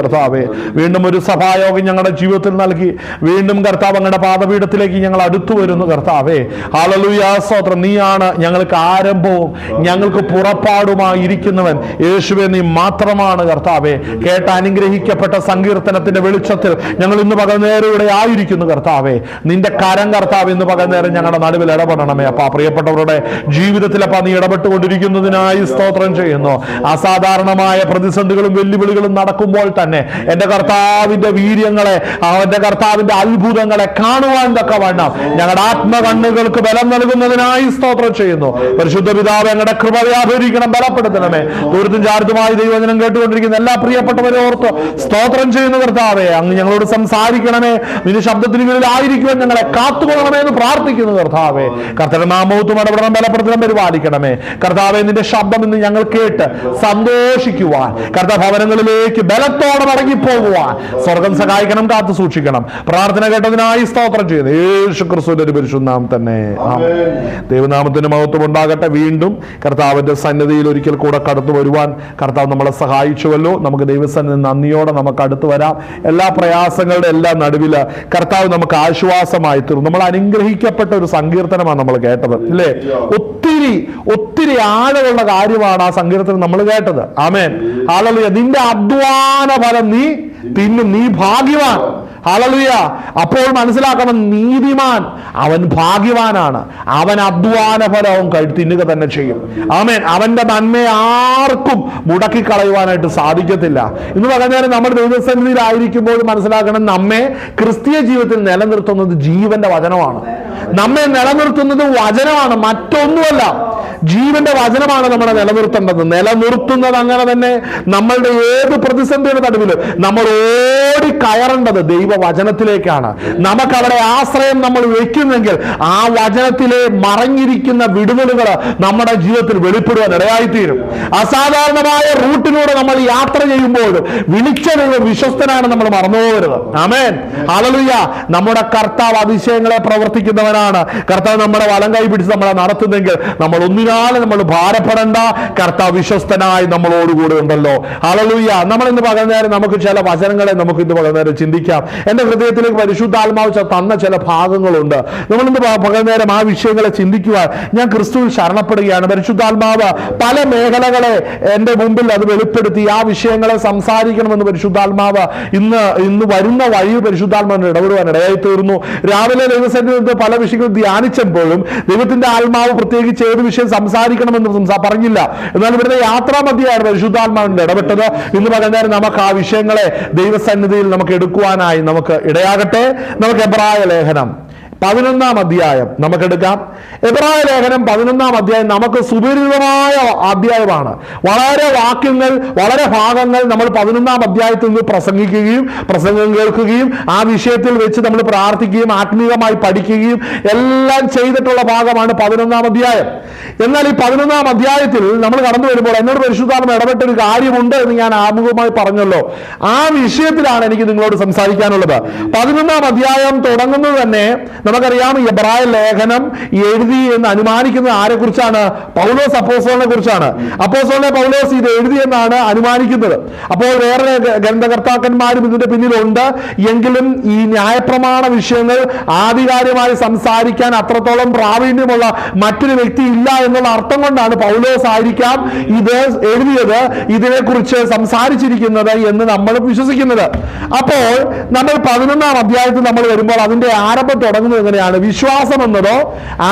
കർത്താവേ. വീണ്ടും ഒരു സഭായോഗം ഞങ്ങളുടെ ജീവിതത്തിൽ നൽകി വീണ്ടും കർത്താവ് അങ്ങയുടെ പാദപീഠത്തിലേക്ക് ഞങ്ങൾ അടുത്തു വരുന്നു കർത്താവേ. ഹല്ലേലൂയ, സ്തോത്രം. നീയാണ് ഞങ്ങൾക്ക് ആരംഭവും ഞങ്ങൾക്ക് പുറപ്പാടുമായി ഇരിക്കുന്നവൻ. യേശുവേ, നീ മാത്രമാണ് കർത്താവേ. കേട്ട അനുഗ്രഹിക്കപ്പെട്ട സങ്കീർത്തനത്തിന്റെ വെളിച്ചത്തിൽ ഞങ്ങൾ ഇന്ന് പകൽനേരം ഇവിടെ ആയിരിക്കുന്നു കർത്താവേ. നിന്റെ കരം കർത്താവ് ഇന്ന് പകൽനേരം ഞങ്ങളുടെ നടുവിൽ ഇടപെടണമേ അപ്പാ. പ്രിയപ്പെട്ടവരുടെ ജീവിതത്തിൽ അപ്പാ നീ ഇടപെട്ടുകൊണ്ടിരിക്കുന്നതിനായി സ്തോത്രം ചെയ്യുന്നു. അസാധാരണമായ പ്രതിസന്ധികളും വെല്ലുവിളികളും നടക്കുമ്പോൾ തന്നെ എന്റെ കർത്താവിന്റെ വീര്യങ്ങളെ, അവന്റെ കർത്താവിന്റെ അത്ഭുതങ്ങളെ കാണുവാൻ തക്കവണ്ണം ഞങ്ങളുടെ ആത്മകണ്ണുകൾക്ക് ബലം നൽകുന്നതിനായി സ്തോത്രം ചെയ്യുന്നു. പരിശുദ്ധ പിതാവേ, ഞങ്ങളുടെ കൃപ വ്യാപരിക്കണം, ബലപ്പെടുത്തണമേ. ദൂരത്തും ചാരത്തുമായി ദൈവവചനം കേട്ടുകൊണ്ടിരിക്കുന്ന എല്ലാ പ്രിയപ്പെട്ടവരെ ഓർത്ത് സ്തോത്രം ചെയ്യുന്ന കർത്താവേ, അങ്ങ് ഞങ്ങളോട് സംസാരിക്കണമേ. നിന്റെ ശബ്ദത്തിന് കീഴിൽ ആയിരിക്കുവാൻ ഞങ്ങളെ കാത്തുകൊള്ളണമേ എന്ന് പ്രാർത്ഥിക്കുന്നു കർത്താവേ. കർത്താവിന്റെ നാമവും ഇടപെടണം, ബലപ്പെടുത്തണം, പരിപാലിക്കണമേ കർത്താവേ. നിന്റെ ശബ്ദം ഇന്ന് ഞങ്ങൾ കേട്ട് സന്തോഷിക്കുവാൻ, കർത്താവ് ഭവനങ്ങളിലേക്ക് ബലത്തോടെ മടങ്ങിപ്പോകുവാൻ സ്വർഗം സഹായിക്കണം, കാത്തു സൂക്ഷിക്കണം. പ്രാർത്ഥന കേട്ടതിനായി സ്തോത്രം ചെയ്യുന്നു യേശു ക്രിസ്തുവിന്റെ പരിശുദ്ധ നാമം തന്നെ. ദൈവനാമത്തിന് മഹത്വം ഉണ്ടാകട്ടെ. വീണ്ടും കർത്താവിന്റെ സന്നിധിയിൽ ഒരിക്കൽ കൂടെ കടന്നു വരുവാൻ കർത്താവ് നമ്മളെ സഹായിച്ചുവല്ലോ. നമുക്ക് ദൈവസന്നിധി നന്ദിയോടെ നമുക്ക് അടുത്ത് വരാം. എല്ലാ പ്രയാസങ്ങളുടെ എല്ലാം നടുവിൽ കർത്താവ് നമുക്ക് ആശ്വാസമായി തീർന്നു. നമ്മൾ അനുഗ്രഹിക്കപ്പെട്ട ഒരു സങ്കീർത്തനമാണ് നമ്മൾ കേട്ടത്, അല്ലേ? ഒത്തിരി ആഴമുള്ള കാര്യമാണ് ആ സങ്കീർത്തനം നമ്മൾ കേട്ടത്. ആമേൻ, ഹല്ലേലൂയ. നിന്റെ അധ്വാന ഫലം നീ തിന്നും, നീ ഭാഗ്യവാൻ. ഹല്ലേലൂയ. അപ്പോൾ മനസ്സിലാക്കണം, നീതിമാൻ അവൻ ഭാഗ്യവാനാണ്. അവൻ അധ്വാന ഫലവും തിന്നുക തന്നെ ചെയ്യും. ആമേൻ. അവന്റെ നന്മയെ ആർക്കും മുടക്കി കളയുവാനായിട്ട് സാധിക്കത്തില്ല. ഇന്ന് പകരം നമ്മൾ ദൈവസന്നിധിയിലായിരിക്കുമ്പോൾ മനസ്സിലാക്കണം, നമ്മെ ക്രിസ്തീയ ജീവിതത്തിൽ നിലനിർത്തുന്നത് ജീവന്റെ വചനമാണ്. നമ്മെ നിലനിർത്തുന്നത് വചനമാണ്, മറ്റൊന്നുമല്ല. ജീവന്റെ വചനമാണ് നമ്മളെ നിലനിർത്തേണ്ടത്. നിലനിർത്തുന്നത് അങ്ങനെ തന്നെ നമ്മളുടെ ഏത് പ്രതിസന്ധിയുടെ നടുവിലും നമ്മൾ ഓടി കയറേണ്ടത് ദൈവവചനത്തിലേക്കാണ്. നമുക്ക് അവിടെ ആശ്രയം നമ്മൾ വെക്കുന്നെങ്കിൽ ആ വചനത്തിലെ മറഞ്ഞിരിക്കുന്ന വിടുതലുകൾ നമ്മുടെ ജീവിതത്തിൽ വെളിപ്പെടുവാൻ ഇടയായിത്തീരും. അസാധാരണമായ റൂട്ടിലൂടെ നമ്മൾ യാത്ര ചെയ്യുമ്പോൾ വിളിച്ചത് വിശ്വസ്തനാണ്, നമ്മൾ മറന്നുപോകരുത്. ആമേൻ, ഹല്ലേലൂയ. നമ്മുടെ കർത്താവ് അതിശയങ്ങളെ പ്രവർത്തിക്കുന്നവനാണ്. കർത്താവ് നമ്മുടെ വലം കൈ പിടിച്ച് നമ്മളെ നടത്തുന്നെങ്കിൽ നമ്മൾ ഒന്നിനാലും നമ്മൾ ഭാരപ്പെടേണ്ട. കർത്താവ് വിശ്വസ്തനായി നമ്മളോടുകൂടെ ഉണ്ടല്ലോ. ഹല്ലേലൂയ. നമ്മൾ ഇന്ന് പകൽനേരം നമുക്ക് ചില വചനങ്ങളെ നമുക്ക് ഇന്ന് പകൽനേരം ചിന്തിക്കാം. എന്റെ ഹൃദയത്തിലേക്ക് പരിശുദ്ധാത്മാവ് തന്ന ചില ഭാഗങ്ങളുണ്ട്. നമ്മൾ ഇന്ന് പകൽനേരം ആ വിഷയങ്ങളെ ചിന്തിക്കുവാൻ ഞാൻ ക്രിസ്തുവിൽ ശരണപ്പെടുകയാണ്. പരിശുദ്ധാത്മാവ് പല മേഖലകളെ എന്റെ മുമ്പിൽ അത് വെളിപ്പെടുത്തി ആ വിഷയങ്ങളെ സംസാരിക്കണമെന്ന് പരിശുദ്ധാത്മാവ് ഇന്ന് വരുന്ന വഴി പരിശുദ്ധാത്മാവിന് ഇടപെടുവാൻ ഇടയായി തീർന്നു. രാവിലെ ദൈവസന്നിധിയിൽ പല വിഷയങ്ങൾ ധ്യാനിച്ചപ്പോഴും ദൈവത്തിന്റെ ആത്മാവ് പ്രത്യേകിച്ച് ഏത് വിഷയം സംസാരിക്കണമെന്ന് പറഞ്ഞില്ല. എന്നാൽ ഇവിടുത്തെ യാത്രാമധ്യയാണ് പരിശുദ്ധാത്മാവിന്റെ ഇടപെട്ടത്. ഇന്ന് പകൽനേരം നമുക്ക് ആ വിഷയങ്ങളെ ദൈവസന്നിധിയിൽ നമുക്ക് എടുക്കുവാനായി നമുക്ക് ഇടയാകട്ടെ. നമുക്ക് എബ്രായ ലേഖനം 11-ാം അധ്യായം നമുക്കെടുക്കാം. എബ്രായ ലേഖനം 11-ാം അധ്യായം നമുക്ക് സുപരിചിതമായ അധ്യായമാണ്. വളരെ വാക്യങ്ങൾ, വളരെ ഭാഗങ്ങൾ നമ്മൾ 11-ാം അധ്യായത്തിൽ നിന്ന് പ്രസംഗം കേൾക്കുകയും ആ വിഷയത്തിൽ വെച്ച് നമ്മൾ പ്രാർത്ഥിക്കുകയും ആത്മീയമായി പഠിക്കുകയും എല്ലാം ചെയ്തിട്ടുള്ള ഭാഗമാണ് 11-ാം അധ്യായം. എന്നാൽ ഈ 11-ാം അധ്യായത്തിൽ നമ്മൾ കടന്നു വരുമ്പോൾ എന്നോട് പരിശുദ്ധാത്മാവ് ഇടപെട്ടൊരു കാര്യമുണ്ട് എന്ന് ഞാൻ ആമുഖമായി പറഞ്ഞല്ലോ. ആ വിഷയത്തിലാണ് എനിക്ക് നിങ്ങളോട് സംസാരിക്കാനുള്ളത്. 11-ാം അധ്യായം തുടങ്ങുന്നത് തന്നെ നമുക്കറിയാം, എബ്രായ ലേഖനം എഴുതി എന്ന് അനുമാനിക്കുന്നത് ആരെ കുറിച്ചാണ്? പൗലോസ് അപ്പോസ്തലനെ കുറിച്ചാണ്. അപ്പോസ്തലനെ പൗലോസ് ഇത് എഴുതി എന്നാണ് അനുമാനിക്കുന്നത്. അപ്പോൾ വേറെ ഗ്രന്ഥകർത്താക്കന്മാരും ഇതിന്റെ പിന്നിലുണ്ട്. എങ്കിലും ഈ ന്യായപ്രമാണ വിഷയങ്ങൾ ആധികാരികമായി സംസാരിക്കാൻ അത്രത്തോളം പ്രാവീണ്യമുള്ള മറ്റൊരു വ്യക്തി ഇല്ല എന്നുള്ള അർത്ഥം കൊണ്ടാണ് പൗലോസ് ആയിരിക്കാം ഇത് എഴുതിയത്, ഇതിനെക്കുറിച്ച് സംസാരിച്ചിരിക്കുന്നത് എന്ന് നമ്മൾ വിശ്വസിക്കുന്നത്. അപ്പോൾ നമ്മൾ 11-ാം അധ്യായത്തിൽ നമ്മൾ വരുമ്പോൾ അതിന്റെ ആരംഭം തുടങ്ങുന്നത് എങ്ങനെയാണ്? വിശ്വാസം എന്നതോ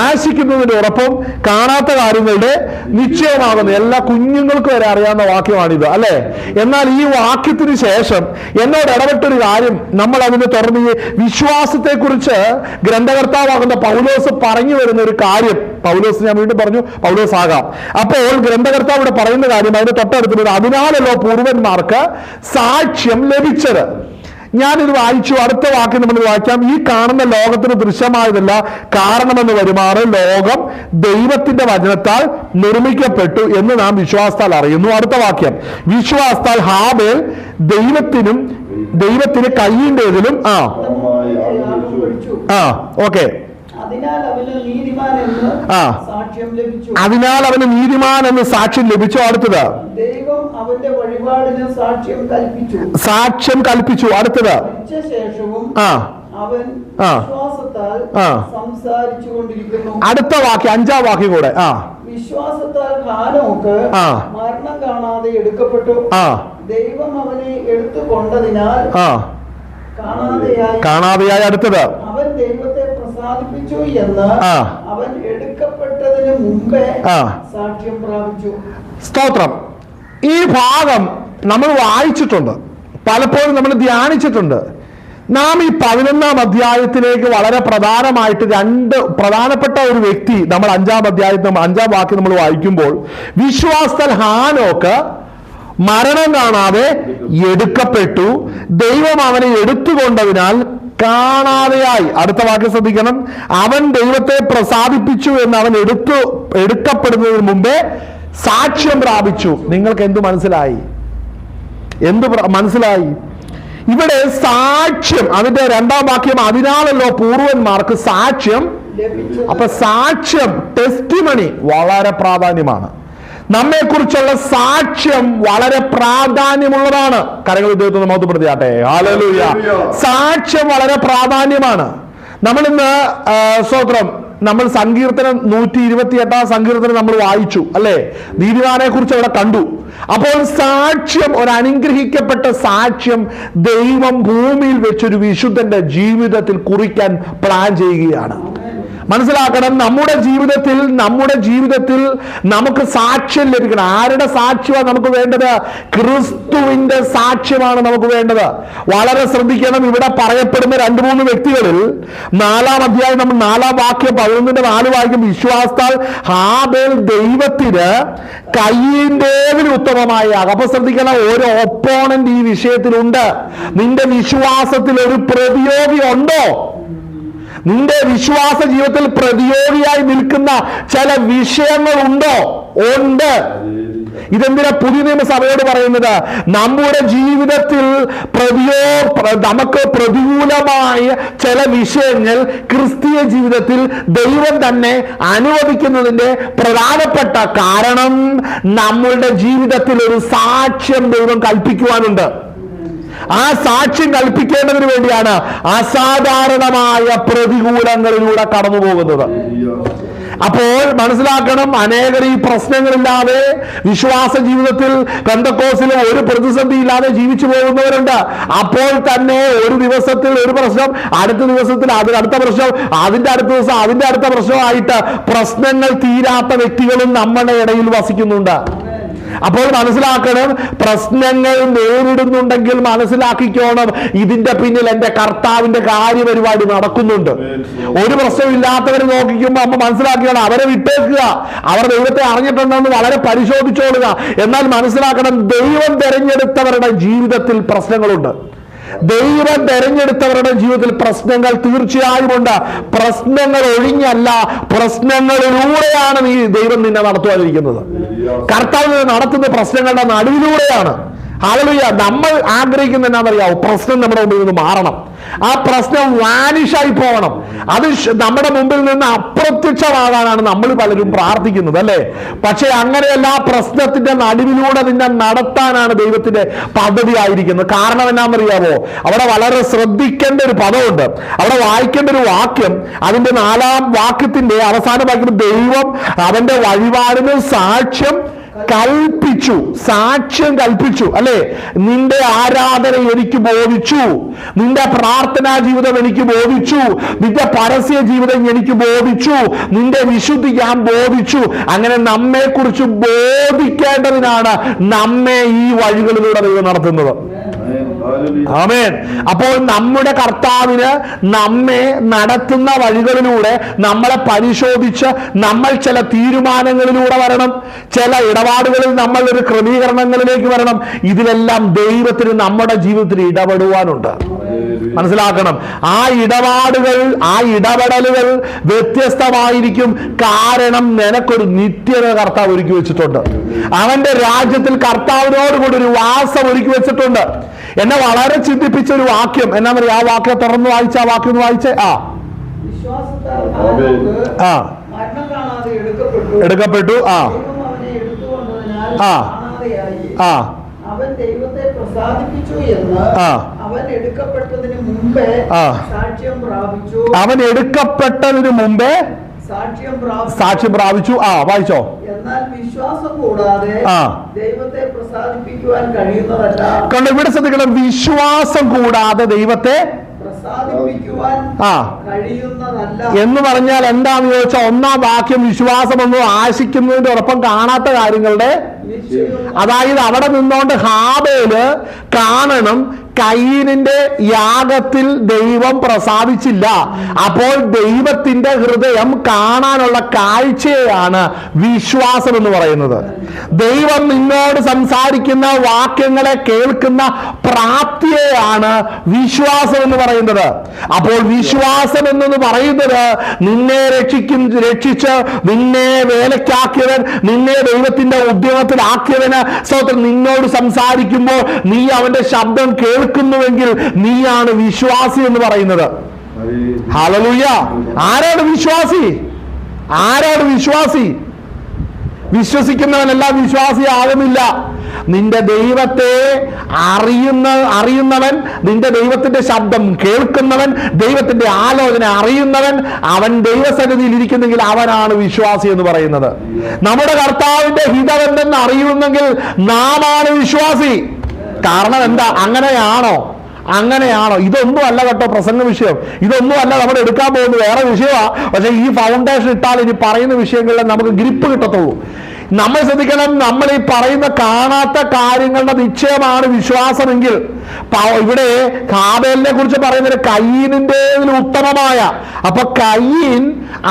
ആശിക്കുന്നതിന്റെ ഉറപ്പും കാണാത്ത കാര്യങ്ങളുടെ നിശ്ചയമാകുന്നു. എല്ലാ കുഞ്ഞുങ്ങൾക്ക് വരെ അറിയാവുന്ന വാക്യമാണിത്, അല്ലെ? എന്നാൽ ഈ വാക്യത്തിന് ശേഷം എന്നോട് ഇടപെട്ടൊരു കാര്യം, നമ്മൾ അതിനെ തുടർന്ന് വിശ്വാസത്തെ കുറിച്ച് ഗ്രന്ഥകർത്താവാകുന്ന പൗലോസ് പറഞ്ഞു വരുന്ന ഒരു കാര്യം. പൗലോസ്, ഞാൻ വീണ്ടും പറഞ്ഞു, പൗലോസ് ആകാം. അപ്പോൾ ഗ്രന്ഥകർത്താവ് ഇവിടെ പറയുന്ന കാര്യം അതിന്റെ തൊട്ടടുത്തുള്ളത്, അതിനാലല്ലോ പൂർവന്മാർക്ക് സാക്ഷ്യം ലഭിച്ചത്. ഞാനിത് വായിച്ചു. അടുത്ത വാക്യം നമ്മൾ വായിക്കാം. ഈ കാണുന്ന ലോകത്തിന് ദൃശ്യമായതല്ല, കാരണമെന്ന് വരുമാറ് ലോകം ദൈവത്തിന്റെ വചനത്താൽ നിർമ്മിക്കപ്പെട്ടു എന്ന് നാം വിശ്വാസത്താൽ അറിയുന്നു. അടുത്ത വാക്യം, വിശ്വാസത്താൽ ഹാബേൽ ദൈവത്തിന് കയ്യിൻ്റെതിലും ഓക്കെ അതിനാൽ അവന് നീതിമാൻ എന്ന് സാക്ഷ്യം ലഭിച്ചു. അടുത്തത്, അവന്റെ വഴിപാടിന് സാക്ഷ്യം കൽപ്പിച്ചു. അടുത്തത് ശേഷവും അവൻ വിശ്വാസത്താൽ സംസാരിച്ചു കൊണ്ടിരിക്കുന്നു. അടുത്ത വാക്യം, 5-ാം വാക്യം കൂടെ. വിശ്വാസത്താൽ ഹാനോക്ക് മരണം കാണാതെ എടുക്കപ്പെട്ടു. ദൈവം അവനെ എടുത്തുകൊണ്ടതിനാൽ കാണാതെയായി. അടുത്തത് അവൻ ദൈവത്തെ പ്രസാദിപ്പിച്ചു എന്ന് അവൻ എടുക്കപ്പെട്ടതിന് മുമ്പേ സാക്ഷ്യം പ്രാപിച്ചു. സ്തോത്രം. ഈ ഭാഗം നമ്മൾ വായിച്ചിട്ടുണ്ട്, പലപ്പോഴും നമ്മൾ ധ്യാനിച്ചിട്ടുണ്ട്. നാം ഈ 11-ാം അധ്യായത്തിലേക്ക് വളരെ പ്രധാനമായിട്ട് 2 പ്രധാനപ്പെട്ട ഒരു വ്യക്തി നമ്മൾ 5-ാം അധ്യായത്തിൽ 5-ാം വാക്യം നമ്മൾ വായിക്കുമ്പോൾ, വിശ്വാസത്താൽ ഹാനോക്ക് മരണം കാണാതെ എടുക്കപ്പെട്ടു, ദൈവം അവനെ എടുത്തുകൊണ്ടതിനാൽ കാണാതെയായി. അടുത്ത വാക്യം ശ്രദ്ധിക്കണം. അവൻ ദൈവത്തെ പ്രസാദിപ്പിച്ചു എന്ന് അവൻ എടുക്കപ്പെടുന്നതിന് മുമ്പേ സാക്ഷ്യം പ്രാപിച്ചു. നിങ്ങൾക്ക് എന്ത് മനസ്സിലായി? മനസ്സിലായി? ഇവിടെ സാക്ഷ്യം, അതിന്റെ 2-ാം വാക്യം, അതിനാണല്ലോ പൂർവന്മാർക്ക് സാക്ഷ്യം. അപ്പൊ സാക്ഷ്യം, ടെസ്റ്റിമണി വളരെ പ്രാധാന്യമാണ്. നമ്മെക്കുറിച്ചുള്ള സാക്ഷ്യം വളരെ പ്രാധാന്യമുള്ളതാണ്. കരങ്ങൾ ദൈവത്തെ മഹത്വപ്പെടുത്തിയാട്ടെ. ഹല്ലേലൂയ. സാക്ഷ്യം വളരെ പ്രാധാന്യമാണ്. നമ്മളിന്ന് സ്തോത്രം, നമ്മൾ സങ്കീർത്തനം 128-ാം സങ്കീർത്തനം നമ്മൾ വായിച്ചു, അല്ലെ? നീതിമാനെ കുറിച്ച് അവിടെ കണ്ടു. അപ്പോൾ സാക്ഷ്യം, ഒരു അനുഗ്രഹിക്കപ്പെട്ട സാക്ഷ്യം ദൈവം ഭൂമിയിൽ വെച്ചൊരു വിശുദ്ധന്റെ ജീവിതത്തിൽ കുറിക്കാൻ പ്ലാൻ ചെയ്യുകയാണ്. മനസ്സിലാക്കണം, നമ്മുടെ ജീവിതത്തിൽ നമുക്ക് സാക്ഷ്യം ലഭിക്കണം. ആരുടെ സാക്ഷ്യമാണ് നമുക്ക് വേണ്ടത്? ക്രിസ്തുവിന്റെ സാക്ഷ്യമാണ് നമുക്ക് വേണ്ടത്. വളരെ ശ്രദ്ധിക്കണം. ഇവിടെ പറയപ്പെടുന്ന 2-3 വ്യക്തികളിൽ 4-ാം അധ്യായം നമ്മൾ 4-ാം വാക്യം 11-4 വാക്യം, വിശ്വാസത്താൽ ഹാബേൽ ദൈവത്തിന് കയ്യിന്റേതിന് ഉത്തമമായ. അപ്പൊ ശ്രദ്ധിക്കണം, ഒരു ഒപ്പോണന്റ് ഈ വിഷയത്തിലുണ്ട്. നിന്റെ വിശ്വാസത്തിൽ ഒരു പ്രതിയോഗി ഉണ്ടോ? നിന്റെ വിശ്വാസ ജീവിതത്തിൽ പ്രതിയോഗിയായി നിൽക്കുന്ന ചില വിഷയങ്ങളുണ്ടോ? ഉണ്ട്. ഇതെന്തിനാ പുതിയ നിയമസഭയോട് പറയുന്നത്? നമ്മുടെ ജീവിതത്തിൽ നമുക്ക് പ്രതികൂലമായ ചില വിഷയങ്ങൾ ക്രിസ്തീയ ജീവിതത്തിൽ ദൈവം തന്നെ അനുവദിക്കുന്നതിന്റെ പ്രധാനപ്പെട്ട കാരണം നമ്മളുടെ ജീവിതത്തിൽ ഒരു സാക്ഷ്യം ദൈവം കൽപ്പിക്കുവാനുണ്ട്. ആ സാക്ഷ്യം കൽപ്പിക്കേണ്ടതിന് വേണ്ടിയാണ് അസാധാരണമായ പ്രതികൂലങ്ങളിലൂടെ കടന്നു പോകുന്നത്. അപ്പോൾ മനസ്സിലാക്കണം, അനേകർ ഈ പ്രശ്നങ്ങളില്ലാതെ വിശ്വാസ ജീവിതത്തിൽ പെന്തക്കോസ്തിൽ ഒരു പ്രതിസന്ധി ഇല്ലാതെ ജീവിച്ചു പോകുന്നവരുണ്ട്. അപ്പോൾ തന്നെ ഒരു ദിവസത്തിൽ ഒരു പ്രശ്നം, അടുത്ത ദിവസത്തിൽ അടുത്ത പ്രശ്നം, അതിന്റെ അടുത്ത ദിവസം അതിന്റെ അടുത്ത പ്രശ്നമായിട്ട് പ്രശ്നങ്ങൾ തീരാത്ത വ്യക്തികളും നമ്മുടെ ഇടയിൽ വസിക്കുന്നുണ്ട്. അപ്പോൾ മനസ്സിലാക്കണം, പ്രശ്നങ്ങൾ നേരിടുന്നുണ്ടെങ്കിൽ മനസ്സിലാക്കിക്കോണം, ഇതിന്റെ പിന്നിൽ എന്റെ കർത്താവിന്റെ കാര്യപരിപാടി നടക്കുന്നുണ്ട്. ഒരു പ്രശ്നമില്ലാത്തവരെ നോക്കിക്കുമ്പോൾ അമ്മ മനസ്സിലാക്കിയാണ്, അവരെ വിട്ടേക്കുക. അവർ ദൈവത്തെ അറിഞ്ഞിട്ടുണ്ടെന്ന് വളരെ പരിശോധിച്ചോളുക. എന്നാൽ മനസ്സിലാക്കണം, ദൈവം തെരഞ്ഞെടുത്തവരുടെ ജീവിതത്തിൽ പ്രശ്നങ്ങളുണ്ട്. ദൈവം തെരഞ്ഞെടുത്തവരുടെ ജീവിതത്തിൽ പ്രശ്നങ്ങൾ തീർച്ചയായും ഉണ്ട്. പ്രശ്നങ്ങൾ ഒഴിഞ്ഞല്ല, പ്രശ്നങ്ങളിലൂടെയാണ് ദൈവം നിന്നെ നടത്തുവാനിരിക്കുന്നത്. കർത്താവ് നടത്തുന്ന പ്രശ്നങ്ങളുടെ നടുവിലൂടെയാണ്. ഹല്ലേലൂയ. നമ്മൾ ആഗ്രഹിക്കുന്ന എന്നാണെന്നറിയാവോ? പ്രശ്നം നമ്മുടെ മുമ്പിൽ നിന്ന് മാറണം. ആ പ്രശ്നം വാനിഷായി പോകണം. അത് നമ്മുടെ മുമ്പിൽ നിന്ന് അപ്രത്യക്ഷമാകാനാണ് നമ്മൾ പലരും പ്രാർത്ഥിക്കുന്നത്, അല്ലേ? പക്ഷെ അങ്ങനെയല്ല, പ്രശ്നത്തിന്റെ നടുവിലൂടെ നിന്നെ നടത്താനാണ് ദൈവത്തിന്റെ പദ്ധതി ആയിരിക്കുന്നത്. കാരണം എന്നാണെന്നറിയാവോ? അവിടെ വളരെ ശ്രദ്ധിക്കേണ്ട ഒരു പദമുണ്ട്. അവിടെ വായിക്കേണ്ട ഒരു വാക്യം, അതിന്റെ 4-ാം വാക്യത്തിന്റെ അവസാന വാക്യം, ദൈവം അവന്റെ വഴിപാടിന് സാക്ഷ്യം കൽപ്പിച്ചു, അല്ലെ? നിന്റെ ആരാധന എനിക്ക് ബോധിച്ചു, നിന്റെ പ്രാർത്ഥനാ ജീവിതം എനിക്ക് ബോധിച്ചു, നിന്റെ പരസ്യ ജീവിതം എനിക്ക് ബോധിച്ചു, നിന്റെ വിശുദ്ധി ഞാൻ ബോധിച്ചു. അങ്ങനെ നമ്മെ കുറിച്ച് ബോധിക്കേണ്ടതിനാണ് നമ്മെ ഈ വഴികളിലൂടെ ദൈവം നടത്തുന്നത്. ആമേൻ. അപ്പോൾ നമ്മുടെ കർത്താവിന് നമ്മെ നടത്തുന്ന വഴികളിലൂടെ നമ്മളെ പരിശോധിച്ച് നമ്മൾ ചില തീരുമാനങ്ങളിലൂടെ വരണം, ചില ഇടപാടുകളിൽ നമ്മൾ ഒരു ക്രമീകരണങ്ങളിലേക്ക് വരണം. ഇതിലെല്ലാം ദൈവത്തിന് നമ്മുടെ ജീവിതത്തിൽ ഇടപെടുവാനുണ്ട്. മനസ്സിലാക്കണം, ആ ഇടപെടലുകൾ വ്യത്യസ്തമായിരിക്കും. കാരണം നിനക്കൊരു നിത്യത കർത്താവ് ഒരുക്കി വെച്ചിട്ടുണ്ട്. അവന്റെ രാജ്യത്തിൽ കർത്താവിനോട് കൂടി ഒരു വാസം ഒരുക്കി വെച്ചിട്ടുണ്ട്. എന്നെ വളരെ ചിന്തിപ്പിച്ച ഒരു വാക്യം എന്നാ പറയുക? ആ വാക്യം തുറന്നു വായിച്ച ആ വാക്യം ഒന്ന് വായിച്ചേ. എടുക്കപ്പെട്ടു. അവൻ ദൈവത്തെ പ്രസാദിപ്പിച്ചു എന്ന് അവൻ എടുക്കപ്പെട്ടതിന് മുമ്പേ സാക്ഷ്യം പ്രാപിച്ചു. അവൻ എടുക്കപ്പെട്ടതിന് മുമ്പേ സാക്ഷ്യം പ്രാപിച്ചു. വായിച്ചോ. എന്നാൽ വിശ്വാസം കൂടാതെ ദൈവത്തെ പ്രസാദിപ്പിക്കുവാൻ കഴിയുന്നതല്ല. കണ്ടോ, ഇവിടെ ശ്രദ്ധിക്കണം, വിശ്വാസം കൂടാതെ ദൈവത്തെ പ്രസാദിപ്പിക്കുവാൻ കഴിയുന്നതല്ല എന്ന് പറഞ്ഞാൽ എന്താന്ന് ചോദിച്ചാൽ, ഒന്നാം വാക്യം വിശ്വാസമൊന്നും ആശിക്കുന്നതിന്റെ ഒപ്പം കാണാത്ത കാര്യങ്ങളുടെ, അതായത് അവിടെ നിന്നോണ്ട് ഹാബേല് കാണണം കയീനിന്റെ യാഗത്തിൽ ദൈവം പ്രസാദിച്ചില്ല. അപ്പോൾ ദൈവത്തിന്റെ ഹൃദയം കാണാനുള്ള കാഴ്ചയാണ് വിശ്വാസം എന്ന് പറയുന്നത്. ദൈവം നിന്നോട് സംസാരിക്കുന്ന വാക്യങ്ങളെ കേൾക്കുന്ന പ്രാപ്തിയെയാണ് വിശ്വാസം എന്ന് പറയുന്നത്. അപ്പോൾ വിശ്വാസം എന്ന് പറയുന്നത് നിന്നെ രക്ഷിച്ച് നിന്നെ വേലക്കാക്കിയവൻ, നിന്നെ ദൈവത്തിന്റെ ഉദ്യമത്തിലാക്കിയവന് സ്തോത്രം നിന്നോട് സംസാരിക്കുമ്പോൾ നീ അവന്റെ ശബ്ദം കേൾക്കുന്നുവെങ്കിൽ നീയാണ് വിശ്വാസി എന്ന് പറയുന്നത്. ഹല്ലേലൂയ. ആരാണ് വിശ്വാസി? ആരാണ് വിശ്വാസി? വിശ്വസിക്കുന്നവനെല്ലാം വിശ്വാസി ആകുന്നില്ല. നിന്റെ ദൈവത്തെ അറിയുന്നവൻ, നിന്റെ ദൈവത്തിന്റെ ശബ്ദം കേൾക്കുന്നവൻ, ദൈവത്തിന്റെ ആലോചന അറിയുന്നവൻ, അവൻ ദൈവസന്നിധിയിൽ ഇരിക്കുന്നെങ്കിൽ അവനാണ് വിശ്വാസി എന്ന് പറയുന്നത്. നമ്മുടെ കർത്താവിന്റെ ഹിതമെന്തെന്ന് അറിയുന്നെങ്കിൽ നാമാണ് വിശ്വാസി. കാരണം എന്താ? അങ്ങനെയാണോ? ഇതൊന്നും അല്ല കേട്ടോ പ്രസംഗ വിഷയം. ഇതൊന്നും അല്ല നമ്മൾ എടുക്കാൻ പോകുന്നത്, വേറെ വിഷയമാണ്. പക്ഷെ ഈ ഫൗണ്ടേഷൻ ഇട്ടാൽ ഇനി പറയുന്ന വിഷയങ്ങളിൽ നമുക്ക് ഗ്രിപ്പ് കിട്ടത്തുള്ളൂ. നമ്മൾ ശ്രദ്ധിക്കണം, നമ്മൾ ഈ പറയുന്ന കാണാത്ത കാര്യങ്ങളുടെ നിശ്ചയമാണ് വിശ്വാസമെങ്കിൽ, ഇവിടെ ഹാബേലിനെ കുറിച്ച് പറയുന്നത് കയീനിന്റെ ഉത്തമമായ, അപ്പൊ കയീൻ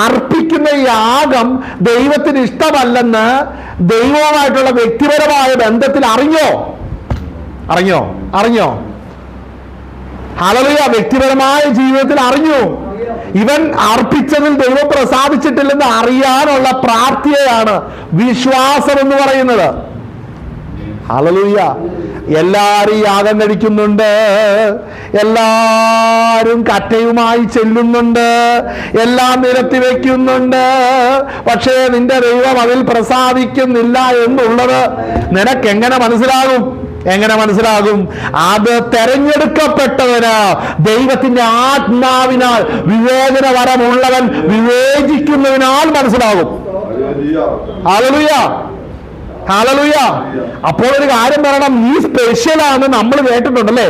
അർപ്പിക്കുന്ന യാഗം ദൈവത്തിന് ഇഷ്ടമല്ലെന്ന് ദൈവവുമായിട്ടുള്ള വ്യക്തിപരമായ ബന്ധത്തിൽ അറിഞ്ഞോ? ഹല്ലേലൂയ. വ്യക്തിപരമായ ജീവിതത്തിൽ അറിഞ്ഞു. ഇവൻ അർപ്പിച്ചതിൽ ദൈവം പ്രസാദിച്ചിട്ടില്ലെന്ന് അറിയാനുള്ള പ്രാപ്തിയെയാണ് വിശ്വാസം എന്ന് പറയുന്നത്. ഹല്ലേലൂയ. എല്ലാരും യാഗം കഴിക്കുന്നുണ്ട്, എല്ലാരും കറ്റയുമായി ചെല്ലുന്നുണ്ട്, എല്ലാം നിരത്തി വെക്കുന്നുണ്ട്. പക്ഷേ നിന്റെ ദൈവം അതിൽ പ്രസാദിക്കുന്നില്ല എന്നുള്ളത് നിനക്കെങ്ങനെ മനസ്സിലാകും? അത് തെരഞ്ഞെടുക്കപ്പെട്ടവന് ദൈവത്തിന്റെ ആത്മാവിനാൽ വിവേചന വരമുള്ളവൻ വിവേചിക്കുന്നതിനാൽ മനസ്സിലാകും. ഹല്ലേലൂയ. അപ്പോൾ ഒരു കാര്യം പറയണം, നീ സ്പെഷ്യലാണ്. നമ്മൾ കേട്ടിട്ടുണ്ടല്ലേ,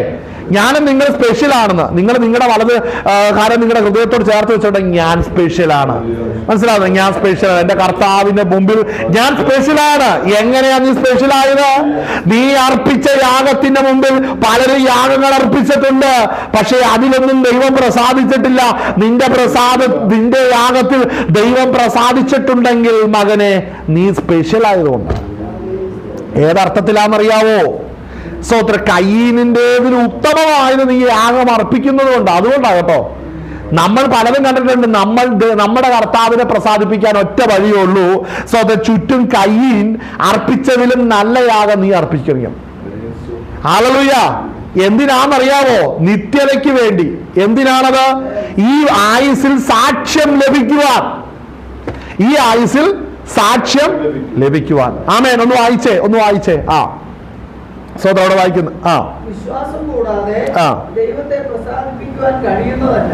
ഞാനും നിങ്ങൾ സ്പെഷ്യൽ ആണെന്ന്. നിങ്ങൾ നിങ്ങളുടെ വലത് കാര്യം നിങ്ങളുടെ ഹൃദയത്തോട് ചേർത്ത് വെച്ചോട്ടെ, ഞാൻ സ്പെഷ്യലാണ്. മനസ്സിലാവുന്നത്? ഞാൻ സ്പെഷ്യലാണ്. എന്റെ കർത്താവിന്റെ മുമ്പിൽ ഞാൻ സ്പെഷ്യലാണ്. എങ്ങനെയാ നീ സ്പെഷ്യൽ ആയത്? നീ അർപ്പിച്ച യാഗത്തിന്റെ മുമ്പിൽ പലരും യാഗങ്ങൾ അർപ്പിച്ചിട്ടുണ്ട്, പക്ഷെ അതിലൊന്നും ദൈവം പ്രസാദിച്ചിട്ടില്ല. നിന്റെ യാഗത്തിൽ ദൈവം പ്രസാദിച്ചിട്ടുണ്ടെങ്കിൽ മകനെ, നീ സ്പെഷ്യൽ ആയതുകൊണ്ട്. ഏതർത്ഥത്തിലാണെന്നറിയാവോ? സ്തോത്ര കയീനിന്റേതിന് ഉത്തമമായത് നീ യാഗം അർപ്പിക്കുന്നത് കൊണ്ട്. അതുകൊണ്ടാണ് കേട്ടോ നമ്മൾ പലതും കണ്ടിട്ടുണ്ട്. നമ്മുടെ കർത്താവിനെ പ്രസാദിപ്പിക്കാൻ ഒറ്റ വഴിയുള്ളൂ. സ്തോത്ര ചുറ്റും കയീൻ അർപ്പിച്ചതിലും നല്ല യാഗം നീ അർപ്പിക്കണം. ഹല്ലേലൂയ. എന്തിനാണെന്നറിയാവോ? നിത്യതയ്ക്ക് വേണ്ടി. എന്തിനാണത്? ഈ ആയുസ്സിൽ സാക്ഷ്യം ലഭിക്കുവാൻ. ആമേൻ. ഒന്ന് വായിച്ചേ. സോദരോട് വായിക്കുന്നു. വിശ്വാസം കൂടാതെ ദൈവത്തെ പ്രസാദിപ്പിക്കുവാൻ കഴിയുന്നതല്ല.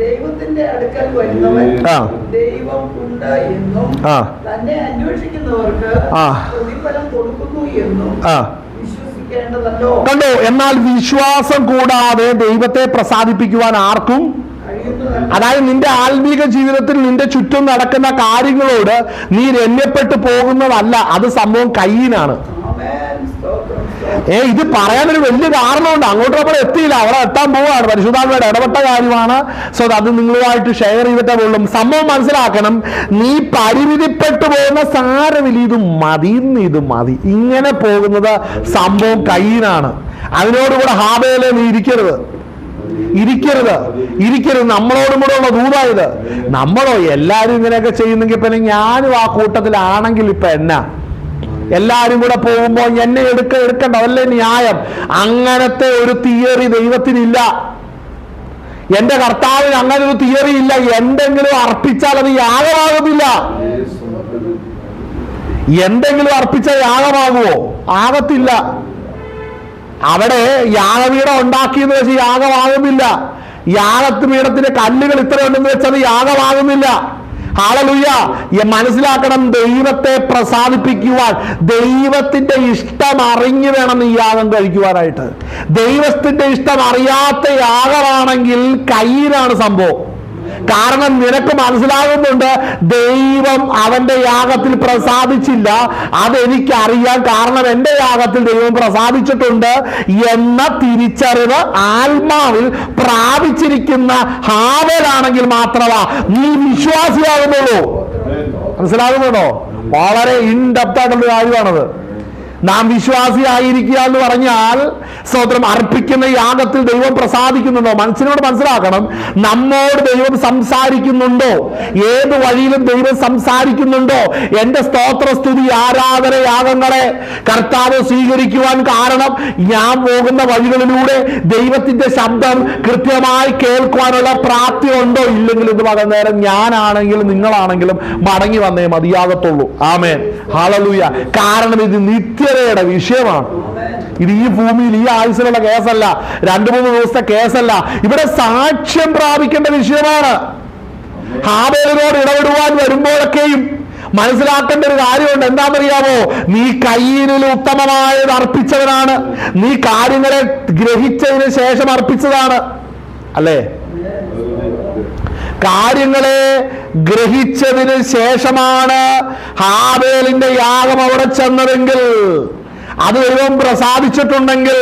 ദൈവത്തിന്റെ അടുക്കൽ വരുന്നവൻ ദൈവം ഉണ്ട് എന്നും തന്നെ അന്വേഷിക്കുന്നവർക്ക് പ്രതിഫലം കൊടുക്കുന്നു എന്നും വിശ്വസിക്കേണ്ടതല്ലോ. കണ്ടോ? എന്നാൽ വിശ്വാസം കൂടാതെ ദൈവത്തെ പ്രസാദിപ്പിക്കുവാൻ ആർക്കും, അതായത് നിന്റെ ആത്മീക ജീവിതത്തിൽ നിന്റെ ചുറ്റും നടക്കുന്ന കാര്യങ്ങളോട് നീ രമ്യപ്പെട്ടു പോകുന്നതല്ല. അത് സംഭവം കയ്യിനാണ്. ഇത് പറയാനൊരു വലിയ കാരണമുണ്ട്. അങ്ങോട്ട് നമ്മൾ എത്തിയില്ല, അവിടെ എത്താൻ പോവാണ്. പരിശുദ്ധാത്മയുടെ ഇടപെട്ട കാര്യമാണ്. സോ അത് നിങ്ങളുമായിട്ട് ഷെയർ ചെയ്തിട്ടേ പോലും സംഭവം മനസ്സിലാക്കണം. നീ പരിമിതിപ്പെട്ടു പോകുന്ന സാരമില്ല, ഇത് മതി ഇങ്ങനെ പോകുന്നത് സംഭവം കയ്യിനാണ്. അതിനോടുകൂടെ ഹാബേലെ നീ ഇരിക്കരുത്. നമ്മളോടും കൂടെ ഉള്ള ദൂതായത്. നമ്മളോ എല്ലാരും ഇങ്ങനെയൊക്കെ ചെയ്യുന്നെങ്കിൽ പിന്നെ ഞാനും ആ കൂട്ടത്തിലാണെങ്കിൽ ഇപ്പൊ എന്നാ? എല്ലാരും കൂടെ പോകുമ്പോ എന്നെ എടുക്കണ്ട, അതല്ലേ ന്യായം? അങ്ങനത്തെ ഒരു തിയറി ദൈവത്തിനില്ല. എന്റെ കർത്താവിന് അങ്ങനെ ഒരു തിയറി ഇല്ല. എന്തെങ്കിലും അർപ്പിച്ചാൽ അത് യാഗമാകുന്നില്ല. എന്തെങ്കിലും അർപ്പിച്ച യാഗമാകുമോ? ആകത്തില്ല. അവിടെ യാഗപീഠം ഉണ്ടാക്കിയെന്ന് വെച്ച് യാഗമാകുന്നില്ല. യാഗപീഠത്തിന്റെ കല്ലുകൾ ഇത്രയുണ്ടെന്ന് വെച്ചത് യാഗമാകുന്നില്ല. ഹല്ലേലൂയ. മനസ്സിലാക്കണം, ദൈവത്തെ പ്രസാദിപ്പിക്കുവാൻ ദൈവത്തിന്റെ ഇഷ്ടം അറിഞ്ഞു വേണം ഈ യാഗം കഴിക്കുവാനായിട്ട്. ദൈവത്തിന്റെ ഇഷ്ടം അറിയാത്ത യാഗമാണെങ്കിൽ കയ്യിലാണ് സംഭവം. കാരണം നിനക്ക് മനസ്സിലാകുന്നുണ്ട്, ദൈവം അവന്റെ യാഗത്തിൽ പ്രസാദിച്ചില്ല, അതെനിക്കറിയാം, കാരണം എന്റെ യാഗത്തിൽ ദൈവം പ്രസാദിച്ചിട്ടുണ്ട് എന്ന തിരിച്ചറിവ് ആത്മാവിൽ പ്രാപിച്ചിരിക്കുന്ന ഹാബേലാണെങ്കിൽ മാത്രമാ നീ വിശ്വാസിയാകുന്നുള്ളൂ. മനസ്സിലാകുന്നുണ്ടോ? വളരെ ഇൻഡെപ്ത് ആയിട്ടുള്ള കാര്യമാണത്. നാം വിശ്വാസിയായിരിക്കുക എന്ന് പറഞ്ഞാൽ സ്തോത്രം, അർപ്പിക്കുന്ന യാഗത്തിൽ ദൈവം പ്രസാദിക്കുന്നുണ്ടോ? മനസ്സിനോട് മനസ്സിലാക്കണം, നമ്മോട് ദൈവം സംസാരിക്കുന്നുണ്ടോ? ഏത് വഴിയിലും ദൈവം സംസാരിക്കുന്നുണ്ടോ? എന്റെ സ്തോത്ര സ്തുതി ആരാധന യാഗങ്ങളെ കർത്താവ് സ്വീകരിക്കുവാൻ കാരണം ഞാൻ പോകുന്ന വഴികളിലൂടെ ദൈവത്തിന്റെ ശബ്ദം കൃത്യമായി കേൾക്കുവാനുള്ള പ്രാപ്തി ഉണ്ടോ? ഇല്ലെങ്കിൽ ഇത് പകരം ഞാനാണെങ്കിലും നിങ്ങളാണെങ്കിലും മടങ്ങി വന്നേ മതിയാകത്തുള്ളൂ. ആമേൻ, ഹല്ലേലൂയ. കാരണം ഇത് നിത്യതയുടെ വിഷയമാണ്. ഇത് ഈ ഭൂമിയിൽ ഈ ആയുസ്സിലുള്ള കേസല്ല, 2-3 ദിവസത്തെ കേസല്ല. ഇവിടെ സാക്ഷ്യം പ്രാപിക്കേണ്ട വിഷയമാണ്. ഹാബേലിനോട് ഇടപെടുവാൻ വരുമ്പോഴൊക്കെയും മനസ്സിലാക്കേണ്ട ഒരു കാര്യമുണ്ട്. എന്താണെന്നറിയാമോ? നീ കയ്യിനിൽ ഉത്തമമായത് അർപ്പിച്ചവനാണ്. നീ കാര്യങ്ങളെ ഗ്രഹിച്ചതിന് ശേഷം അർപ്പിച്ചതാണ്, അല്ലേ? കാര്യങ്ങളെ ഗ്രഹിച്ചതിന് ശേഷമാണ് ഹാബേലിന്റെ യാഗം അവിടെ ചെന്നതെങ്കിൽ, അത് ദൈവം പ്രസാദിച്ചിട്ടുണ്ടെങ്കിൽ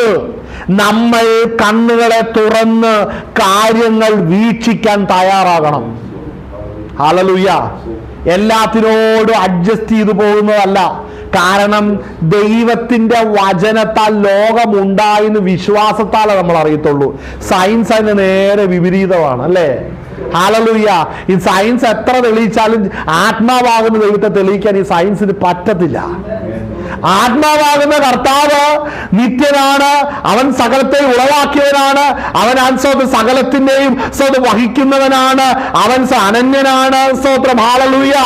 നമ്മൾ കണ്ണുകളെ തുറന്ന് കാര്യങ്ങൾ വീക്ഷിക്കാൻ തയ്യാറാകണം. ഹല്ലേലൂയ. എല്ലാത്തിനോടും അഡ്ജസ്റ്റ് ചെയ്തു പോകുന്നതല്ല. കാരണം ദൈവത്തിന്റെ വചനത്താൽ ലോകമുണ്ടായെന്ന് വിശ്വാസത്താലേ നമ്മൾ അറിയത്തുള്ളൂ. സയൻസ് അതിന് നേരെ വിപരീതമാണ്, അല്ലേ? ഹല്ലേലൂയ. ഈ സയൻസ് എത്ര തെളിയിച്ചാലും ആത്മാവാകുന്ന ദൈവത്തെ തെളിയിക്കാൻ ഈ സയൻസിന് പറ്റത്തില്ല. ആത്മാവാകുന്ന കർത്താവ് നിത്യനാണ്. അവൻ സകലത്തെ ഉളവാക്കിയവനാണ്. അവൻ സകലത്തിന്റെയും വഹിക്കുന്നവനാണ്. അവൻ അനന്യനാണ്. സ്തോത്രം, ഹല്ലേലൂയ.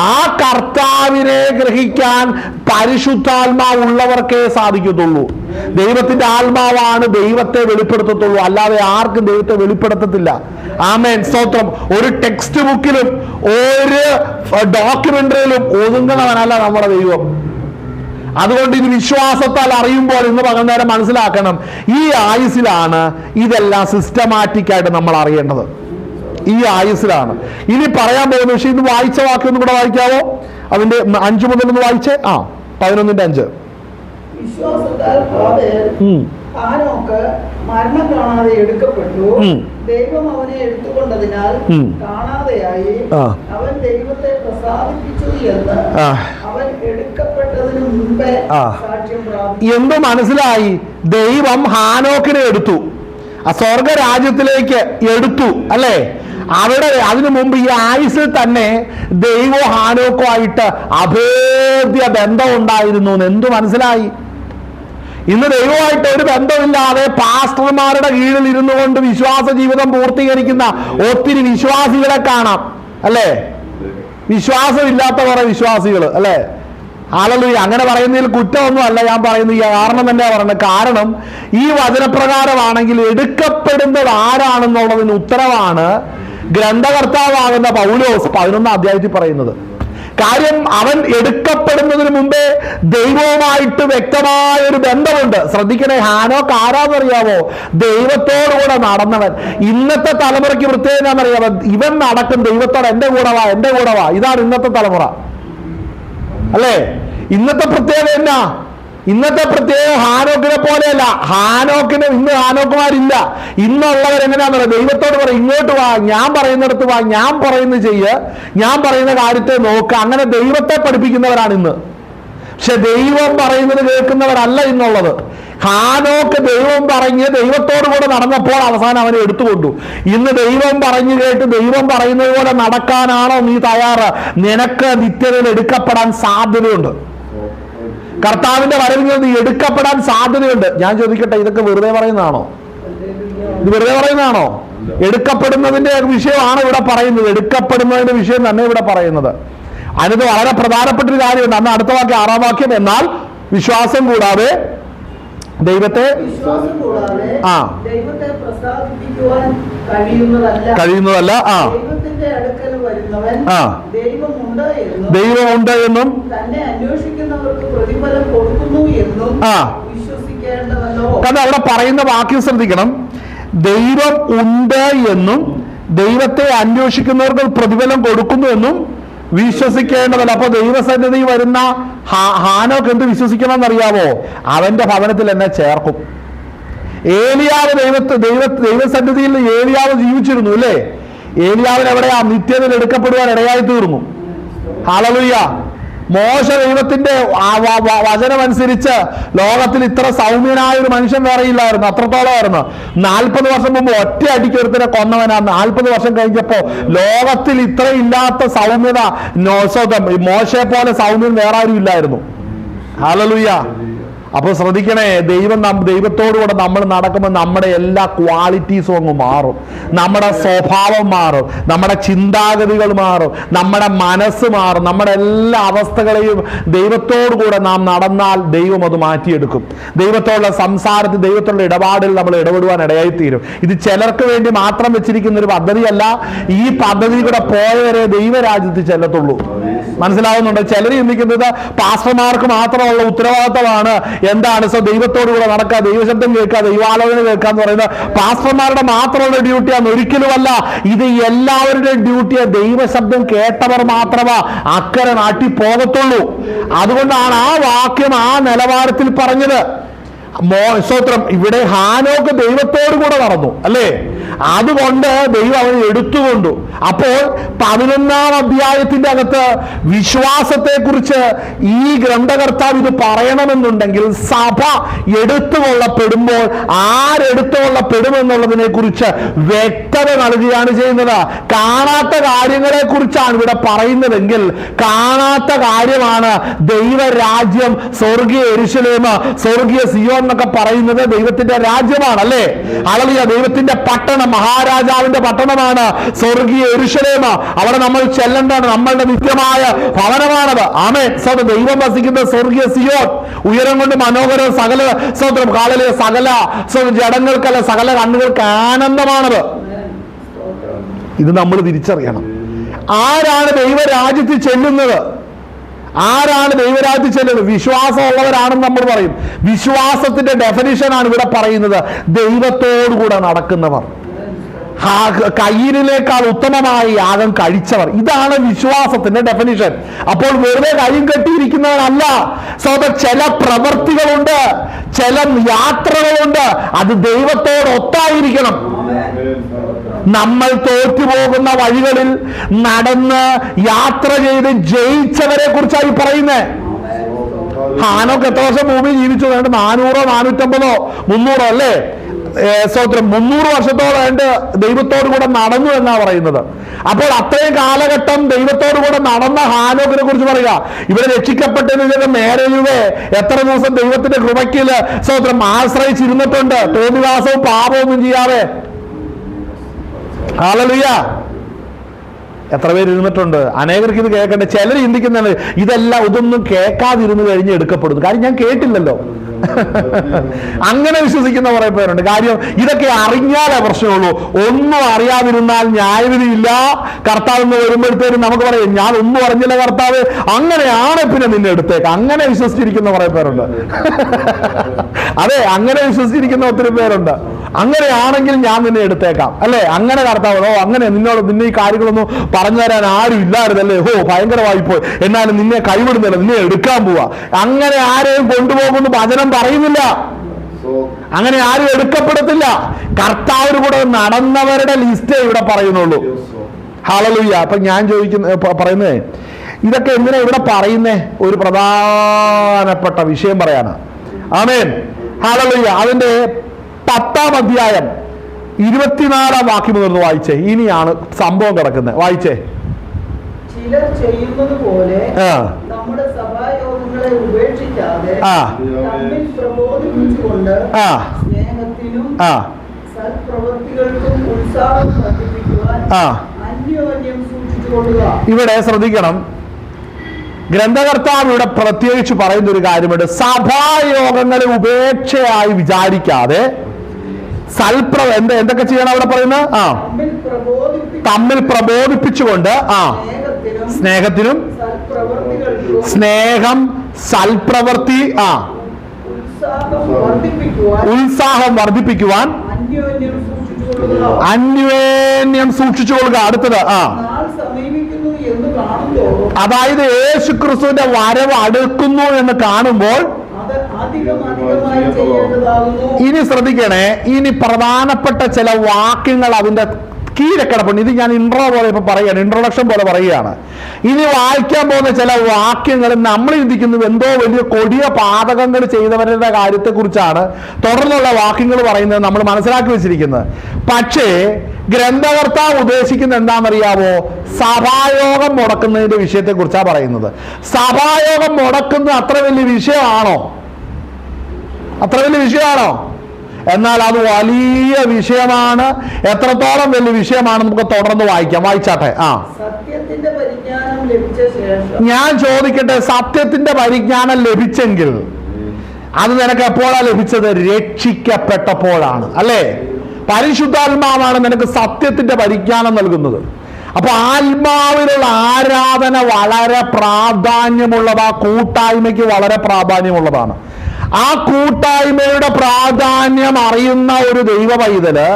ആ കർത്താവിനെ ഗ്രഹിക്കാൻ പരിശുദ്ധാത്മാവുള്ളവർക്കേ സാധിക്കത്തുള്ളൂ. ദൈവത്തിന്റെ ആത്മാവാണ് ദൈവത്തെ വെളിപ്പെടുത്തത്തുള്ളൂ, അല്ലാതെ ആർക്കും ദൈവത്തെ വെളിപ്പെടുത്തത്തില്ല. ആമേൻ, സ്തോത്രം. ഒരു ടെക്സ്റ്റ് ബുക്കിലും ഒരു ഡോക്യുമെന്ററിയിലും ഒതുങ്ങുന്നവനല്ല നമ്മുടെ ദൈവം. അതുകൊണ്ട് ഇത് വിശ്വാസത്താൽ അറിയുമ്പോൾ ഇന്ന് പകർന്നേരം മനസ്സിലാക്കണം, ഈ ആയുസ്സിലാണ് ഇതെല്ലാം സിസ്റ്റമാറ്റിക് ആയിട്ട് നമ്മൾ അറിയേണ്ടത്. ഈ ആയുസ്സിലാണ്. ഇനി പറയാൻ പോകുന്ന വിഷയം, ഇത് വായിച്ച വാക്കൊന്നും കൂടെ വായിക്കാവോ? അതിന്റെ 5 മുതൽ ഒന്ന് വായിച്ചേ. 11:5. വിശ്വാസത്താൽ ഹാനോക്ക് മരണം കാണാതെ എടുക്കപ്പെട്ടു. ദൈവം അവനെ എടുത്തുകൊണ്ടതിനാൽ കാണാതെയായി. അവൻ ദൈവത്തെ പ്രസാദിപ്പിച്ചു എന്ന് അവൻ എടുക്കപ്പെട്ടതിന് മുൻപേ സാക്ഷ്യം പ്രാപിച്ചു. എന്ത് മനസ്സിലായി? ദൈവം ഹാനോക്കിനെ എടുത്തു, സ്വർഗരാജ്യത്തിലേക്ക് എടുത്തു, അല്ലേ? അവിടെ അതിനു മുമ്പ് ഈ ആയുസ്സിൽ തന്നെ ദൈവവും ഹാനോക്കുമായിട്ട് അഭേദ്യ ബന്ധം ഉണ്ടായിരുന്നു. എന്തു മനസ്സിലായി? ഇന്ന് ദൈവമായിട്ട് ഒരു ബന്ധമില്ലാതെ പാസ്റ്റർമാരുടെ കീഴിൽ ഇരുന്നു കൊണ്ട് വിശ്വാസ ജീവിതം പൂർത്തീകരിക്കുന്ന ഒത്തിരി വിശ്വാസികളെ കാണാം, അല്ലേ? വിശ്വാസമില്ലാത്ത കുറെ വിശ്വാസികൾ, അല്ലേ? ഹല്ലേലൂയ. അങ്ങനെ പറയുന്നതിൽ കുറ്റമൊന്നും അല്ല ഞാൻ പറയുന്നത്. കാരണം തന്നെയാ പറയുന്നത്. കാരണം ഈ വചനപ്രകാരമാണെങ്കിൽ എടുക്കപ്പെടുന്നത് ആരാണെന്നുള്ളതിന് ഉത്തരവാണ് ഗ്രന്ഥകർത്താവാകുന്ന പൗലോസ് 11-ാം അധ്യായത്തിൽ പറയുന്നത്. കാര്യം അവൻ എടുക്കപ്പെടുന്നതിന് മുമ്പേ ദൈവവുമായിട്ട് വ്യക്തമായ ഒരു ബന്ധമുണ്ട്. ശ്രദ്ധിക്കണേ, ഹാനോക്ക് ആരാന്നറിയാമോ? ദൈവത്തോടുകൂടെ നടന്നവൻ. ഇന്നത്തെ തലമുറയ്ക്ക് പ്രത്യേകം എന്താണെന്നറിയാമോ? ഇവൻ നടക്കും ദൈവത്തോട്, എന്റെ കൂടെ വാ, എന്റെ കൂടെ വാ. ഇതാണ് ഇന്നത്തെ തലമുറ, അല്ലേ? ഇന്നത്തെ പ്രത്യേകത എന്നാ? ഇന്നത്തെ പ്രത്യേകം ഹാനോക്കിനെ പോലെയല്ല. ഇന്ന് ഹാനോക്കുമാരില്ല. ഇന്നുള്ളവരെങ്ങനെയാന്ന് പറയാം? ദൈവത്തോട് പറയും, ഇങ്ങോട്ട് വാ, ഞാൻ പറയുന്നിടത്ത് വാ, ഞാൻ പറയുന്നത് ചെയ്യ്, ഞാൻ പറയുന്ന കാര്യത്തെ നോക്ക്. അങ്ങനെ ദൈവത്തെ പഠിപ്പിക്കുന്നവരാണ് ഇന്ന്. പക്ഷെ ദൈവം പറയുന്നത് കേൾക്കുന്നവരല്ല ഇന്നുള്ളത്. ഹാനോക്ക് ദൈവം പറഞ്ഞ് ദൈവത്തോടു കൂടെ നടന്നപ്പോൾ അവസാനം അവനെ എടുത്തുകൊണ്ടു. ഇന്ന് ദൈവം പറഞ്ഞു കേട്ട് ദൈവം പറയുന്നത് പോലെ നടക്കാനാണോ നീ തയ്യാറ്? നിനക്ക് നിത്യതയിൽ എടുക്കപ്പെടാൻ സാധ്യതയുണ്ട്. കർത്താവിന്റെ വരവിൽ നീ എടുക്കപ്പെടാൻ സാധ്യതയുണ്ട്. ഞാൻ ചോദിക്കട്ടെ, ഇതൊക്കെ വെറുതെ പറയുന്നതാണോ? ഇത് വെറുതെ പറയുന്നതാണോ? എടുക്കപ്പെടുന്നതിന്റെ വിഷയമാണ് ഇവിടെ പറയുന്നത്. എടുക്കപ്പെടുന്നതിന്റെ വിഷയം തന്നെ ഇവിടെ പറയുന്നത്. അതിന് വളരെ പ്രധാനപ്പെട്ട ഒരു കാര്യമുണ്ട്. അന്ന് അടുത്ത വാക്യം 6-ാം വാക്യം, എന്നാൽ വിശ്വാസം കൂടാതെ ദൈവത്തെ ദൈവത്തെ പ്രസാദിപ്പിക്കുവാൻ കഴിയുന്നതല്ല. ദൈവത്തിന്റെ അടുക്കൽ വരുന്നവൻ ദൈവമുണ്ട് എന്നും തന്നെ അന്വേഷിക്കുന്നവർക്ക് പ്രതിഫലം കൊടുക്കുന്നു എന്നും വിശ്വസിക്കേണ്ടതല്ലോ. കാരണം അവിടെ പറയുന്ന വാക്യം ശ്രദ്ധിക്കണം. ദൈവം ഉണ്ട് എന്നും ദൈവത്തെ അന്വേഷിക്കുന്നവർക്ക് പ്രതിഫലം കൊടുക്കുന്നു എന്നും വിശ്വസിക്കേണ്ടതല്ല. അപ്പൊ ദൈവസന്നിധി വരുന്ന ഹാനോക്ക് എന്ത് വിശ്വസിക്കണം എന്നറിയാമോ? അവന്റെ ഭവനത്തിൽ എന്നെ ചേർക്കും. ഏലിയാവ് ദൈവസന്നിധിയിൽ ഏലിയാവ് ജീവിച്ചിരുന്നു അല്ലേ? ഏലിയാവിന് എവിടെയാ നിത്യതയിൽ എടുക്കപ്പെടുവാൻ ഇടയായി തീർന്നു. ഹല്ലേലൂയ. മോശ ദൈവത്തിന്റെ വചനമനുസരിച്ച് ലോകത്തിൽ ഇത്ര സൗമ്യനായ ഒരു മനുഷ്യൻ വേറെ ഇല്ലായിരുന്നു. അത്രത്തോളമായിരുന്നു. 40 വർഷം മുമ്പ് ഒറ്റ അടിക്കൊരുത്തിനെ കൊന്നവനാണ്. 40 വർഷം കഴിഞ്ഞപ്പോ ലോകത്തിൽ ഇത്ര ഇല്ലാത്ത സൗമ്യത, മോശയെ പോലെ സൗമ്യം വേറെ ആരും ഇല്ലായിരുന്നു. ഹല്ലേലൂയ. അപ്പൊ ശ്രദ്ധിക്കണേ, ദൈവത്തോടുകൂടെ നമ്മൾ നടക്കുമ്പോൾ നമ്മുടെ എല്ലാ ക്വാളിറ്റീസും അങ്ങ് മാറും. നമ്മുടെ സ്വഭാവം മാറും, നമ്മുടെ ചിന്താഗതികൾ മാറും, നമ്മുടെ മനസ്സ് മാറും. നമ്മുടെ എല്ലാ അവസ്ഥകളെയും ദൈവത്തോടുകൂടെ നാം നടന്നാൽ ദൈവം അത് മാറ്റിയെടുക്കും. ദൈവത്തോടുള്ള സംസാരത്തിൽ, ദൈവത്തോടുള്ള ഇടപാടിൽ നമ്മൾ ഇടപെടുവാൻ ഇടയായിത്തീരും. ഇത് ചിലർക്ക് വേണ്ടി മാത്രം വെച്ചിരിക്കുന്ന ഒരു പദ്ധതിയല്ല. ഈ പദ്ധതി കൂടെ പോയവരെ ദൈവരാജ്യത്തിൽ ചെല്ലത്തുള്ളൂ. മനസ്സിലാവുന്നുണ്ടോ? ചിലർ ചിന്തിക്കുന്നത് പാസ്റ്റർമാർക്ക് മാത്രമുള്ള ഉത്തരവാദിത്തമാണ്. എന്താണ്? ദൈവത്തോടുകൂടെ നടക്കുക, ദൈവശബ്ദം കേൾക്കുക, ദൈവാലോചന കേൾക്കുക എന്ന് പറയുന്നത് പാസ്റ്റർമാരുടെ മാത്രമുള്ള ഡ്യൂട്ടിയാണ്. ഒരിക്കലുമല്ല. ഇത് എല്ലാവരുടെയും ഡ്യൂട്ടിയാണ്. ദൈവശബ്ദം കേട്ടവർ മാത്രമേ അക്കരെ നാട്ടി പോകത്തുള്ളൂ. അതുകൊണ്ടാണ് ആ വാക്യം ആ നിലവാരത്തിൽ പറഞ്ഞത്. സ്തോത്രം. ഇവിടെ ഹാനോക്ക് ദൈവത്തോടു കൂടെ നടന്നു അല്ലേ? അതുകൊണ്ട് ദൈവം അവനെ എടുത്തുകൊണ്ടു. അപ്പോൾ 11-ാം അധ്യായത്തിന്റെ അകത്ത് വിശ്വാസത്തെ കുറിച്ച് ഈ ഗ്രന്ഥകർത്താവ് ഇത് പറയണമെന്നുണ്ടെങ്കിൽ സഭ എടുത്തുകൊള്ളപ്പെടുമ്പോൾ ആരെടുത്തുകൊള്ളപ്പെടുമെന്നുള്ളതിനെ കുറിച്ച് വ്യക്തത നൽകുകയാണ് ചെയ്യുന്നത്. കാണാത്ത കാര്യങ്ങളെ കുറിച്ചാണ് ഇവിടെ പറയുന്നതെങ്കിൽ കാണാത്ത കാര്യമാണ് ദൈവരാജ്യം, സ്വർഗീയ യെരൂശലേം, സ്വർഗീയ സിയോൻ എന്നൊക്കെ പറയുന്നത് ദൈവത്തിന്റെ രാജ്യമാണ് അല്ലേ? ഹല്ലേലൂയ. ദൈവത്തിന്റെ പട്ടണം, മഹാരാജാവിന്റെ പട്ടണമാണ് സ്വർഗീയ യെരൂശലേം. അവിടെ നമ്മൾ ചെല്ലേണ്ടതാണ്. നമ്മളുടെ നിത്യമായ ഭവനമാണത്. ആമേൻ. ദൈവം വസിക്കുന്ന സ്വർഗീയ സിയോൻ ഉയരം കൊണ്ട് മനോഹര, സകല സ്തോത്രം കാലലെ സകല ജഡങ്ങൾക്കല്ല, സകല കണ്ണുകൾക്ക് ആനന്ദമാണത്. ഇത് നമ്മൾ തിരിച്ചറിയണം. ആരാണ് ദൈവരാജ്യത്തിൽ ചെല്ലുന്നത്? ആരാണ് ദൈവരാജ്യത്തിൽ ചെല്ലുന്നത്? വിശ്വാസമുള്ളവരാണെന്ന് നമ്മൾ പറയും. വിശ്വാസത്തിന്റെ ഡെഫിനിഷനാണ് ഇവിടെ പറയുന്നത്. ദൈവത്തോടുകൂടെ നടക്കുന്നവർ, കയ്യിനേക്കാൾ ഉത്തമമായ യാഗം കഴിച്ചവർ. ഇതാണ് വിശ്വാസത്തിന്റെ ഡെഫിനിഷൻ. അപ്പോൾ വെറുതെ കയ്യും കെട്ടിയിരിക്കുന്നവരല്ല. ചില പ്രവൃത്തികളുണ്ട്, ചില യാത്രകളുണ്ട്. അത് ദൈവത്തോടൊത്തായിരിക്കണം. നമ്മൾ തോറ്റുപോകുന്ന വഴികളിൽ നടന്ന് യാത്ര ചെയ്ത് ജയിച്ചവരെ കുറിച്ചായി പറയുന്നത്. ഹാനോക്ക് എത്ര വർഷം ഭൂമി ജീവിച്ചു? 400, 450, 300 അല്ലേ? സ്തോത്രം. 300 വർഷത്തോളം ദൈവത്തോടു കൂടെ നടന്നു എന്നാ പറയുന്നത്. അപ്പോൾ അത്രയും കാലഘട്ടം ദൈവത്തോടു കൂടെ നടന്ന ഹാനോക്കിനെ കുറിച്ച് പറയുക. ഇവിടെ രക്ഷിക്കപ്പെട്ടതിന് നേരെയുവേ എത്ര ദിവസം ദൈവത്തിന്റെ കൃപയ്ക്കില് സ്തോത്രം ആശ്രയിച്ചിരുന്നിട്ടുണ്ട്, തോന്നിവാസവും പാപമൊന്നും ചെയ്യാതെ. ഹല്ലേലൂയ. എത്ര പേര് ഇരുന്നിട്ടുണ്ട്? അനേകർക്ക് ഇത് കേൾക്കണ്ടേ? ചിലർ ചിന്തിക്കുന്നത് ഇതൊന്നും കേൾക്കാതിരുന്ന് കഴിഞ്ഞ് എടുക്കപ്പെടുന്നു. കാര്യം ഞാൻ കേട്ടില്ലല്ലോ. അങ്ങനെ വിശ്വസിക്കുന്ന കുറെ പേരുണ്ട്. കാര്യം ഇതൊക്കെ അറിഞ്ഞാലേ പ്രശ്നമുള്ളൂ. ഒന്നും അറിയാതിരുന്നാൽ ന്യായവിധിയില്ല. കർത്താവ് എന്ന് വരുമ്പോഴത്തേനും നമുക്ക് പറയും, ഞാൻ ഒന്നും അറിഞ്ഞില്ല കർത്താവ്, അങ്ങനെയാണ് പിന്നെ നിന്നെ എടുത്തേക്ക്. അങ്ങനെ വിശ്വസിച്ചിരിക്കുന്ന കുറെ പേരുണ്ട്. അതെ, അങ്ങനെ വിശ്വസിച്ചിരിക്കുന്ന ഒത്തിരി പേരുണ്ട്. അങ്ങനെയാണെങ്കിൽ ഞാൻ നിന്നെ എടുത്തേക്കാം അല്ലേ? അങ്ങനെ കർത്താവ്, അങ്ങനെ നിന്നെ ഈ കാര്യങ്ങളൊന്നും പറഞ്ഞു തരാൻ ആരും ഇല്ലായിരുന്നല്ലേ? ഭയങ്കരമായി പോയി, എന്നാലും നിന്നെ കൈവിടുന്നില്ല, നിന്നെ എടുക്കാൻ പോവാ. അങ്ങനെ ആരെയും കൊണ്ടുപോകുന്നു വചനം പറയുന്നില്ല. അങ്ങനെ ആരും എടുക്കപ്പെടത്തില്ല. കർത്താവിന് കൂടെ നടന്നവരുടെ ലിസ്റ്റേ ഇവിടെ പറയുന്നുള്ളൂ. ഹല്ലേലൂയ. അപ്പൊ ഞാൻ പറയുന്നേ, ഇതൊക്കെ എന്തിനാ ഇവിടെ പറയുന്നേ? ഒരു പ്രധാനപ്പെട്ട വിഷയം പറയാണ്. ആമേൻ. ഹല്ലേലൂയ. അതിന്റെ 10-ാം അധ്യായം 24-ാം വാക്യം മുതൽ വായിച്ചേ. ഇനിയാണ് സംഭവം കിടക്കുന്നത്. വായിച്ചേ. ചിലർ ചെയ്യുന്നത് പോലെ നമ്മുടെ സഭായോഗങ്ങളെ ഉപേക്ഷിക്കാതെ തമ്മിൽ പ്രബോധിപ്പിച്ചുകൊണ്ട് സ്നേഹത്തിനും സൽപ്രവൃത്തികൾക്കും ഉത്സാഹം വർദ്ധിപ്പിക്കുവാൻ അന്യോന്യം സൂക്ഷിച്ചുകൊള്ളുക. ഇവിടെ ശ്രദ്ധിക്കണം. ഗ്രന്ഥകർത്താവ് ഇവിടെ പ്രത്യേകിച്ച് പറയുന്ന ഒരു കാര്യമുണ്ട്. സഭായോഗങ്ങളെ ഉപേക്ഷയായി വിചാരിക്കാതെ എന്തൊക്കെ ചെയ്യണം അവിടെ പറയുന്നത്? തമ്മിൽ പ്രബോധിപ്പിച്ചുകൊണ്ട് സ്നേഹത്തിനും സ്നേഹം, സൽപ്രവൃത്തി, ഉത്സാഹം വർദ്ധിപ്പിക്കുവാൻ അന്യോന്യം സൂക്ഷിച്ചുകൊള്ളുക. അടുത്തത് അതായത് യേശുക്രിസ്തുവിന്റെ വരവ് അടുക്കുന്നു എന്ന് കാണുമ്പോൾ ഇനി ശ്രദ്ധിക്കണേ, ഇനി പ്രധാനപ്പെട്ട ചില വാക്യങ്ങൾ അതിന്റെ കീഴക്കിടപ്പുണ്ട്. ഇത് ഞാൻ ഇൻട്രോ പോലെ ഇപ്പൊ പറയുകയാണ്, ഇൻട്രൊഡക്ഷൻ പോലെ പറയുകയാണ്. ഇനി വായിക്കാൻ പോകുന്ന ചില വാക്യങ്ങൾ നമ്മൾ ചിന്തിക്കുന്നത് എന്തോ വലിയ കൊടിയ പാതകങ്ങൾ ചെയ്തവരുടെ കാര്യത്തെക്കുറിച്ചാണ് തുടർന്നുള്ള വാക്യങ്ങൾ പറയുന്നത് നമ്മൾ മനസ്സിലാക്കി വെച്ചിരിക്കുന്നത്. പക്ഷേ ഗ്രന്ഥകർത്താവ് ഉദ്ദേശിക്കുന്നത് എന്താണെന്നറിയാമോ? സഭായോഗം മുടക്കുന്നതിന്റെ വിഷയത്തെ കുറിച്ചാണ് പറയുന്നത്. സഭായോഗം മുടക്കുന്നത് അത്ര വലിയ വിഷയമാണോ? അത്ര വലിയ വിഷയമാണോ? എന്നാൽ അത് വലിയ വിഷയമാണ്. എത്രത്തോളം വലിയ വിഷയമാണ് നമുക്ക് തുടർന്ന് വായിക്കാം. വായിച്ചാട്ടെ. സത്യത്തിന്റെ പരിജ്ഞാനം ലഭിച്ച ശേഷം ഞാൻ ചോദിക്കട്ടെ, സത്യത്തിന്റെ പരിജ്ഞാനം ലഭിച്ചെങ്കിൽ അത് നിനക്ക് എപ്പോഴാണ് ലഭിച്ചത്? രക്ഷിക്കപ്പെട്ടപ്പോഴാണ്, അല്ലേ? പരിശുദ്ധാത്മാവാണ് നിനക്ക് സത്യത്തിന്റെ പരിജ്ഞാനം നൽകുന്നത്. അപ്പൊ ആത്മാവിലുള്ള ആരാധന വളരെ പ്രാധാന്യമുള്ളതാ, കൂട്ടായ്മയ്ക്ക് വളരെ പ്രാധാന്യമുള്ളതാണ്. ആ കൂട്ടായ്മയുടെ പ്രാധാന്യം അറിയുന്ന ഒരു ദൈവ പൈതല്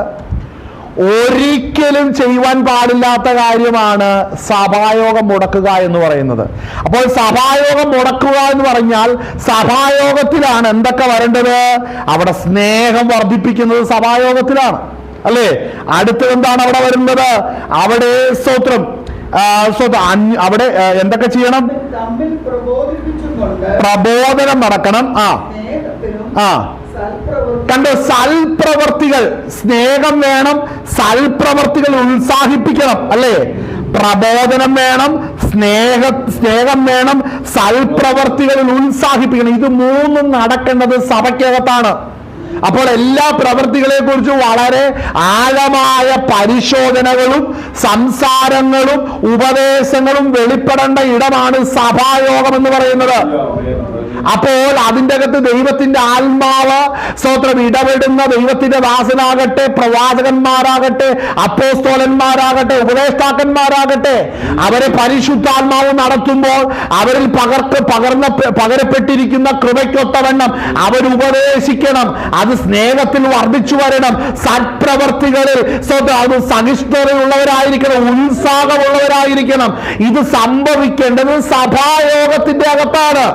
ഒരിക്കലും ചെയ്യുവാൻ പാടില്ലാത്ത കാര്യമാണ് സഭായോഗം മുടക്കുക എന്ന് പറയുന്നത്. അപ്പോൾ സഭായോഗം മുടക്കുക എന്ന് പറഞ്ഞാൽ സഭായോഗത്തിലാണ് എന്തൊക്കെ വരേണ്ടത്? അവിടെ സ്നേഹം വർദ്ധിപ്പിക്കുന്നത് സഭായോഗത്തിലാണ്, അല്ലേ? അടുത്തത് എന്താണ് അവിടെ വരുന്നത്? അവിടെ സ്തോത്രം, അവിടെ എന്തൊക്കെ ചെയ്യണം? പ്രബോധനം നടക്കണം. കണ്ടോ? സൽപ്രവർത്തികൾ, സ്നേഹം വേണം, സൽപ്രവർത്തികൾ ഉത്സാഹിപ്പിക്കണം, അല്ലേ? പ്രബോധനം വേണം, സ്നേഹം വേണം, സൽപ്രവർത്തികളിൽ ഉത്സാഹിപ്പിക്കണം. ഇത് മൂന്നും നടക്കേണ്ടത് സഭയ്ക്കകത്താണ്. അപ്പോൾ എല്ലാ പ്രവൃത്തികളെ കുറിച്ച് വളരെ ആഴമായ പരിശോധനകളും സംസാരങ്ങളും ഉപദേശങ്ങളും വെളിപ്പെടേണ്ട ഇടമാണ് സഭായോഗം എന്ന് പറയുന്നത്. അപ്പോൾ അതിൻ്റെ അകത്ത് ദൈവത്തിന്റെ ആത്മാവ് സ്തോത്രം ഇടപെടുന്ന ദൈവത്തിന്റെ ദാസനാകട്ടെ, പ്രവാചകന്മാരാകട്ടെ, അപ്പോസ്തലന്മാരാകട്ടെ, ഉപദേഷ്ടാക്കന്മാരാകട്ടെ, അവരെ പരിശുദ്ധാത്മാവ് നടത്തുമ്പോൾ അവരിൽ പകരപ്പെട്ടിരിക്കുന്ന കൃപയ്ക്കൊത്തവണ്ണം അവരുപദേശിക്കണം. അത് സ്നേഹത്തിൽ വർദ്ധിച്ചു വരണം, സത്പ്രവർത്തികളിൽ അത് സഹിഷ്ണുതയുള്ളവരായിരിക്കണം, ഉത്സാഹമുള്ളവരായിരിക്കണം. ഇത് സംഭവിക്കേണ്ടത് സഭായോഗത്തിന്റെ അകത്താണ്.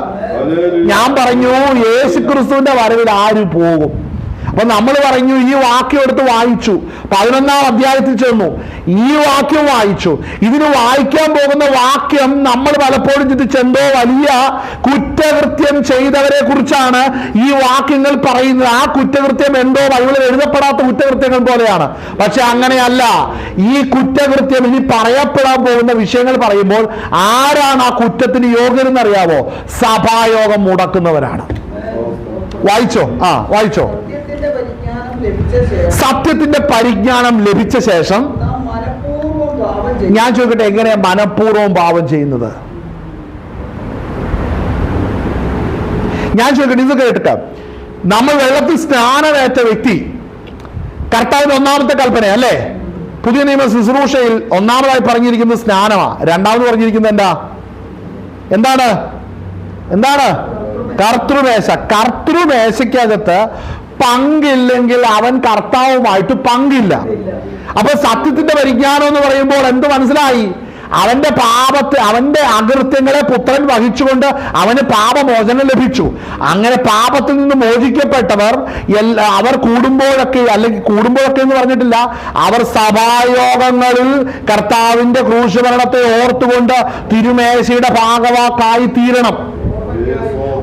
ഞാൻ പറഞ്ഞു യേശുക്രിസ്തുവിന്റെ വരവിൽ ആര് പോകും? അപ്പൊ നമ്മൾ പറഞ്ഞു, ഈ വാക്യം എടുത്ത് വായിച്ചു, 11-ാം അധ്യായത്തിൽ ചെന്നു, ഈ വാക്യം വായിച്ചു. ഇതിന് വായിക്കാൻ പോകുന്ന വാക്യം നമ്മൾ പലപ്പോഴും ചിന്തിച്ചെന്തോ വലിയ കുറ്റകൃത്യം ചെയ്തവരെ കുറിച്ചാണ് ഈ വാക്യങ്ങൾ പറയുന്നത്. ആ കുറ്റകൃത്യം എന്തോ ബൈബിളിൽ എഴുതപ്പെടാത്ത കുറ്റകൃത്യങ്ങൾ പോലെയാണ്. പക്ഷെ അങ്ങനെയല്ല. ഈ കുറ്റകൃത്യം ഇനി പറയപ്പെടാൻ പോകുന്ന വിഷയങ്ങൾ പറയുമ്പോൾ ആരാണ് ആ കുറ്റത്തിന് യോഗ്യരെന്നറിയാവോ? സഭായോഗം മുടക്കുന്നവരാണ്. വായിച്ചോ? വായിച്ചോ? സത്യത്തിന്റെ പരിജ്ഞാനം ലഭിച്ച ശേഷം ഞാൻ ചോദിക്കട്ടെ, എങ്ങനെയാ മനഃപൂർവ്വം പാപം ചെയ്യുന്നത്? ഞാൻ ചോദിക്കട്ടെ, ഇത് കേട്ടിട്ട് നമ്മൾ വെള്ളത്തിൽ സ്നാനമേറ്റ വ്യക്തി, കർത്താവിന്റെ ഒന്നാമത്തെ കൽപ്പന അല്ലേ? പുതിയ നിയമ ശുശ്രൂഷയിൽ ഒന്നാമതായി പറഞ്ഞിരിക്കുന്നത് സ്നാനമാണ്. രണ്ടാമത് പറഞ്ഞിരിക്കുന്നത് എന്താണ്? കർത്തൃമേശ. കർത്തൃമേശയ്ക്കകത്ത് പങ്കില്ലെങ്കിൽ അവൻ കർത്താവുമായിട്ട് പങ്കില്ല. അപ്പൊ സത്യത്തിന്റെ പരിജ്ഞാനം എന്ന് പറയുമ്പോൾ എന്ത് മനസ്സിലായി? അവന്റെ അകൃത്യങ്ങളെ പുത്രൻ വഹിച്ചുകൊണ്ട് അവന് പാപമോചനം ലഭിച്ചു. അങ്ങനെ പാപത്തിൽ നിന്ന് മോചിക്കപ്പെട്ടവർ അവർ കൂടുമ്പോഴൊക്കെ എന്ന് പറഞ്ഞിട്ടില്ല, അവർ സഭായോഗങ്ങളിൽ കർത്താവിന്റെ ക്രൂശമരണത്തെ ഓർത്തുകൊണ്ട് തിരുമേശയുടെ ഭാഗവാക്കായി തീരണം.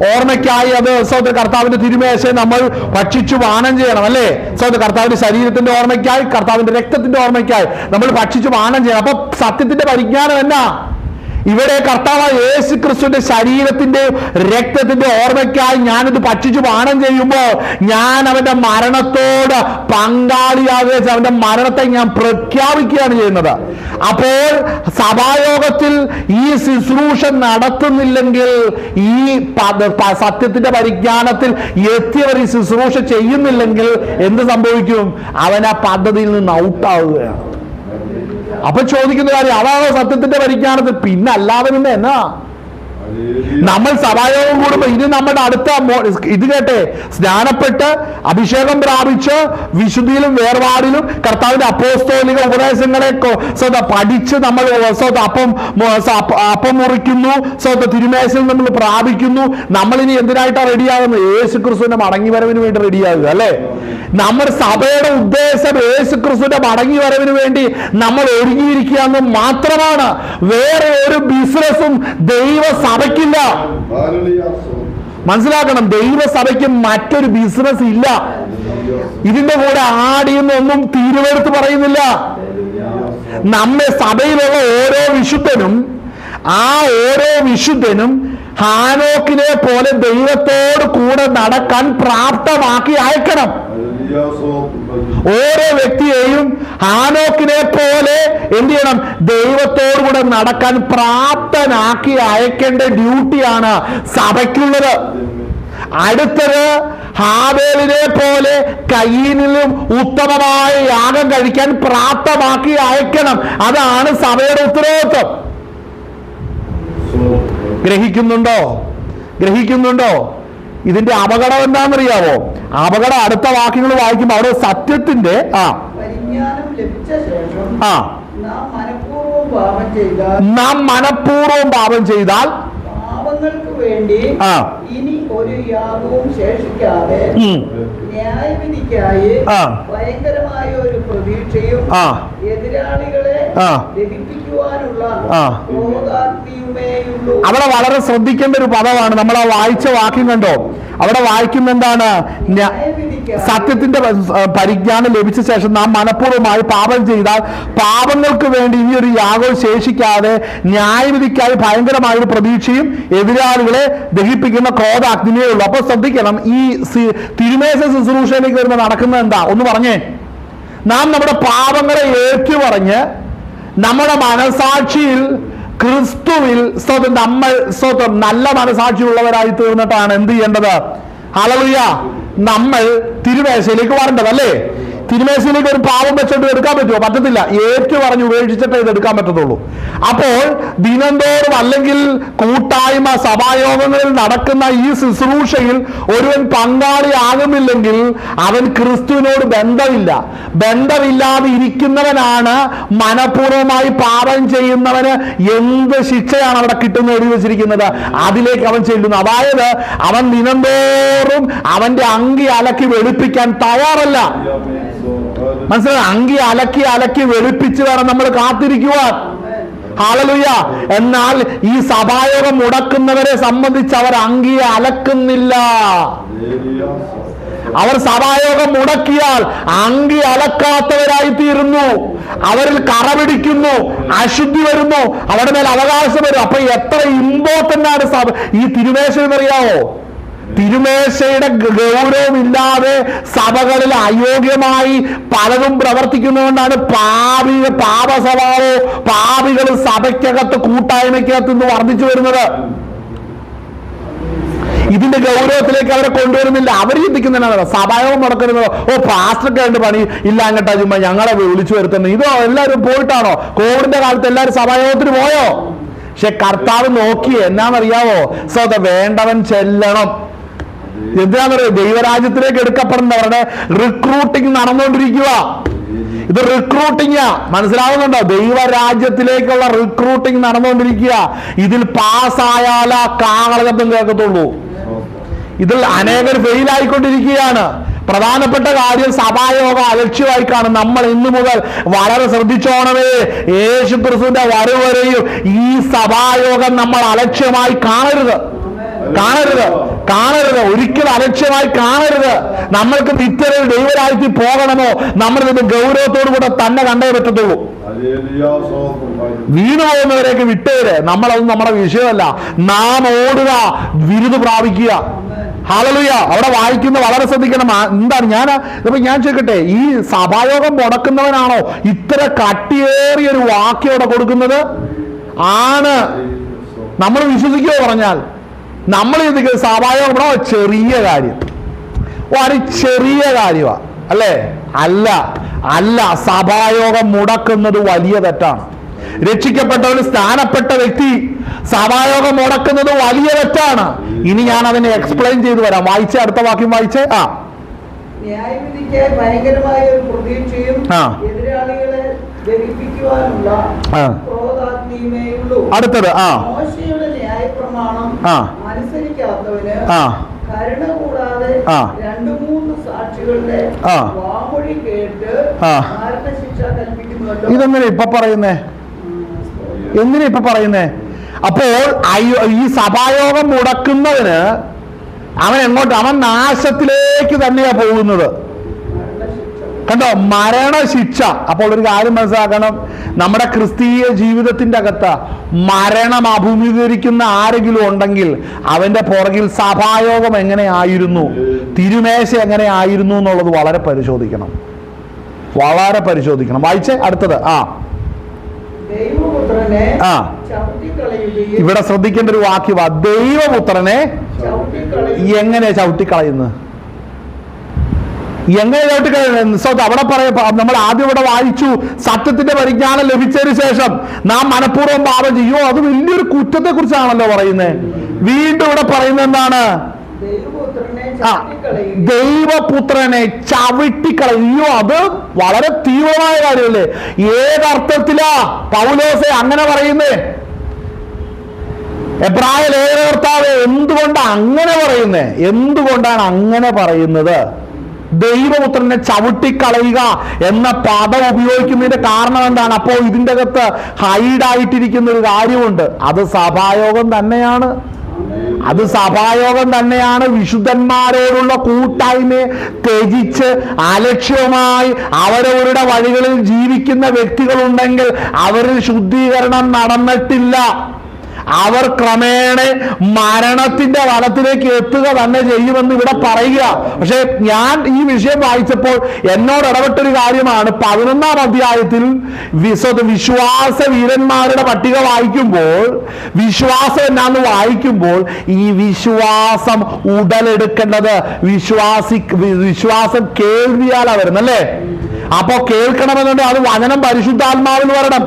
ഓർമ്മയ്ക്കായി അത് സഹോദര കർത്താവിന്റെ തിരുമേശയെ നമ്മൾ ഭക്ഷിച്ചു പാനം ചെയ്യണം, അല്ലേ? സഹോദര കർത്താവിന്റെ ശരീരത്തിന്റെ ഓർമ്മയ്ക്കായി, കർത്താവിന്റെ രക്തത്തിന്റെ ഓർമ്മയ്ക്കായി നമ്മൾ ഭക്ഷിച്ചു പാനം ചെയ്യണം. അപ്പൊ സത്യത്തിന്റെ പരിജ്ഞാനം എന്നാ? ഇവിടെ കർത്താവായ യേശു ക്രിസ്തുവിന്റെ ശരീരത്തിന്റെ രക്തത്തിന്റെ ഓർമ്മയ്ക്കായി ഞാനിത് ഭക്ഷിച്ചു പാനം ചെയ്യുമ്പോൾ ഞാൻ അവന്റെ മരണത്തോട് പങ്കാളിയാകുക, അവന്റെ മരണത്തെ ഞാൻ പ്രഖ്യാപിക്കുകയാണ് ചെയ്യുന്നത്. അപ്പോൾ സഭായോഗത്തിൽ ഈ ശുശ്രൂഷ നടത്തുന്നില്ലെങ്കിൽ, ഈ സത്യത്തിന്റെ പരിജ്ഞാനത്തിൽ എത്തിയവർ ഈ ശുശ്രൂഷ ചെയ്യുന്നില്ലെങ്കിൽ എന്ത് സംഭവിക്കും? അവൻ ആ പദ്ധതിയിൽ നിന്ന് ഔട്ടാവുകയാണ്. അപ്പൊ ചോദിക്കുന്ന കാര്യം, അതാണോ സത്യത്തിന്റെ പരിജ്ഞാനത്തിൽ? പിന്നെ അല്ലാതെ പിന്നെ എന്നാ? നമ്മൾ സഭായോഗം കൂടുമ്പോ ഇനി നമ്മുടെ അടുത്ത ഇത് കേട്ടെ, സ്നാനപ്പെട്ട് അഭിഷേകം പ്രാപിച്ച് വിശുദ്ധിയിലും വേർപാടിലും കർത്താവിന്റെ അപ്പോസ്തോലിക ഉപദേശങ്ങളെ പഠിച്ച് നമ്മൾ അപ്പം മുറിക്കുന്നു, തിരുമേശയിൽ നമ്മൾ പ്രാപിക്കുന്നു. നമ്മളിനി എന്തിനായിട്ടാണ് റെഡിയാകുന്നത്? യേശു ക്രിസ്തുവിന്റെ മടങ്ങി വരവിന് വേണ്ടി റെഡിയാകുക അല്ലേ? നമ്മുടെ സഭയുടെ ഉദ്ദേശം യേശു ക്രിസ്തുവിന്റെ മടങ്ങി വരവിന് വേണ്ടി നമ്മൾ ഒരുങ്ങിയിരിക്കുക എന്ന് മാത്രമാണ്. വേറെ ഒരു ബിസിനസ്സും ദൈവസഭയ്ക്കില്ല. മനസ്സിലാക്കണം, ദൈവസഭയ്ക്ക് മറ്റൊരു ബിസിനസ് ഇല്ല. ഇതിന്റെ കൂടെ ആടിയെന്നൊന്നും തീരുവെടുത്ത് പറയുന്നില്ല. നമ്മെ സഭയിലുള്ള ഓരോ വിശുദ്ധനും ഹാനോക്കിനെ പോലെ ദൈവത്തോട് കൂടെ നടക്കാൻ പ്രാപ്തമാക്കി അയക്കണം. ഓരോ വ്യക്തിയെയും ഹാനോക്കിനെ പോലെ എന്ത് ചെയ്യണം? ദൈവത്തോടു കൂടെ നടക്കാൻ പ്രാപ്തനാക്കി അയക്കേണ്ട ഡ്യൂട്ടിയാണ് സഭയ്ക്കുള്ളത്. അടുത്തത്, ഹാബേലിനെ പോലെ കയീനിലും ഉത്തമമായ യാഗം കഴിക്കാൻ പ്രാപ്തമാക്കി അയക്കണം. അതാണ് സഭയുടെ ഉത്തരവാദിത്വം. ഗ്രഹിക്കുന്നുണ്ടോ? ഇതിന്റെ അപകടം എന്താണെന്നറിയാവോ? അപകടം അടുത്ത വാക്യങ്ങൾ വായിക്കുമ്പോൾ അവിടെ സത്യത്തിന്റെ പരിജ്ഞാനം ലഭിച്ച ശേഷം നാം നാം മനഃപൂർവ്വം പാപം ചെയ്താൽ പാപങ്ങൾക്ക് വേണ്ടി ഇനി ഒരു യാഗവും ശേഷിക്കാതെ ന്യായവിധിക്കായി ഭയങ്കരമായ ഒരു പ്രതീക്ഷയും എതിരാളികളെ ദഹിപ്പിക്കുവാനുള്ള ക്രോധാഗ്നിയുമേയുള്ളൂ. അവിടെ വളരെ ശ്രദ്ധിക്കേണ്ട ഒരു പദമാണ്. നമ്മൾ ആ വായിച്ച വാക്യം കണ്ടോ? അവിടെ വായിക്കുന്ന എന്താണ്? സത്യത്തിന്റെ പരിജ്ഞാനം ലഭിച്ച ശേഷം നാം മനഃപൂർവ്വമായി പാപം ചെയ്താൽ പാപങ്ങൾക്ക് വേണ്ടി ഇനി ഒരു യാഗവും ശേഷിക്കാതെ ന്യായവിധിക്കായി ഭയങ്കരമായ ഒരു പ്രതീക്ഷയും എതിരാളികളെ ദഹിപ്പിക്കുന്ന ക്രോധാഗ്നിയേ ഉള്ളൂ. അപ്പൊ ശ്രദ്ധിക്കണം, ഈ തിരുമേശ ശുശ്രൂഷയിലേക്ക് വരുമ്പോൾ നടക്കുന്നത് എന്താ? ഒന്ന് പറഞ്ഞേ. നാം നമ്മുടെ പാപങ്ങളെ ഏറ്റുപറഞ്ഞ് നമ്മുടെ മനസാക്ഷിയിൽ ക്രിസ്തുവിൽ നമ്മൾ നല്ല മനസാക്ഷിയുള്ളവരായി തീർന്നിട്ടാണ് എന്ത് ചെയ്യേണ്ടത്? ഹല്ലേലൂയ, നമ്മൾ തിരുമേശയിലേക്ക് വരേണ്ടത് അല്ലേ? തിരുമേശയിലേക്ക് ഒരു പാവം വെച്ചിട്ട് എടുക്കാൻ പറ്റുമോ? പറ്റത്തില്ല. ഏറ്റു പറഞ്ഞ് ഉപേക്ഷിച്ചിട്ടേ ഇത് എടുക്കാൻ പറ്റത്തുള്ളൂ. അപ്പോൾ ദിനംതോറും അല്ലെങ്കിൽ കൂട്ടായ്മ സഭായോഗങ്ങളിൽ നടക്കുന്ന ഈ ശുശ്രൂഷയിൽ ഒരുവൻ പങ്കാളിയാകുന്നില്ലെങ്കിൽ അവൻ ക്രിസ്തുവിനോട് ബന്ധമില്ലാതെ ഇരിക്കുന്നവനാണ് മനഃപൂർവ്വമായി പാപം ചെയ്യുന്നവന് എന്ത് ശിക്ഷയാണ് അവിടെ കിട്ടുന്നത് എഴുതി വെച്ചിരിക്കുന്നത്, അതിലേക്ക് അവൻ ചെല്ലുന്നു. അതായത് അവൻ ദിനംതോറും അവന്റെ അങ്കി അലക്കി വെളുപ്പിക്കാൻ തയ്യാറല്ല. മനസ്സിലായി? അങ്കി അലക്കി വെളുപ്പിച്ച് വേണം നമ്മൾ കാത്തിരിക്കുവാൻ. ഹല്ലേലൂയ. എന്നാൽ ഈ സഭായോഗം മുടക്കുന്നവരെ സംബന്ധിച്ച് അവർ അങ്കി അലക്കുന്നില്ല. അവർ സഭായോഗം മുടക്കിയാൽ അങ്കി അലക്കാത്തവരായി തീരുന്നു. അവരിൽ കറ പിടിക്കുന്നു, അശുദ്ധി വരുന്നു, അവരുടെ മേൽ അവകാശം വരും. അപ്പൊ എത്ര ഇമ്പോർട്ടന്റ് ആണ് ഈ തിരുമേശ എന്നറിയാവോ? തിരുമേശയുടെ ഗൗരവമില്ലാതെ സഭകളിൽ അയോഗ്യമായി പലതും പ്രവർത്തിക്കുന്നതുകൊണ്ടാണ് പാപികൾ സഭയ്ക്കകത്ത് കൂട്ടായ്മയ്ക്കകത്ത് നിന്ന് വർദ്ധിച്ചു വരുന്നത്. ഇതിന്റെ ഗൗരവത്തിലേക്ക് അവരെ കൊണ്ടുവരുന്നില്ല. അവർ ചിന്തിക്കുന്നതിനാണ് സഭായോഗം നടക്കുന്നത്. പാസ്റ്റർക്ക് വേണ്ട പണി ഇല്ല അങ്ങട്ടാ, ചുമ്മാ ഞങ്ങളെ വിളിച്ചു വരുത്തുന്നത്. ഇതോ എല്ലാവരും പോയിട്ടാണോ? കോവിഡിന്റെ കാലത്ത് എല്ലാവരും സഭായോഗത്തിന് പോയോ? പക്ഷെ കർത്താവ് നോക്കി എന്നാന്നറിയാവോ? വേണ്ടവൻ ചെല്ലണം. എന്തിനാണെന്നറിയോ? ദൈവരാജ്യത്തിലേക്ക് എടുക്കപ്പെടുന്നവരുടെ റിക്രൂട്ടിംഗ് നടന്നുകൊണ്ടിരിക്കുക. ഇത് റിക്രൂട്ടിംഗ് മനസ്സിലാവുന്നുണ്ടോ? ദൈവരാജ്യത്തിലേക്കുള്ള റിക്രൂട്ടിംഗ് നടന്നുകൊണ്ടിരിക്കുക. ഇതിൽ പാസ്സായാല കാഹളശബ്ദം കേൾക്കത്തുള്ളൂ. ഇതിൽ അനേകർ ഫെയിലായിക്കൊണ്ടിരിക്കുകയാണ്. പ്രധാനപ്പെട്ട കാര്യം സഭായോഗ അലക്ഷ്യമായി കാണും. നമ്മൾ ഇന്നു മുതൽ വളരെ ശ്രദ്ധിച്ചോണമേ. യേശു ക്രിസ്തുവിന്റെ വരവരെയും ഈ സഭായോഗം നമ്മൾ അലക്ഷ്യമായി കാണരുത്. കാണരുത്, ഒരിക്കലും അലക്ഷ്യമായി കാണരുത്. നമ്മൾക്ക് നിത്യതയിൽ ദൈവരാജ്യത്തിൽ പോകണമോ, നമ്മളിത് ഗൗരവത്തോടു കൂടെ തന്നെ കണ്ടേ പറ്റത്തുള്ളൂ. വീണു പോകുന്നവരെയൊക്കെ വിട്ടേര്, നമ്മളതൊന്നും നമ്മുടെ വിഷയമല്ല. നാം ഓടുക, ബിരുദ് പ്രാപിക്കുക. ഹല്ലേലൂയ. അവിടെ വായിക്കുന്ന വളരെ ശ്രദ്ധിക്കണം. എന്താണ് ഞാൻ ചോദിക്കട്ടെ, ഈ സഭായോഗം മുടക്കുന്നവനാണോ ഇത്ര കട്ടിയേറിയൊരു വാക്യം അവിടെ കൊടുക്കുന്നത്? ആണ്. നമ്മൾ വിശ്വസിക്കുമോ പറഞ്ഞാൽ? നമ്മൾ ചിന്തിക്കുന്നത് സഭായോഗം ചെറിയ കാര്യം, ഒരു ചെറിയ കാര്യമാണ് അല്ലേ? അല്ല, സഭായോഗം മുടക്കുന്നത് വലിയ തെറ്റാണ്. രക്ഷിക്കപ്പെട്ടവന് സ്ഥാനപ്പെട്ട വ്യക്തി സഭായോഗം മുടക്കുന്നത് വലിയ തെറ്റാണ്. ഇനി ഞാൻ അതിനെ എക്സ്പ്ലെയിൻ ചെയ്തു വരാം. വായിച്ചേ, അടുത്ത വാക്യം വായിച്ചേ. ന്യായവിധിക്കായി ഭയങ്കരമായ ഒരു പ്രതീക്ഷയും എതിരാളികളെ ദഹിപ്പിക്കുവാനുള്ള ക്രോധാഗ്നിയുമേയുള്ളൂ. അടുത്തത് മോശയുടെ ന്യായപ്രമാണം അനുസരിക്കാത്തവന് കരുണ കൂടാതെ 2-3 സാക്ഷികളുടെ വാമൊഴി കേട്ട് മരണശിക്ഷ കൽപ്പിക്കുന്നുവല്ലോ. ഇതെങ്ങനെ ഇപ്പൊ പറയുന്നേ? അപ്പോൾ ഈ സഭായോഗം മുടക്കുന്നവന് അവൻ നാശത്തിലേക്ക് തന്നെയാ പോകുന്നത്. കണ്ടോ, മരണശിക്ഷ. അപ്പോൾ ഒരു കാര്യം മനസ്സിലാക്കണം, നമ്മുടെ ക്രിസ്തീയ ജീവിതത്തിന്റെ അകത്ത് മരണം അഭിമുഖീകരിക്കുന്ന ആരെങ്കിലും ഉണ്ടെങ്കിൽ അവന്റെ പുറകിൽ സഭായോഗം എങ്ങനെയായിരുന്നു, തിരുമേശ എങ്ങനെയായിരുന്നു എന്നുള്ളത് വളരെ പരിശോധിക്കണം. വായിച്ചേ, അടുത്തത്. ഇവിടെ ശ്രദ്ധിക്കേണ്ട ഒരു വാക്യവാ, ദൈവപുത്രനെ എങ്ങനെ ചവിട്ടിക്കളയുന്നത്? അവിടെ നമ്മൾ ആദ്യം ഇവിടെ വായിച്ചു, സത്യത്തിന്റെ പരിജ്ഞാനം ലഭിച്ചതിന് ശേഷം നാം മനഃപൂർവ്വം പാപം ചെയ്യോ, അത് വലിയൊരു കുറ്റത്തെ കുറിച്ചാണല്ലോ പറയുന്നത്. വീണ്ടും ഇവിടെ പറയുന്നത് എന്താണ്? ദൈവപുത്രനെ ചവിട്ടിക്കളയോ. അത് വളരെ തീവ്രമായ കാര്യമല്ലേ? ഏതർത്ഥത്തിലാ പൗലോസെ അങ്ങനെ പറയുന്നേ? എബ്രായ ലേഖനകർത്താവ് എന്തുകൊണ്ടാണ് അങ്ങനെ പറയുന്നത്? ദൈവപുത്രനെ ചവിട്ടിക്കളയുക എന്ന പദം ഉപയോഗിക്കുന്നതിന്റെ കാരണം എന്താണ്? അപ്പോൾ ഇതിൻ്റെ അകത്ത് ഹൈഡായിട്ടിരിക്കുന്ന ഒരു കാര്യമുണ്ട്. അത് സഭായോഗം തന്നെയാണ്. വിശുദ്ധന്മാരോടുള്ള കൂട്ടായ്മയെ ത്യജിച്ച് അലക്ഷ്യമായി അവരവരുടെ വഴികളിൽ ജീവിക്കുന്ന വ്യക്തികളുണ്ടെങ്കിൽ അവരിൽ ശുദ്ധീകരണം നടന്നിട്ടില്ല. അവർ ക്രമേണ മരണത്തിന്റെ വലത്തിലേക്ക് എത്തുക തന്നെ ചെയ്യുമെന്ന് ഇവിടെ പറയുക. പക്ഷെ ഞാൻ ഈ വിഷയം വായിച്ചപ്പോൾ എന്നോട് ഇടപെട്ടൊരു കാര്യമാണ്, 11-ാം അധ്യായത്തിൽ വിശ്വാസ വീരന്മാരുടെ പട്ടിക വായിക്കുമ്പോൾ, വിശ്വാസം എന്നാന്ന് വായിക്കുമ്പോൾ, ഈ വിശ്വാസം ഉടലെടുക്കേണ്ടത് വിശ്വാസം കേൾവിയാലാ വരുന്നല്ലേ? അപ്പോ കേൾക്കണമെന്നുണ്ട്, അത് വചനം പരിശുദ്ധാത്മാവിൽ വരണം.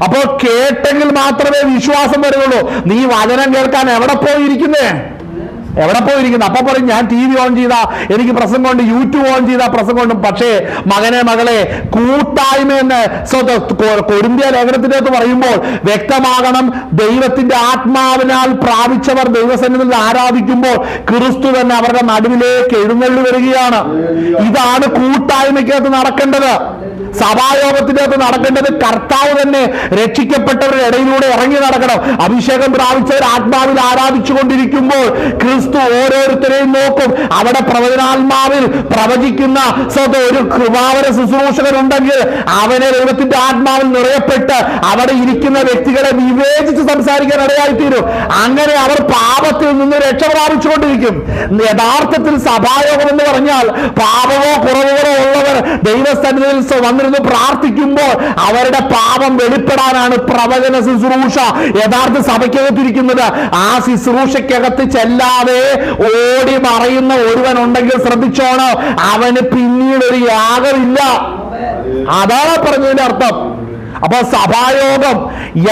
അപ്പോൾ കേട്ടെങ്കിൽ മാത്രമേ വിശ്വാസം വരുള്ളൂ. നീ വചനം കേൾക്കാൻ എവിടെ പോയിരിക്കുന്നേ? അപ്പൊ പറയും, ഞാൻ TV ഓൺ ചെയ്താ എനിക്ക് പ്രസംഗമുണ്ട്, യൂട്യൂബ് ഓൺ ചെയ്താ പ്രസംഗമുണ്ട്. പക്ഷേ മകളെ കൂട്ടായ്മ എന്ന് കൊരിന്ത്യ ലേഖനത്തിന്റെ അകത്ത് പറയുമ്പോൾ വ്യക്തമാകണം, ദൈവത്തിന്റെ ആത്മാവിനാൽ പ്രാപിച്ചവർ ദൈവസന്നിധിയിൽ ആരാധിക്കുമ്പോൾ ക്രിസ്തു തന്നെ അവരുടെ നടുവിലേക്ക് എഴുന്നള്ളി വരികയാണ്. ഇതാണ് കൂട്ടായ്മയ്ക്കകത്ത് നടക്കേണ്ടത്. സഭായോഗത്തിന്റെ അകത്ത് നടക്കേണ്ടത് കർത്താവ് തന്നെ രക്ഷിക്കപ്പെട്ടവരുടെ ഇടയിലൂടെ ഇറങ്ങി നടക്കണം. അഭിഷേകം പ്രാപിച്ചവർ ആത്മാവിൽ ആരാധിച്ചു കൊണ്ടിരിക്കുമ്പോൾ ക്രിസ്തു ഓരോരുത്തരെയും നോക്കും. അവിടെ പ്രവചനാത്മാവിൽ പ്രവചിക്കുന്ന ഒരു കൃപാവര ശുശ്രൂഷകനുണ്ടെങ്കിൽ അവനെ ദൈവത്തിന്റെ ആത്മാവിൽ നിറയപ്പെട്ട് അവിടെ ഇരിക്കുന്ന വ്യക്തികളെ വിവേചിച്ച് സംസാരിക്കാൻ ഇടയായിത്തീരും. അങ്ങനെ അവർ പാപത്തിൽ നിന്ന് രക്ഷ പ്രാപിച്ചുകൊണ്ടിരിക്കും. യഥാർത്ഥത്തിൽ സഭായോഗം എന്ന് പറഞ്ഞാൽ പാപമോ കുറവുകളോ ഉള്ളവർ ദൈവസന്നിധിയിൽ വന്നിരുന്ന് പ്രാർത്ഥിക്കുമ്പോൾ അവരുടെ പാപം വെളിപ്പെടാനാണ് പ്രവചന ശുശ്രൂഷ യഥാർത്ഥ സഭയ്ക്കകത്തിരിക്കുന്നത്. ആ ശുശ്രൂഷയ്ക്കകത്ത് ചെല്ലാതെ ഓടി മറയുന്ന ഒരുവൻ ഉണ്ടെങ്കിൽ ശ്രദ്ധിച്ചോണം, അവന് പിന്നീട് ഒരു യാഗമില്ല. അതാണ് പറഞ്ഞതിന്റെ അർത്ഥം. അപ്പൊ സഭായോഗം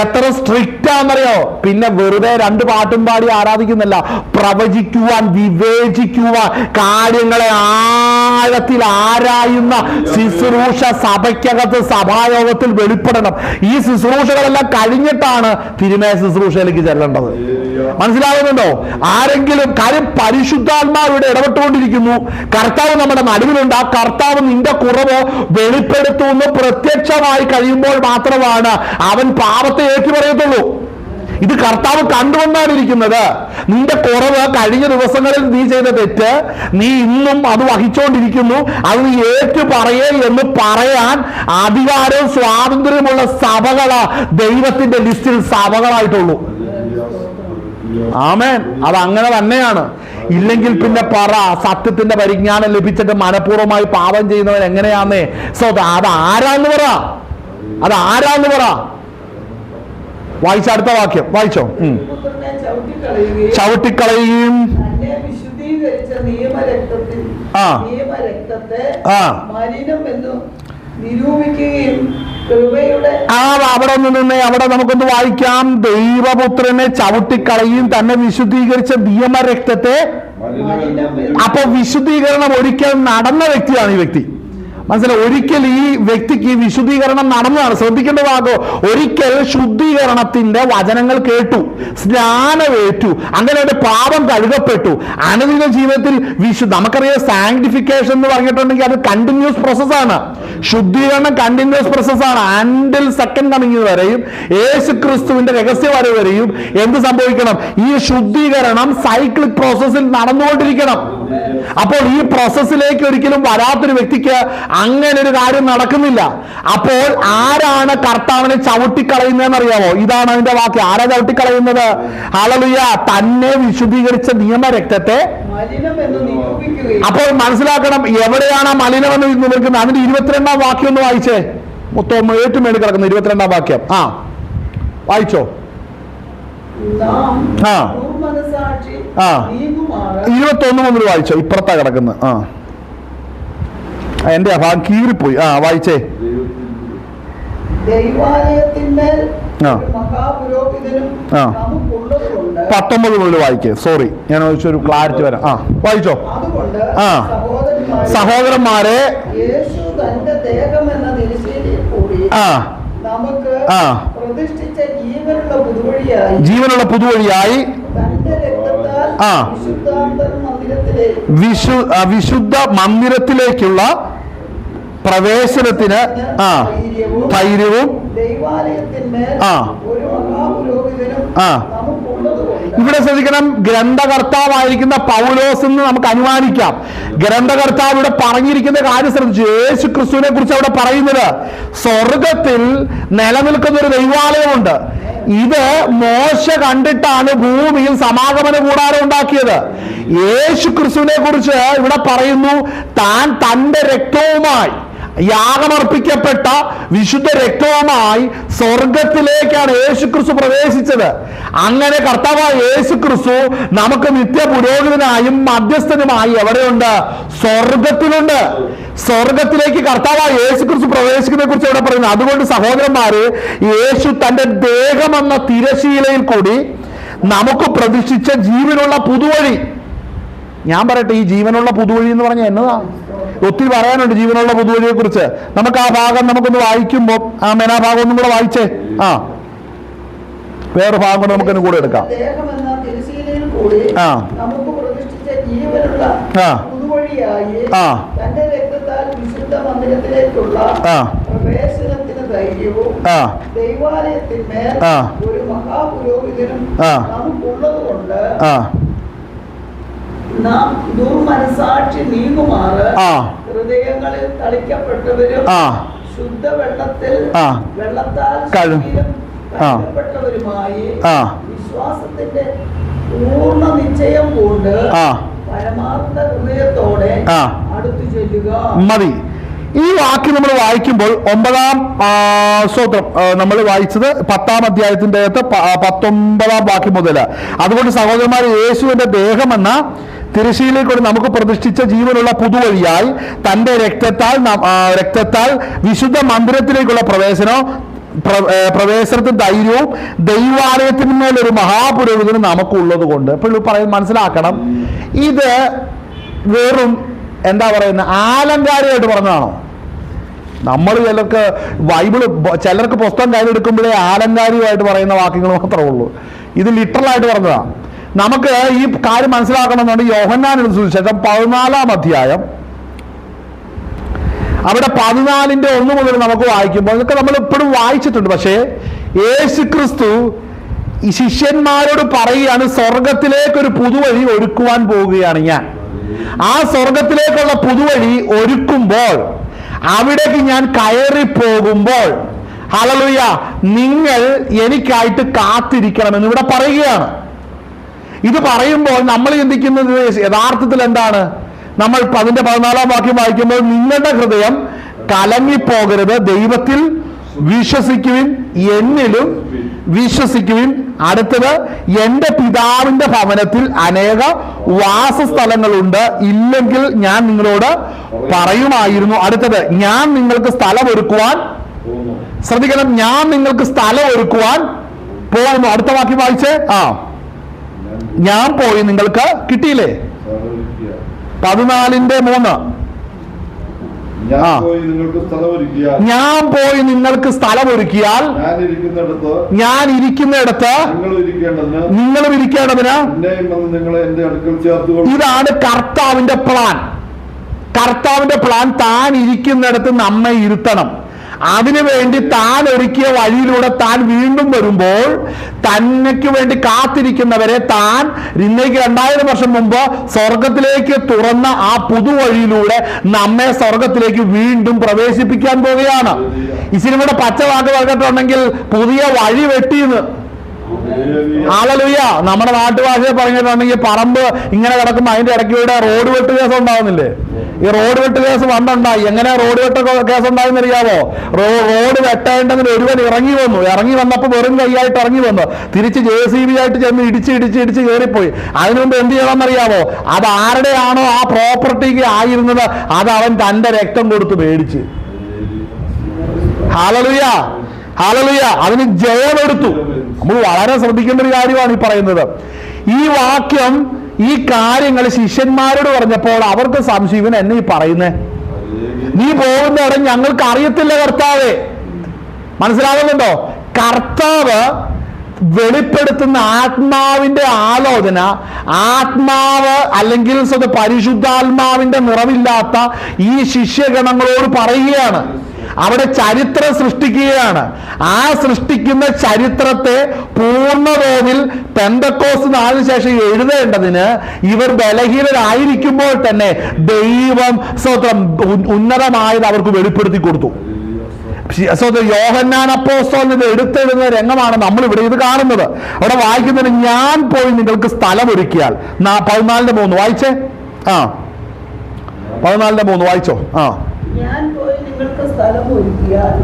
എത്ര സ്ട്രിക്റ്റ് ആണെന്നറിയോ? പിന്നെ വെറുതെ 2 പാട്ടും പാടി ആരാധിക്കുന്നില്ല, പ്രവചിക്കുവാൻ, വിവേചിക്കുവാൻ, കാര്യങ്ങളെ ആഴത്തിൽ ആരായുന്ന ശുശ്രൂഷ സഭയ്ക്കകത്ത് സഭായോഗത്തിൽ വെളിപ്പെടണം. ഈ ശുശ്രൂഷകളെല്ലാം കഴിഞ്ഞിട്ടാണ് തിരുമേശ ശുശ്രൂഷയിലേക്ക് ചെല്ലേണ്ടത്. മനസ്സിലാകുന്നുണ്ടോ? ആരെങ്കിലും കാര്യം പരിശുദ്ധാത്മാവിടെ ഇടപെട്ടുകൊണ്ടിരിക്കുന്നു, കർത്താവ് നമ്മുടെ നടുവിലുണ്ട്. ആ കർത്താവ് നിന്റെ കുറവ് വെളിപ്പെടുത്തുന്നു. പ്രത്യക്ഷമായി കഴിയുമ്പോൾ മാത്രമാണ് അവൻ പാപത്തെ ഏറ്റു പറയത്തുള്ളൂ. ഇത് കർത്താവ് കണ്ടുകൊണ്ടാണിരിക്കുന്നത്. നിന്റെ കുറവ്, കഴിഞ്ഞ ദിവസങ്ങളിൽ നീ ചെയ്ത തെറ്റ്, നീ ഇന്നും അത് വഹിച്ചുകൊണ്ടിരിക്കുന്നു. അത് നീ ഏറ്റു പറയേ എന്ന് പറയാൻ അധികാരവും സ്വാതന്ത്ര്യമുള്ള സഭകളാ ദൈവത്തിന്റെ ലിസ്റ്റിൽ സഭകളായിട്ടുള്ളൂ. ആമേൻ. അത് അങ്ങനെ തന്നെയാണ്. ഇല്ലെങ്കിൽ പിന്നെ പറ, സത്യത്തിന്റെ പരിജ്ഞാനം ലഭിച്ചിട്ട് മനഃപൂർവ്വമായി പാപം ചെയ്യുന്നവൻ എങ്ങനെയാന്നേ? അത് ആരാന്ന് പറ, അത് ആരാന്ന് പറ. വായിച്ച അടുത്ത വാക്യം വായിച്ചോ. ചവിട്ടിക്കളയുകയും അവിടെ നിന്ന് അവിടെ നമുക്കൊന്ന് വായിക്കാം. ദൈവപുത്രനെ ചവിട്ടിക്കളയും തന്നെ വിശുദ്ധീകരിച്ച നിയമരക്തത്തെ. അപ്പൊ വിശുദ്ധീകരണം ഒരിക്കൽ നടന്ന വ്യക്തിയാണ് ഈ വ്യക്തി. മനസ്സിലായി? ഒരിക്കൽ ഈ വ്യക്തിക്ക് വിശുദ്ധീകരണം നടന്നതാണ്. ശ്രദ്ധിക്കേണ്ടതാകോ, ഒരിക്കൽ ശുദ്ധീകരണത്തിന്റെ വചനങ്ങൾ കേട്ടു, സ്നാനമേറ്റു, അങ്ങനെ ഒരു പാപം കഴുകപ്പെട്ടു. അനുദിന ജീവിതത്തിൽ നമുക്കറിയാം സാങ്ക്ടിഫിക്കേഷൻ എന്ന് പറഞ്ഞിട്ടുണ്ടെങ്കിൽ അത് കണ്ടിന്യൂസ് പ്രോസസ്സാണ്. ശുദ്ധീകരണം കണ്ടിന്യൂസ് പ്രോസസ്സാണ്. അൻഡിൽ സെക്കൻഡ് കമ്മിങ് വരെയും, യേശു ക്രിസ്തുവിന്റെ രഹസ്യ വരവ് വരെയും എന്ത് സംഭവിക്കണം? ഈ ശുദ്ധീകരണം സൈക്ലിക് പ്രോസസ്സിൽ നടന്നുകൊണ്ടിരിക്കണം. അപ്പോൾ ഈ പ്രോസസ്സിലേക്ക് ഒരിക്കലും വരാത്തൊരു വ്യക്തിക്ക് അങ്ങനെ ഒരു കാര്യം നടക്കുന്നില്ല. അപ്പോൾ ആരാണ് കർത്താവിനെ ചവിട്ടിക്കളയുന്നതെന്ന് അറിയാമോ? ഇതാണ് അതിന്റെ വാക്യം. ആരാ ചവിട്ടിക്കളയുന്നത്? ഹല്ലേലൂയ. തന്നെ വിശുദ്ധീകരിച്ച നിയമരക്തത്തെ. അപ്പോൾ മനസ്സിലാക്കണം, എവിടെയാണ് മലിനമെന്ന് നിൽക്കുന്നത്. അതിന്റെ 22-ാം വാക്യം ഒന്ന് വായിച്ചേ. മൊത്തം ഏറ്റവും മേളിൽ കിടക്കുന്ന 22-ാം വാക്യം. വായിച്ചോ. 21 മുതൽ വായിച്ചോ. ഇപ്പുറത്താ കിടക്കുന്നത്. എന്റെ ഭാഗം കീറിപ്പോയി. വായിച്ചേ. ദൈവാലയത്തിന്മേൽ മഹാപുരോഹിതനും നമുക്കുള്ളതുകൊണ്ട്. 19 മുതൽ വായിക്കേ. സോറി, ഞാൻ ഒരു ക്ലാരിറ്റി വരാം. വായിച്ചോ. അതുകൊണ്ട് സഹോദരന്മാരെ, യേശു തന്റെ ദേഹം എന്ന നിലയിൽ കൂടി നമുക്ക് പ്രതിഷ്ഠിച്ച ജീവനുള്ള പുതുവഴിയായി തന്റെ രക്തത്താൽ വിശുദ്ധ മന്ദിരത്തിലേക്കുള്ള പ്രവേശനത്തിന് ധൈര്യവും. ഇവിടെ ശ്രദ്ധിക്കണം, ഗ്രന്ഥകർത്താവായിരിക്കുന്ന പൗലോസ് എന്ന് നമുക്ക് അനുമാനിക്കാം. ഗ്രന്ഥകർത്താവ് ഇവിടെ പറഞ്ഞിരിക്കുന്ന കാര്യം ശ്രദ്ധിച്ചു. യേശു ക്രിസ്തുവിനെ കുറിച്ച് അവിടെ പറയുന്നത്, സ്വർഗത്തിൽ നിലനിൽക്കുന്ന ഒരു ദൈവാലയമുണ്ട്. ഇത് മോശ കണ്ടിട്ടാണ് ഭൂമിയിൽ സമാഗമന കൂടാരം ഉണ്ടാക്കിയത്. യേശു ക്രിസ്തുവിനെ കുറിച്ച് ഇവിടെ പറയുന്നു, താൻ തന്റെ രക്തവുമായി, യാഗമർപ്പിക്കപ്പെട്ട വിശുദ്ധ രക്തവുമായി സ്വർഗത്തിലേക്കാണ് യേശു ക്രിസ്തു പ്രവേശിച്ചത്. അങ്ങനെ കർത്താവായ യേശു ക്രിസ്തു നമുക്ക് നിത്യ പുരോഹിതനായും മധ്യസ്ഥനുമായി എവിടെയുണ്ട്? സ്വർഗത്തിലുണ്ട്. സ്വർഗത്തിലേക്ക് കർത്താവായ യേശു ക്രിസ്തു പ്രവേശിക്കുന്നതിനെ കുറിച്ച് ഇവിടെ പറയുന്നത്. അതുകൊണ്ട് സഹോദരന്മാര്, യേശു തന്റെ ദേഹമെന്ന തിരശീലയിൽ കൂടി നമുക്ക് പ്രതിഷ്ഠിച്ച ജീവനുള്ള പുതുവഴി. ഞാൻ പറയട്ടെ, ഈ ജീവനുള്ള പുതുവഴി എന്ന് പറഞ്ഞാൽ എന്നതാ? ഒത്തിരി പറയാനുണ്ട് ജീവനുള്ള പുതുവഴിയെ കുറിച്ച്. നമുക്ക് ആ ഭാഗം നമുക്കൊന്ന് വായിക്കുമ്പോൾ ആ ഭാഗം ഒന്നും കൂടെ വായിച്ചേ. വേറെ ഭാഗം കൂടെ നമുക്കൊന്ന് കൂടെ എടുക്കാം. നാം ദുർമനസാക്ഷി നീങ്ങുമാറ് ഹൃദയങ്ങളിൽ തളിക്കപ്പെട്ടവരും ശുദ്ധവെള്ളത്തിൽ വെള്ളത്താൽ കഴുകപ്പെട്ടവരുമായി വിശ്വാസത്തിന്റെ പൂർണ്ണ നിശ്ചയം കൊണ്ട് പരമാർത്ഥ ഹൃദയത്തോടെ അടുത്തു ചെല്ലുക. മതി. ഈ വാക്യം നമ്മൾ വായിക്കുമ്പോൾ 9-ാം സ്തോത്രം നമ്മൾ വായിച്ചത് 10-ാം അധ്യായത്തിന്റെ 19-ാം വാക്യം മുതൽ. അതുകൊണ്ട് സഹോദരന്മാർ, യേശുവിന്റെ ദേഹമെന്ന തിരശ്ശീലയിൽക്കൂടി നമുക്ക് പ്രതിഷ്ഠിച്ച ജീവനുള്ള പുതുവഴിയായി തന്റെ രക്തത്താൽ വിശുദ്ധ മന്ദിരത്തിലേക്കുള്ള പ്രവേശനത്തിന് ധൈര്യവും ദൈവാലയത്തിന്മേലൊരു മഹാപുരോഹിതനും നമുക്കുള്ളത് കൊണ്ട്. ഇപ്പോൾ പറയുന്നത് മനസ്സിലാക്കണം, ഇത് വെറും എന്താ പറയുന്ന ആലങ്കാരികമായിട്ട് പറഞ്ഞതാണോ? നമ്മൾ ചിലർക്ക് പുസ്തകം കയ്യിലെടുക്കുമ്പോഴേ ആലങ്കാരികമായിട്ട് പറയുന്ന വാക്യങ്ങൾ മാത്രമേ ഉള്ളൂ. ഇത് ലിറ്ററലായിട്ട് പറഞ്ഞതാണ്. നമുക്ക് ഈ കാര്യം മനസ്സിലാക്കണമെന്നുണ്ടെങ്കിൽ യോഹന്നാന്റെ സുവിശേഷം 14-ാം അധ്യായം, അവിടെ 14-ന്റെ 1 മുതൽ നമുക്ക് വായിക്കുമ്പോൾ, ഇതൊക്കെ നമ്മൾ ഇപ്പോഴും വായിച്ചിട്ടുണ്ട്. പക്ഷേ യേശു ക്രിസ്തു ഈ ശിഷ്യന്മാരോട് പറയുകയാണ്, സ്വർഗത്തിലേക്കൊരു പുതുവഴി ഒരുക്കുവാൻ പോവുകയാണ് ഞാൻ. ആ സ്വർഗത്തിലേക്കുള്ള പുതുവഴി ഒരുക്കുമ്പോൾ, അവിടേക്ക് ഞാൻ കയറി പോകുമ്പോൾ, ഹല്ലേലൂയ, നിങ്ങൾ എനിക്കായിട്ട് കാത്തിരിക്കണമെന്ന് ഇവിടെ പറയുകയാണ്. ഇത് പറയുമ്പോൾ നമ്മൾ ചിന്തിക്കുന്നത് യഥാർത്ഥത്തിൽ എന്താണ്? നമ്മൾ അതിന്റെ 14-ാം വാക്യം വായിക്കുമ്പോൾ, നിങ്ങളുടെ ഹൃദയം കലങ്ങിപ്പോകരുത്, ദൈവത്തിൽ വിശ്വസിക്കുവിൻ, എന്നിലും വിശ്വസിക്കുവിൻ. അടുത്തത്, എന്റെ പിതാവിന്റെ ഭവനത്തിൽ അനേക വാസസ്ഥലങ്ങളുണ്ട്, ഇല്ലെങ്കിൽ ഞാൻ നിങ്ങളോട് പറയുമായിരുന്നു. അടുത്തത്, ഞാൻ നിങ്ങൾക്ക് സ്ഥലം ഒരുക്കുവാൻ, ശ്രദ്ധിക്കണം, ഞാൻ നിങ്ങൾക്ക് സ്ഥലം ഒരുക്കുവാൻ പോകുന്നു. അടുത്ത വാക്യം വായിച്ചേ. ഞാൻ പോയി നിങ്ങൾക്ക് കിട്ടിയില്ലേ? 14:3. ഞാൻ പോയി നിങ്ങൾക്ക് സ്ഥലം ഒരുക്കിയാൽ ഞാൻ ഇരിക്കുന്നിടത്ത് നിങ്ങളും ഇരിക്കേണ്ടതിന്. ഇതാണ് കർത്താവിന്റെ പ്ലാൻ. കർത്താവിന്റെ പ്ലാൻ താൻ ഇരിക്കുന്നിടത്ത് നമ്മെ ഇരുത്തണം. അതിനുവേണ്ടി താൻ ഒരുക്കിയ വഴിയിലൂടെ താൻ വീണ്ടും വരുമ്പോൾ തന്നയ്ക്ക് വേണ്ടി കാത്തിരിക്കുന്നവരെ താൻ ഇന്നേക്ക് 2000 വർഷം മുമ്പ് സ്വർഗത്തിലേക്ക് തുറന്ന ആ പുതുവഴിയിലൂടെ നമ്മെ സ്വർഗത്തിലേക്ക് വീണ്ടും പ്രവേശിപ്പിക്കാൻ പോവുകയാണ്. ഈ സിനിമയുടെ പച്ചവാക്ക് പറഞ്ഞിട്ടുണ്ടെങ്കിൽ പുതിയ വഴി വെട്ടിയെന്ന്. ഹല്ലേലൂയ. നമ്മുടെ നാട്ടുഭാഷയെ പറഞ്ഞിട്ടുണ്ടെങ്കിൽ പറമ്പ് ഇങ്ങനെ കിടക്കുമ്പോൾ അതിന്റെ ഇടയ്ക്കൂടെ റോഡ് വെട്ട് കേസ് ഉണ്ടാവുന്നില്ലേ? ഈ റോഡ് വെട്ട് കേസ് പണ്ടുണ്ടായി. എങ്ങനെ റോഡ് വെട്ട് കേസ് ഉണ്ടായെന്ന് അറിയാമോ? റോഡ് വെട്ടേണ്ടതിന് ഒരുവൻ ഇറങ്ങി വന്നപ്പോൾ വെറും കൈയായിട്ട് ഇറങ്ങി വന്നു, തിരിച്ച് JCB ആയിട്ട് ചെന്ന് ഇടിച്ച് കയറിപ്പോയി. അതിനു മുമ്പ് എന്ത് ചെയ്യണമെന്നറിയാമോ? അത് ആരുടെയാണോ ആ പ്രോപ്പർട്ടിക്ക് ആയിരുന്നത് അത് അവൻ തന്റെ രക്തം കൊടുത്ത് മേടിച്ച്. Hallelujah, hallelujah. അതിന് ജയമെടുത്തു. നമ്മൾ വളരെ ശ്രദ്ധിക്കേണ്ട ഒരു കാര്യമാണ് ഈ പറയുന്നത്. ഈ വാക്യം, ഈ കാര്യങ്ങൾ ശിഷ്യന്മാരോട് പറഞ്ഞപ്പോൾ അവർക്ക് സംശയം, ഇവൻ എന്നെ ഈ പറയുന്നേ, നീ പോകുന്ന ഇടം ഞങ്ങൾക്ക് അറിയത്തില്ല കർത്താവേ. മനസ്സിലാകുന്നുണ്ടോ? കർത്താവ് വെളിപ്പെടുത്തുന്ന ആത്മാവിന്റെ ആലോചന, ആത്മാവ് അല്ലെങ്കിൽ പരിശുദ്ധാത്മാവിന്റെ നിറവില്ലാത്ത ഈ ശിഷ്യഗണങ്ങളോട് പറയുകയാണ്. അവിടെ ചരിത്രം സൃഷ്ടിക്കുകയാണ്. ആ സൃഷ്ടിക്കുന്ന ചരിത്രത്തെ പൂർണ്ണതോതിൽ പെന്തക്കോസ്ത് നാളിന് ശേഷം എഴുതേണ്ടതിന് ഇവർ ബലഹീനരായിരിക്കുമ്പോൾ തന്നെ ദൈവം സ്വതം ഉന്നതമായത് അവർക്ക് വെളിപ്പെടുത്തി കൊടുത്തു. യോഹന്നാൻ അപ്പോസ്തലൻ ഇത് എടുത്തെഴുതുന്ന രംഗമാണ് നമ്മൾ ഇവിടെ ഇത് കാണുന്നത്. അവിടെ വായിക്കുന്നത്, ഞാൻ പോയി നിങ്ങൾക്ക് സ്ഥലം ഒരുക്കിയാൽ. 14:3 വായിച്ചേ. 14:3 വായിച്ചോ. ഞാൻ പോയി നിങ്ങൾക്ക് സ്ഥലം ഒരുക്കിയാൽ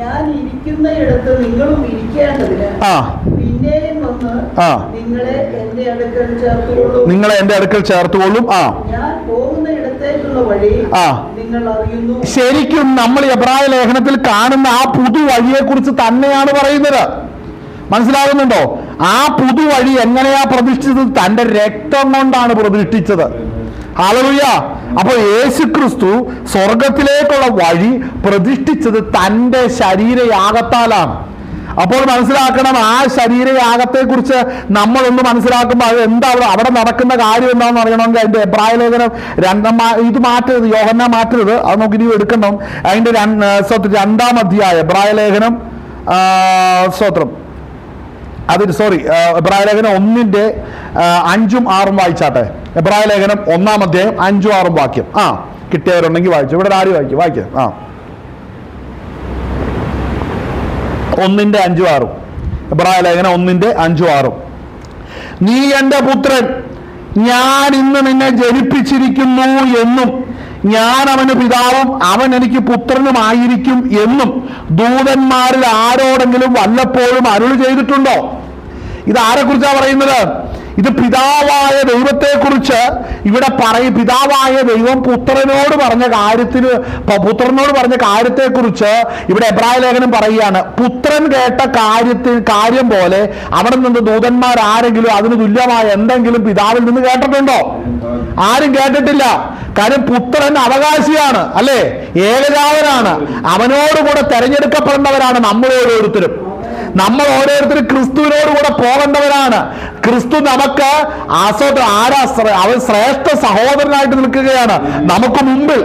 ഞാൻ ഇരിക്കുന്ന ഇടത്ത് നിങ്ങളും ഇരിക്കേണ്ടതിന് പിന്നെയും വന്ന് നിങ്ങളെ എന്റെ അടുക്കൽ ചേർത്തുകൊള്ളും. ഞാൻ പോകുന്ന ഇടത്തേക്കുള്ള വഴി നിങ്ങൾ അറിയുന്നു. ശരിക്കും നമ്മൾ എബ്രായ ലേഖനത്തിൽ കാണുന്ന ആ പുതുവഴിയെ കുറിച്ച് തന്നെയാണ് പറയുന്നത്. മനസ്സിലാകുന്നുണ്ടോ? ആ പുതുവഴി എങ്ങനെയാ പ്രതിഷ്ഠിച്ചത്? തന്റെ രക്തം കൊണ്ടാണ് പ്രതിഷ്ഠിച്ചത്. ഹല്ലേലൂയ. അപ്പോൾ യേശുക്രിസ്തു സ്വർഗത്തിലേക്കുള്ള വഴി പ്രതിഷ്ഠിച്ചത് തന്റെ ശരീരയാഗത്താലാണ്. അപ്പോൾ മനസ്സിലാക്കണം, ആ ശരീരയാഗത്തെ കുറിച്ച് നമ്മളൊന്ന് മനസ്സിലാക്കുമ്പോൾ അത് എന്താ അവിടെ നടക്കുന്ന കാര്യം എന്താണെന്ന് അറിയണമെങ്കിൽ അതിന്റെ എബ്രായ ലേഖനം ഇത് മാറ്റരുത്, യോഹന്നാൻ മാറ്റരുത്, അത് നമുക്ക് ഇനി എടുക്കണം. അതിന്റെ 2-ാം അധ്യായം എബ്രായ ലേഖനം എബ്രായ ലേഖനം 1:5-6 വായിച്ചാട്ടെ. എബ്രായ ലേഖനം 1-ാം അധ്യായം 5-6 വാക്യം. കിട്ടിയവരുണ്ടെങ്കിൽ വായിച്ചു. ഇവിടെ ആര് വായിക്കാം. 1:5-6 എബ്രായ ലേഖനം 1:5-6. നീ എൻ്റെ പുത്രൻ, ഞാൻ ഇന്ന് നിന്നെ ജനിപ്പിച്ചിരിക്കുന്നു എന്നും ഞാൻ അവന് പിതാവും അവൻ എനിക്ക് പുത്രനുമായിരിക്കും എന്നും ദൂതന്മാരിൽ ആരോടെങ്കിലും വല്ലപ്പോഴും അരുളി ചെയ്തിട്ടുണ്ടോ? ഇത് ആരെക്കുറിച്ചാണ് പറയുന്നത്? ഇത് പിതാവായ ദൈവത്തെക്കുറിച്ച് ഇവിടെ പറയും. പിതാവായ ദൈവം പുത്രനോട് പറഞ്ഞ കാര്യത്തെക്കുറിച്ച് ഇവിടെ എബ്രായ ലേഖനം പറയുകയാണ്. പുത്രൻ കേട്ട കാര്യം പോലെ അവിടെ നിന്ന് ദൂതന്മാർ ആരെങ്കിലും അതിന് തുല്യമായ എന്തെങ്കിലും പിതാവിൽ നിന്ന് കേട്ടിട്ടുണ്ടോ? ആരും കേട്ടിട്ടില്ല. കാര്യം പുത്രൻ അവകാശിയാണ്, അല്ലേ? ഏകജാതനാണ്. അവനോടുകൂടെ തെരഞ്ഞെടുക്കപ്പെടേണ്ടവരാണ് നമ്മൾ ഓരോരുത്തരും. ക്രിസ്തുവിനോട് കൂടെ പോകേണ്ടവരാണ്. ക്രിസ്തു നമുക്ക് അവൻ ശ്രേഷ്ഠ സഹോദരനായിട്ട് നിൽക്കുകയാണ് നമുക്ക് മുമ്പിൽ.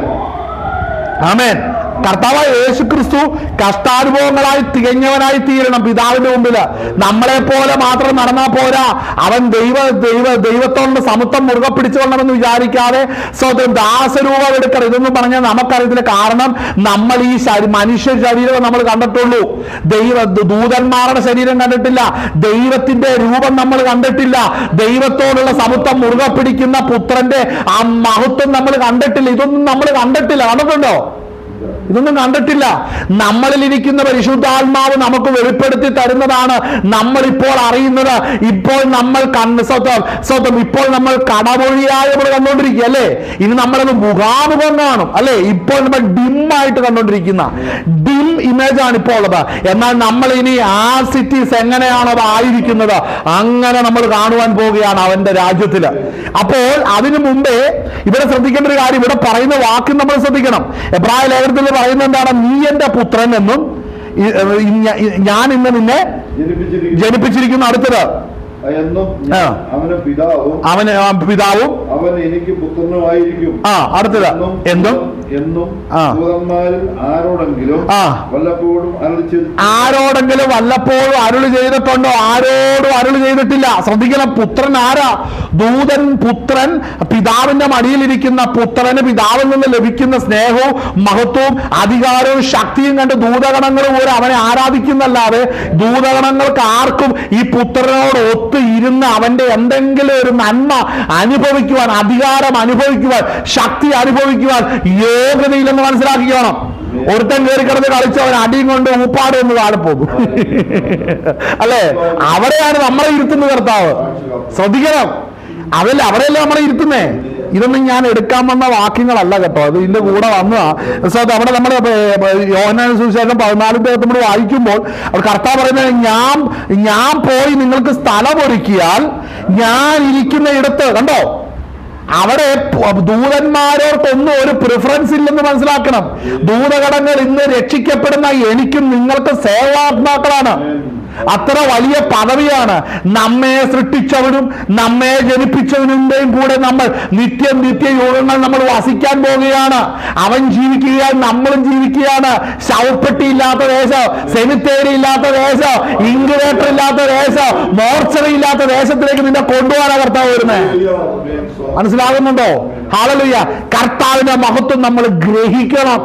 ആമേൻ. കർത്താവായ യേശു ക്രിസ്തു കഷ്ടാനുഭവങ്ങളായി തികഞ്ഞവനായി തീരണം പിതാവിന്റെ മുമ്പിൽ. നമ്മളെ പോലെ മാത്രം നടന്നാൽ പോരാ. അവൻ ദൈവത്തോടുള്ള സമത്വം മുറുകെ പിടിച്ചുകൊള്ളണമെന്ന് വിചാരിക്കാതെ സ്വന്തം ദാസരൂപം എടുക്കണം. ഇതൊന്നും പറഞ്ഞാൽ നമുക്കറിയത്തില്ല. കാരണം നമ്മൾ ഈ മനുഷ്യ ശരീരം നമ്മൾ കണ്ടിട്ടുള്ളൂ, ദൂതന്മാരുടെ ശരീരം കണ്ടിട്ടില്ല, ദൈവത്തിന്റെ രൂപം നമ്മൾ കണ്ടിട്ടില്ല, ദൈവത്തോടുള്ള സമത്വം മുറുകെ പിടിക്കുന്ന പുത്രന്റെ ആ മഹത്വം നമ്മൾ കണ്ടിട്ടില്ല. ഇതൊന്നും നമ്മൾ കണ്ടിട്ടില്ല. കണ്ടിട്ടുണ്ടോ? ഇതൊന്നും കണ്ടിട്ടില്ല. നമ്മളിൽ ഇരിക്കുന്ന പരിശുദ്ധാത്മാവ് നമുക്ക് വെളിപ്പെടുത്തി തരുന്നതാണ് നമ്മളിപ്പോൾ അറിയുന്നത്. ഇപ്പോൾ നമ്മൾ സ്വന്തം ഇപ്പോൾ നമ്മൾ കടമൊഴിയായി നമ്മൾ കണ്ടുകൊണ്ടിരിക്കുക അല്ലേ? ഇനി നമ്മളത് മുഖാമുഖം കാണും അല്ലെ? ഇപ്പോൾ നമ്മൾ ഡിമ്മായിട്ട് കണ്ടുകൊണ്ടിരിക്കുന്ന ഡിം ഇമേജ് ആണ് ഇപ്പോൾ ഉള്ളത്. എന്നാൽ നമ്മൾ ഇനി ആ സിറ്റീസ് എങ്ങനെയാണ് അത് ആയിരിക്കുന്നത് അങ്ങനെ നമ്മൾ കാണുവാൻ പോവുകയാണ് അവന്റെ രാജ്യത്തില്. അപ്പോൾ അതിനു മുമ്പേ ഇവിടെ ശ്രദ്ധിക്കേണ്ട ഒരു കാര്യം, ഇവിടെ പറയുന്ന വാക്ക് നമ്മൾ ശ്രദ്ധിക്കണം. എബ്രായ ലേഖനത്തിൽ പറയുന്നത് എന്താണ്? നീ എന്റെ പുത്രൻ എന്നും ഞാൻ ഇന്ന് നിന്നെ ജനിപ്പിച്ചിരിക്കുന്നു. അടുത്തത് അവന് പിതാവും അവൻ എനിക്ക് പുത്രനുമായിരിക്കും. അടുത്തത് എന്നും ആരോടെങ്കിലും വല്ലപ്പോഴും അരുളി ചെയ്തിട്ടുണ്ടോ? ആരോടും അരുളി ചെയ്തിട്ടില്ല. ശ്രദ്ധിക്കണം, പുത്രൻ ആരാ? ദൂതൻ പുത്രൻ, പിതാവിന്റെ മടിയിലിരിക്കുന്ന പുത്രന് പിതാവിൽ നിന്ന് ലഭിക്കുന്ന സ്നേഹവും മഹത്വവും അധികാരവും ശക്തിയും കണ്ട് ദൂതഗണങ്ങൾ പോലും അവനെ ആരാധിക്കുന്നല്ലാതെ ദൂതഗണങ്ങൾക്ക് ആർക്കും ഈ പുത്രനോട് ഒത്ത് ഇരുന്ന് അവന്റെ എന്തെങ്കിലും ഒരു നന്മ അനുഭവിക്കുവാൻ, അധികാരം അനുഭവിക്കുവാൻ, ശക്തി അനുഭവിക്കുവാൻ യോഗ്യതയില്ലെന്ന് മനസ്സിലാക്കിക്കണം. ഒരുത്തൻ കയറി കിടന്ന് കളിച്ച് അവൻ അടിയും കൊണ്ട് ഊപ്പാട് എന്ന് കാണുപോകും അല്ലെ? അവിടെയാണ് നമ്മളെ ഇരുത്തുന്നത് കർത്താവ്. ശ്രദ്ധിക്കണം, അവിടെയല്ലേ നമ്മളെ ഇരുത്തുന്നേ. ഇതൊന്നും ഞാൻ എടുക്കാൻ വന്ന വാക്യങ്ങളല്ല കേട്ടോ, അത് ഇതിന്റെ കൂടെ വന്നതാ. അവിടെ നമ്മുടെ യോഹന്നാൻ സുവിശേഷം 14 നമ്മൾ വായിക്കുമ്പോൾ അവർ കർത്താവ് പറയുന്നത്, ഞാൻ പോയി നിങ്ങൾക്ക് സ്ഥലമൊരുക്കിയാൽ ഞാൻ ഇരിക്കുന്ന ഇടത്ത്. കണ്ടോ, അവിടെ ദൂതന്മാരോടൊന്നും ഒരു പ്രിഫറൻസ് ഇല്ലെന്ന് മനസ്സിലാക്കണം. ദൂതഗണങ്ങൾ ഇന്ന് രക്ഷിക്കപ്പെടുന്ന എനിക്കും നിങ്ങൾക്ക് സേവാത്മാക്കളാണ്. അത്ര വലിയ പദവിയാണ്. നമ്മെ സൃഷ്ടിച്ചവനും നമ്മെ ജനിപ്പിച്ചവനുടെയും കൂടെ നമ്മൾ നിത്യയുഗങ്ങൾ നമ്മൾ വസിക്കാൻ പോവുകയാണ്. അവൻ ജീവിക്കുകയാണ്, നമ്മളും ജീവിക്കുകയാണ്. ശവപ്പെട്ടി ഇല്ലാത്ത ദേശം, സെമിത്തേരി ഇല്ലാത്ത ദേശം, ഇൻക്യുബേറ്റർ ഇല്ലാത്ത ദേശം, മോർച്ചറി ഇല്ലാത്ത ദേശത്തിലേക്ക് നിന്നെ കൊണ്ടുപോകാനാണ് കർത്താവ് വരുന്നത്. മനസ്സിലാകുന്നുണ്ടോ? ഹല്ലേലൂയ. കർത്താവിന്റെ മഹത്വം നമ്മൾ ഗ്രഹിക്കണം.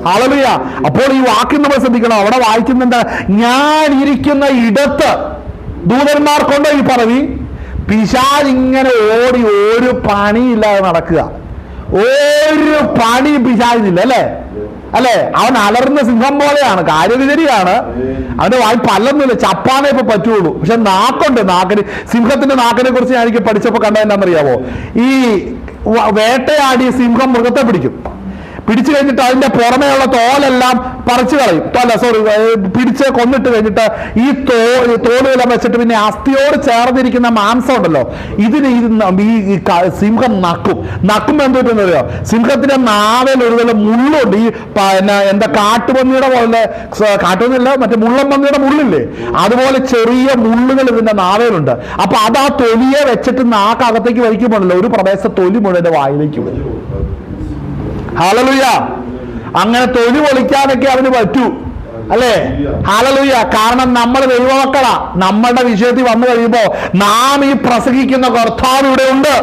ഹല്ലേലൂയ. അപ്പോൾ ഈ വാക്യം നമ്മൾ ശ്രദ്ധിക്കണം. അവിടെ വായിക്കുന്നുണ്ട്, ഞാൻ ഇരിക്കുന്ന ഇടത്ത് ദൂതന്മാർക്കൊണ്ടോ ഈ പറവി. പിശാച് ഇങ്ങനെ ഓടി ഒരു പണിയില്ലാതെ നടക്കുക. ഒരു പണി പിശാചിനില്ല അല്ലേ? അവൻ അലർന്ന സിംഹം പോലെയാണ്, കാര്യവിചരിയാണ്. അവന്റെ വായി പല്ലൊന്നുമില്ല, ചപ്പാനേ ഇപ്പൊ പറ്റുള്ളൂ. പക്ഷെ നാക്കുണ്ട്. സിംഹത്തിന്റെ നാക്കിനെ കുറിച്ച് ഞാൻ എനിക്ക് പഠിച്ചപ്പോ കണ്ടത് എന്താണെന്നറിയാമോ? ഈ വേട്ടയാടി സിംഹം മൃഗത്തെ പിടിച്ചു കഴിഞ്ഞിട്ട് അതിന്റെ പുറമേയുള്ള തോലെല്ലാം പറിച്ചു കളയും. പിടിച്ച് കൊന്നിട്ട് കഴിഞ്ഞിട്ട് ഈ തോലുകളെല്ലാം വെച്ചിട്ട് പിന്നെ അസ്ഥിയോട് ചേർന്നിരിക്കുന്ന മാംസം ഉണ്ടല്ലോ, ഇതിന് ഈ സിംഹം നക്കുമ്പോ എന്ത് പറ്റുന്നറിയോ? സിംഹത്തിന്റെ നാവിൽ ഒരു മുള്ളുണ്ട്. ഈ എന്താ കാട്ടുപന്നിയുടെ പോലെ, കാട്ടുപന്നിയല്ല, മറ്റേ മുള്ളൻപന്നിയുടെ മുള്ളില്ലേ, അതുപോലെ ചെറിയ മുള്ളുകൾ ഇതിന്റെ നാവേലുണ്ട്. അപ്പൊ അത് ആ തൊലിയെ വെച്ചിട്ട് നാക്കകത്തേക്ക് വലിക്കുമ്പോഴല്ലോ ഒരു പ്രദേശത്ത് തൊലി മുഴുവൻ വായിലേക്ക് വരും. ഹല്ലേലൂയ. അങ്ങനെ തൊലി പൊളിക്കാനൊക്കെ അവന് പറ്റൂ അല്ലേ? ഹല്ലേലൂയ. കാരണം നമ്മൾ ദൈവമക്കളാ. നമ്മളുടെ വിഷയത്തിൽ വന്നു കഴിയുമ്പോ നാം ഈ പ്രസംഗിക്കുന്ന കർത്താവ് ഇവിടെ ഉണ്ട്.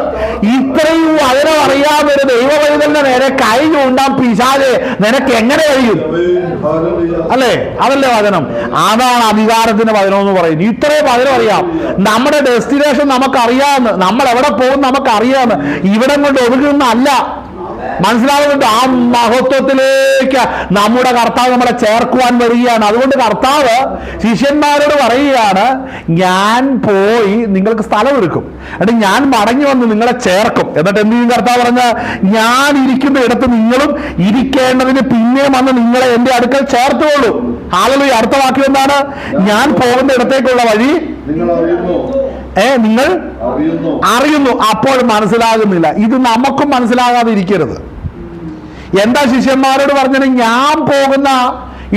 ഇത്രയും വചനം അറിയാതൊരു ദൈവവൈതലിന്റെ നേരെ കൈ ചൂണ്ടാൻ പിശാചേ നിനക്ക് എങ്ങനെ കഴിയും? അല്ലേ? അതല്ലേ വചനം? അതാണ് അധികാരത്തിന്റെ വചനം എന്ന് പറയുന്നത്. ഇത്രയും വചനം അറിയാം. നമ്മുടെ ഡെസ്റ്റിനേഷൻ നമുക്കറിയാമെന്ന്, നമ്മൾ എവിടെ പോകും നമുക്കറിയാമെന്ന്. ഇവിടെ കൊണ്ട് ഒതുങ്ങുന്നല്ല. മനസ്സിലാവുന്നുണ്ട്? ആ മഹത്വത്തിലേക്ക് നമ്മുടെ കർത്താവ് നമ്മളെ ചേർക്കുവാൻ വരികയാണ്. അതുകൊണ്ട് കർത്താവ് ശിഷ്യന്മാരോട് പറയുകയാണ്, ഞാൻ പോയി നിങ്ങൾക്ക് സ്ഥലം ഒരുക്കും, എന്നിട്ട് ഞാൻ മടങ്ങി വന്ന് നിങ്ങളെ ചേർക്കും. എന്നിട്ട് എന്ത് ചെയ്യും കർത്താവ് പറഞ്ഞ, ഞാൻ ഇരിക്കുന്ന ഇടത്ത് നിങ്ങളും ഇരിക്കേണ്ടതിന് പിന്നെ വന്ന് നിങ്ങളെ എന്റെ അടുക്കൽ ചേർത്തുകൊള്ളൂ. ഹല്ലേലൂയ. അടുത്ത വാക്യം എന്താണ്? ഞാൻ പോകുന്ന ഇടത്തേക്കുള്ള വഴി നിങ്ങൾ അറിയുന്നു, അപ്പോൾ മനസ്സിലാകുന്നില്ല. ഇത് നമുക്കും മനസ്സിലാകാതെ ഇരിക്കരുത്. എന്താ ശിഷ്യന്മാരോട് പറഞ്ഞത്? ഞാൻ പോകുന്ന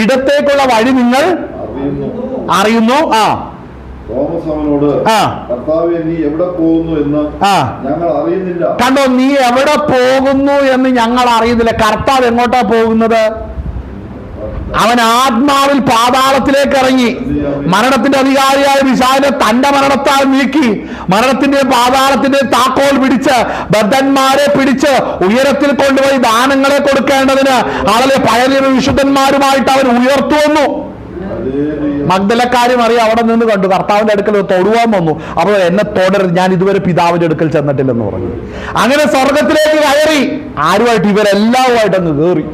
ഇടത്തേക്കുള്ള വഴി നിങ്ങൾ അറിയുന്നു. കണ്ടോ, നീ എവിടെ പോകുന്നു എന്ന് ഞങ്ങൾ അറിയുന്നില്ല. കർത്താവ് എങ്ങോട്ടാ പോകുന്നത്? അവൻ ആത്മാവിൽ പാതാളത്തിലേക്ക് ഇറങ്ങി. മരണത്തിന്റെ അധികാരിയായ പിശാചിനെ തന്റെ മരണത്താൽ നീക്കി മരണത്തിന്റെ പാതാളത്തിന്റെ താക്കോൽ പിടിച്ച് ബദ്ധന്മാരെ പിടിച്ച് ഉയരത്തിൽ കൊണ്ടുപോയി ദാനങ്ങളെ കൊടുക്കേണ്ടതിന് ആളെ പഴയ വിശുദ്ധന്മാരുമായിട്ട് അവൻ ഉയർത്തുവന്നു. മഗ്ദലക്കാരി മറിയ അവിടെ നിന്ന് കണ്ടു, കർത്താവിന്റെ അടുക്കൽ തൊടുവാൻ വന്നു. അപ്പോൾ എന്നെ തൊടരുത്, ഞാൻ ഇതുവരെ പിതാവിന്റെ അടുക്കൽ ചെന്നിട്ടില്ലെന്ന് പറഞ്ഞു. അങ്ങനെ സ്വർഗത്തിലേക്ക് കയറി. ആരുമായിട്ട്? ഇവരെല്ലാവുമായിട്ട് അങ്ങ് കയറി.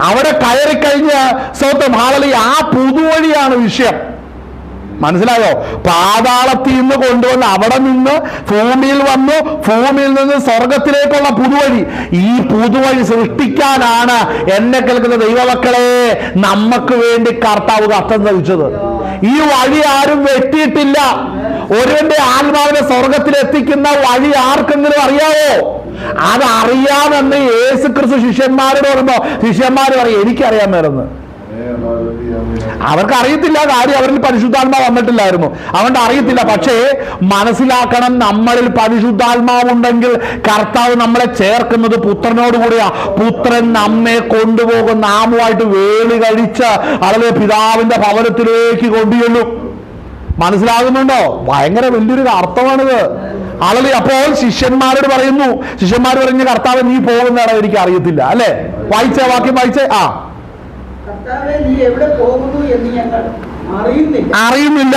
അവിടെ കയറി കഴിഞ്ഞ സ്വന്തം ആളി ആ പുതുവഴിയാണ് വിഷയം. മനസ്സിലായോ? പാതാളത്തിൽ നിന്ന് കൊണ്ടുവന്ന് അവിടെ നിന്ന് ഭൂമിയിൽ വന്നു, ഭൂമിയിൽ നിന്ന് സ്വർഗത്തിലേക്കുള്ള പുതുവഴി. ഈ പുതുവഴി സൃഷ്ടിക്കാനാണ് എന്നെ കേൾക്കുന്ന ദൈവമക്കളെ നമുക്ക് വേണ്ടി കർത്താവ് കഷ്ടം സഹിച്ചത്. ഈ വഴി ആരും വെട്ടിയിട്ടില്ല. ഒരുവന്റെ ആത്മാവിനെ സ്വർഗത്തിൽ എത്തിക്കുന്ന വഴി ആർക്കെങ്കിലും അറിയാവോ? അതറിയാമെന്ന് യേശു ക്രിസ്തു ശിഷ്യന്മാരോട് പറയുമ്പോ ശിഷ്യന്മാർ പറയും എനിക്കറിയാൻ മേലെന്ന്. അവർക്ക് അറിയത്തില്ല കാര്യം, അവരിൽ പരിശുദ്ധാത്മാവ് വന്നിട്ടില്ലായിരുന്നു, അതുകൊണ്ട് അറിയത്തില്ല. പക്ഷേ മനസ്സിലാക്കണം, നമ്മളിൽ പരിശുദ്ധാത്മാവുണ്ടെങ്കിൽ കർത്താവ് നമ്മളെ ചേർക്കുന്നത് പുത്രനോടുകൂടിയാ. പുത്രൻ നമ്മെ കൊണ്ടുപോകും, നാമുമായിട്ട് വേളി കഴിച്ച് അതിലെ പിതാവിന്റെ ഭവനത്തിലേക്ക് കൊണ്ടുചെല്ലും. മനസ്സിലാകുന്നുണ്ടോ? ഭയങ്കര വലിയൊരു അർത്ഥമാണിത്. ആളെ അപ്പോൾ ശിഷ്യന്മാരോട് പറയുന്നു, ശിഷ്യന്മാർ പറഞ്ഞ കർത്താവ് നീ പോകുന്നതാണ് എനിക്ക് അറിയത്തില്ല, അല്ലെ? വായിച്ചേ, വാക്യം വായിച്ചേ. കർത്താവേ, നീ എവിടെ പോകുന്നു എന്ന് ഞങ്ങൾ അറിയുന്നില്ല.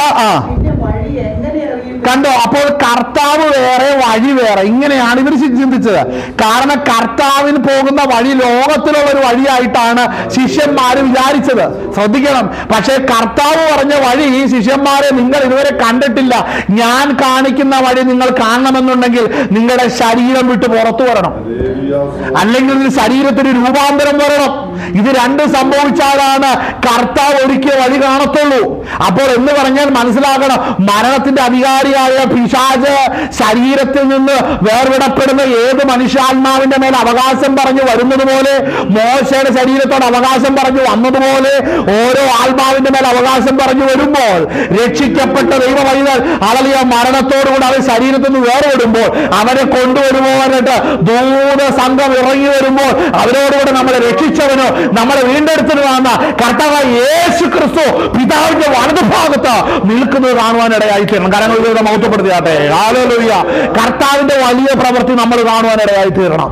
കണ്ടോ? അപ്പോൾ കർത്താവ് വേറെ, വഴി വേറെ. ഇങ്ങനെയാണ് ഇവർ ചിന്തിച്ചത്. കാരണം കർത്താവിന് പോകുന്ന വഴി ലോകത്തിലുള്ള ഒരു വഴിയായിട്ടാണ് ശിഷ്യന്മാര് വിചാരിച്ചത്. ശ്രദ്ധിക്കണം. പക്ഷേ കർത്താവ് പറഞ്ഞ വഴി ശിഷ്യന്മാരെ നിങ്ങൾ ഇതുവരെ കണ്ടിട്ടില്ല, ഞാൻ കാണിക്കുന്ന വഴി നിങ്ങൾ കാണണമെന്നുണ്ടെങ്കിൽ നിങ്ങളുടെ ശരീരം വിട്ട് പുറത്തു വരണം, അല്ലെങ്കിൽ ശരീരത്തിന് രൂപാന്തരം വരണം. ഇത് രണ്ടും സംഭവിച്ചാലാണ് കർത്താവ് ഒരുക്കിയ വഴി കാണത്തുള്ളൂ. അപ്പോൾ എന്ന് പറഞ്ഞാൽ മനസ്സിലാക്കണം, മരണത്തിന്റെ അധികാരിയായ പിശാച് ശരീരത്തിൽ നിന്ന് വേർവിടപ്പെടുന്ന ഏത് മനുഷ്യാത്മാവിന്റെ മേൽ അവകാശം പറഞ്ഞു വരുന്നത് പോലെ, മോശയുടെ ശരീരത്തോട് അവകാശം പറഞ്ഞു വന്നതുപോലെ, ഓരോ ആത്മാവിന്റെ മേൽ അവകാശം പറഞ്ഞു വരുമ്പോൾ രക്ഷിക്കപ്പെട്ട ദൈവവൈതൽ അളലിയ മരണത്തോടുകൂടി അവൻ ശരീരത്തിൽ നിന്ന് വേർവിടുമ്പോൾ അവനെ കൊണ്ടുവരുവാനായിട്ട് ദൂത സംഘം ഇറങ്ങി വരുമ്പോൾ അവരോടുകൂടെ നമ്മളെ രക്ഷിച്ചവനോ നമ്മളെ വീണ്ടെടുത്തതുമാണ് കർത്താവായ യേശു ക്രിസ്തു പിതാവിന്റെ വലതുഭാഗത്ത് നിൽക്കുന്നത് കാണുവാനിടയായി തീരണം. കരങ്ങളിലൂടെ മഹത്വപ്പെടുത്തിയാട്ടെ. ഹല്ലേലൂയ. കർത്താവിന്റെ വലിയ പ്രവൃത്തി നമ്മൾ കാണുവാനിടയായി തീരണം.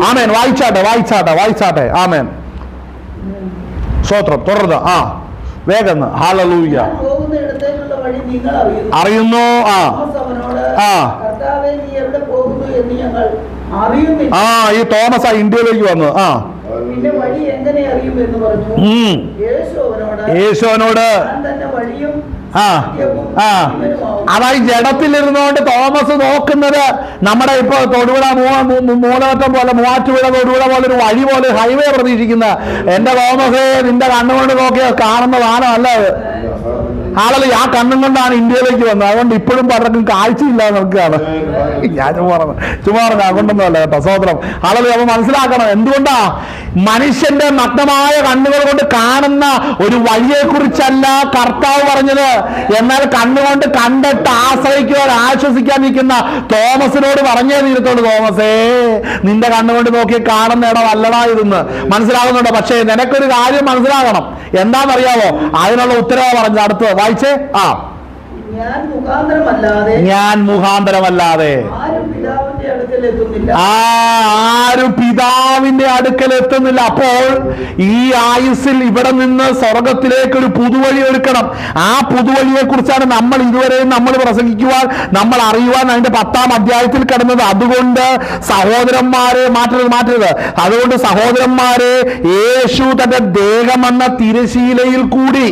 ആമേൻ. വായിച്ചാട്ടെ, വായിച്ചാട്ടെ, വായിച്ചാട്ടെ. ആമേൻ. സ്തോത്രം. തുടർന്ന് വേഗം. ഹല്ലേലൂയ. അറിയുന്നു. ഈ തോമസ് ഇന്ത്യയിലേക്ക് വന്നു. യേശുവിനോട് അതായി ജഡത്തിലിരുന്നുകൊണ്ട് തോമസ് നോക്കുന്നത് നമ്മുടെ ഇപ്പൊ തൊടുപുഴ മൂലമറ്റം പോലെ, മൂവാറ്റുപുഴ തൊടുപുഴ പോലെ ഒരു വഴി പോലെ ഹൈവേ പ്രതീക്ഷിക്കുന്ന എന്റെ തോമസേ നിന്റെ കണ്ണുകൊണ്ട് നോക്കിയ കാണുന്ന സാധനമല്ല അത്. ആളല്ല ആ കണ്ണും കൊണ്ടാണ് ഇന്ത്യയിലേക്ക് വന്നത്. അതുകൊണ്ട് ഇപ്പോഴും പലർക്കും കാഴ്ചയില്ലാതെ നിൽക്കുകയാണ്. ഞാൻ ചുമ്മാ അതുകൊണ്ടൊന്നുമല്ല കേട്ടോ. സ്വതന്ത്രം ആളല്ല. അപ്പൊ മനസ്സിലാക്കണം, എന്തുകൊണ്ടാ മനുഷ്യന്റെ നഗ്നമായ കണ്ണുകൾ കൊണ്ട് കാണുന്ന ഒരു വഴിയെ കുറിച്ചല്ല കർത്താവ് പറഞ്ഞത്. എന്നാൽ കണ്ണുകൊണ്ട് കണ്ടിട്ട് ആശ്രയിക്കുവാൻ ആശ്വസിക്കാൻ നിൽക്കുന്ന തോമസിനോട് പറഞ്ഞേ തീരത്തോട്, തോമസേ നിന്റെ കണ്ണുകൊണ്ട് നോക്കി കാണുന്ന ഇടം അല്ലടാ ഇതെന്ന്. മനസ്സിലാകുന്നുണ്ടോ? പക്ഷേ നിനക്കൊരു കാര്യം മനസ്സിലാകണം. എന്താണെന്നറിയാമോ? അതിനുള്ള ഉത്തരവാ പറഞ്ഞത്. അടുത്ത് വായിച്ചേ. ഞാൻ മുഖാന്തരമല്ലാതെ ആരും പിതാവിന്റെ അടുക്കൽ എത്തുന്നില്ല. അപ്പോൾ ഈ ആയുസ്സിൽ ഇവിടെ നിന്ന് സ്വർഗത്തിലേക്ക് ഒരു പുതുവഴി ഒരുക്കണം. ആ പുതുവഴിയെ കുറിച്ചാണ് നമ്മൾ ഇതുവരെയും നമ്മൾ പ്രസംഗിക്കുവാൻ, നമ്മൾ അറിയുവാൻ അതിന്റെ 10-ാം അധ്യായത്തിൽ കിടന്നത്. അതുകൊണ്ട് സഹോദരന്മാരെ മാറ്റരുത്. അതുകൊണ്ട് സഹോദരന്മാരെ, യേശു തന്റെ ദേഹമെന്ന തിരശീലയിൽ കൂടി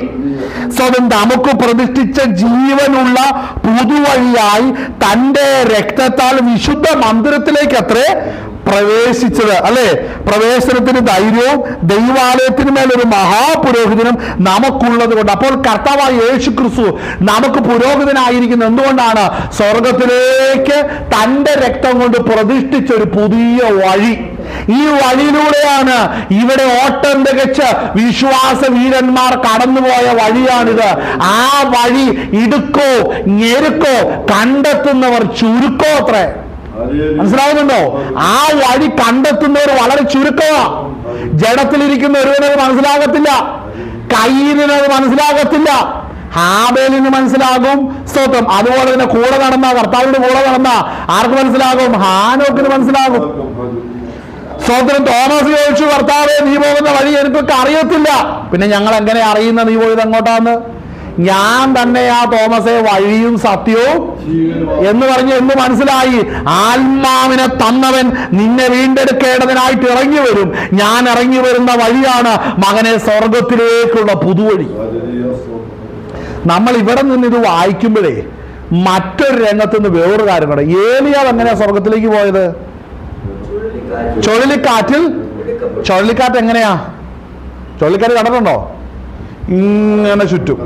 സ്വന്തം നമുക്ക് പ്രതിഷ്ഠിച്ച ജീവനുള്ള പുതുവഴിയായി തന്റെ രക്തത്താൽ വിശുദ്ധ മന്ദിരത്തിലേക്ക് അത്രേ പ്രവേശിച്ചത്, അല്ലെ? പ്രവേശനത്തിന് ധൈര്യവും ദൈവാലയത്തിന് മേലൊരു മഹാപുരോഹിതനും നമുക്കുള്ളത് കൊണ്ട്. അപ്പോൾ കർത്താവായ യേശു ക്രിസ്തു നമുക്ക് പുരോഹിതനായിരിക്കുന്നത് എന്തുകൊണ്ടാണ്? സ്വർഗത്തിലേക്ക് തന്റെ രക്തം കൊണ്ട് പ്രതിഷ്ഠിച്ച ഒരു പുതിയ വഴി. ഈ വഴിയിലൂടെയാണ് ഇവിടെ ഓട്ടം തികച്ച് വിശ്വാസ വീരന്മാർ കടന്നുപോയ വഴിയാണിത്. ആ വഴി ഇടുക്കോ ഞെരുക്കോ കണ്ടെത്തുന്നവർ ചുരുക്കോ അത്രേ. മനസ്സിലാവുന്നുണ്ടോ? ആ വഴി കണ്ടെത്തുന്നവർ വളരെ ചുരുക്കമാണ്. ജഡത്തിലിരിക്കുന്ന ഒരുവനത് മനസ്സിലാകത്തില്ല. കയ്യിലിന് അത് മനസ്സിലാകത്തില്ല, ഹാബേലിന് മനസ്സിലാകും. സ്തോത്രം. അതുപോലെ തന്നെ കൂടെ നടന്ന, കർത്താവിന്റെ കൂടെ നടന്ന ആർക്ക് മനസ്സിലാകും? ഹാനോക്കിന് മനസ്സിലാകും. സ്തോത്രം. തോമസ് ചോദിച്ചു, കർത്താവേ, നീ പോകുന്ന വഴി എനിക്കൊക്കെ അറിയത്തില്ല. പിന്നെ ഞങ്ങൾ എങ്ങനെ അറിയുന്ന നീ പോയത് എങ്ങോട്ടാന്ന്? ഞാൻ തന്നെ ആ തോമസെ വഴിയും സത്യവും എന്ന് പറഞ്ഞ് എന്ന് മനസ്സിലായി. ആത്മാവിനെ തന്നവൻ നിന്നെ വീണ്ടെടുക്കേണ്ടതിനായിട്ട് ഇറങ്ങി വരും. ഞാൻ ഇറങ്ങി വരുന്ന വഴിയാണ് മകനെ സ്വർഗത്തിലേക്കുള്ള പുതുവഴി. നമ്മൾ ഇവിടെ നിന്ന് ഇത് വായിക്കുമ്പോഴേ മറ്റൊരു രംഗത്ത് നിന്ന് വേറൊരു കാര്യം കൂടെ. ഏലിയാവ് എങ്ങനെയാ സ്വർഗത്തിലേക്ക് പോയത്? ചുഴലിക്കാറ്റിൽ. ചുഴലിക്കാറ്റ് എങ്ങനെയാ? ചുഴലിക്കാറ്റ് കണ്ടിട്ടുണ്ടോ? ഇങ്ങനെ ചുറ്റും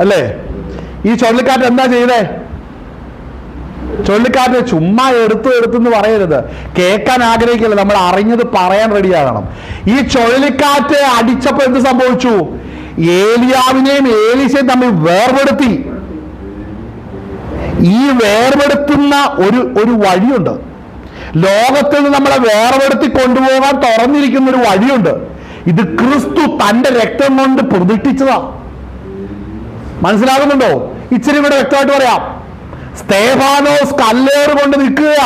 അല്ലേ? ഈ ചുഴലിക്കാറ്റ് എന്താ ചെയ്തേ? ചുഴലിക്കാറ്റ് ചുമ്മാ എടുത്തെന്ന് പറയരുത്, കേൾക്കാൻ ആഗ്രഹിക്കില്ല, നമ്മൾ അറിഞ്ഞത് പറയാൻ റെഡിയാകണം. ഈ ചുഴലിക്കാറ്റ് അടിച്ചപ്പോ എന്ത് സംഭവിച്ചു? ഏലിയാവിനെയും ഏലീശയും തമ്മിൽ വേർപെടുത്തി. ഈ വേർപെടുത്തുന്ന ഒരു വഴിയുണ്ട്. ലോകത്തിൽ നിന്ന് നമ്മളെ വേർപെടുത്തി കൊണ്ടുപോകാൻ തുറന്നിരിക്കുന്ന ഒരു വഴിയുണ്ട്. ഇത് ക്രിസ്തു തന്റെ രക്തം കൊണ്ട് പ്രതിഷ്ഠിച്ചതാ. മനസ്സിലാകുന്നുണ്ടോ? ഇച്ചിരി കൂടെ വ്യക്തമായിട്ട് പറയാം. സ്തേഫാനോസ് കല്ലേറ് കൊണ്ട് നിൽക്കുക.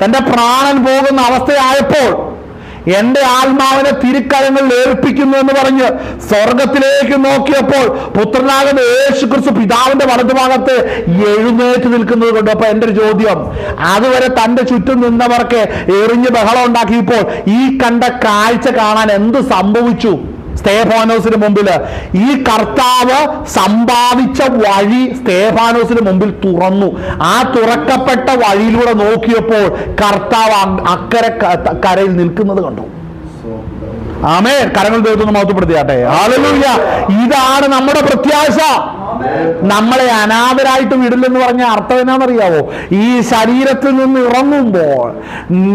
തന്റെ പ്രാണൻ പോകുന്ന അവസ്ഥയായപ്പോൾ എന്റെ ആത്മാവിനെ തിരുക്കരങ്ങളിൽ ഏൽപ്പിക്കുന്നു എന്ന് പറഞ്ഞ് സ്വർഗത്തിലേക്ക് നോക്കിയപ്പോൾ പുത്രനാകുന്ന യേശു ക്രിസ്തു പിതാവിന്റെ വലതുഭാഗത്ത് എഴുന്നേറ്റ് നിൽക്കുന്നത് കൊണ്ട്. അപ്പൊ എന്റെ ഒരു ചോദ്യം, അതുവരെ തന്റെ ചുറ്റും നിന്നവർക്ക് എറിഞ്ഞ് ബഹളം ഉണ്ടാക്കിയപ്പോൾ ഈ കണ്ട കാഴ്ച കാണാൻ എന്ത് സംഭവിച്ചു? സ്തേഫാനോസിന് മുമ്പിൽ ഈ കർത്താവ് സമ്പാദിച്ച വഴി സ്തേഫാനോസിന് മുമ്പിൽ തുറന്നു. ആ തുറക്കപ്പെട്ട വഴിയിലൂടെ നോക്കിയപ്പോൾ കർത്താവ് അക്കരെ കരയിൽ നിൽക്കുന്നത് കണ്ടു. ആമേൻ. കരങ്ങൾ ദൈവത്തിന് മഹത്വപ്പെടുത്തിയാട്ടെ. ഹല്ലേലൂയ. ഇതാണ് നമ്മുടെ പ്രത്യാശ. നമ്മളെ അനാഥരായിട്ട് വിടില്ലെന്ന് പറഞ്ഞ അർത്ഥം എന്നാണെന്നറിയാവോ? ഈ ശരീരത്തിൽ നിന്ന് ഇറങ്ങുമ്പോൾ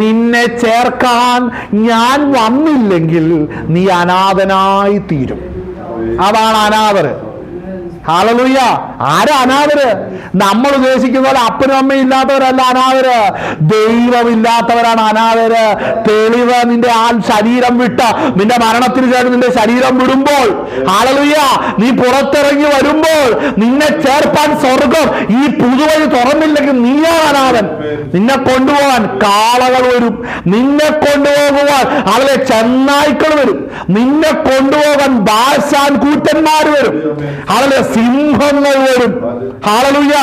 നിന്നെ ചേർക്കാൻ ഞാൻ വന്നില്ലെങ്കിൽ നീ അനാഥനായി തീരും. അതാണ് അനാഥര്. ഹല്ലേലൂയ. ആരാ അനാഥര്? നമ്മൾ ഉദ്ദേശിക്കുന്ന പോലെ അപ്പനും അമ്മയും ഇല്ലാത്തവരല്ല അനാഥര്. ദൈവമില്ലാത്തവരാണ് അനാഥര്. തെളിവ് നിന്റെ ശരീരം വിട്ട് നിന്റെ മരണത്തിന് ശേഷം നിന്റെ ശരീരം വിടുമ്പോൾ, ഹല്ലേലൂയ, നീ പുറത്തിറങ്ങി വരുമ്പോൾ നിന്നെ ചേർപ്പാൻ സ്വർഗം ഈ പുതുവഴി തുറന്നില്ലെങ്കിൽ നീയാണ് അനാഥൻ. നിന്നെ കൊണ്ടുപോകാൻ കാളകൾ വരും, നിന്നെ കൊണ്ടുപോകുവാൻ അവരെ ചെന്നായ്ക്കൾ വരും, നിന്നെ കൊണ്ടുപോകാൻ ബാശാൻ കൂറ്റന്മാർ വരും, അവരെ സിംഹങ്ങൾ വരും. ഹല്ലേലൂയ.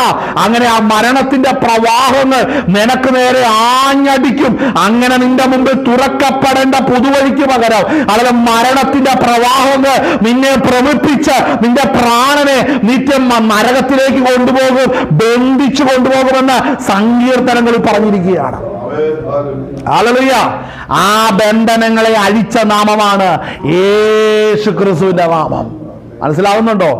അങ്ങനെ ആ മരണത്തിന്റെ പ്രവാഹങ്ങൾ നിനക്ക് നേരെ ആഞ്ഞടിക്കും. അങ്ങനെ നിന്റെ മുമ്പിൽ തുറക്കപ്പെടേണ്ട പുതുവഴിക്ക് പകരം അവരെ മരണത്തിന്റെ പ്രവാഹങ്ങൾ നിന്നെ ഭ്രമിപ്പിച്ച് നിന്റെ പ്രാണനെ നിത്യം നരകത്തിലേക്ക് കൊണ്ടുപോകും, ബന്ധിച്ചു കൊണ്ടുപോകുമെന്ന് സങ്കീർത്തനങ്ങളിൽ പറഞ്ഞിരിക്കുകയാണ്. ഹല്ലേലൂയ. ആ ബന്ധനങ്ങളെ അഴിച്ച നാമമാണ് യേശു ക്രിസ്തുവിന്റെ നാമം. മനസ്സിലാവുന്നുണ്ടോ?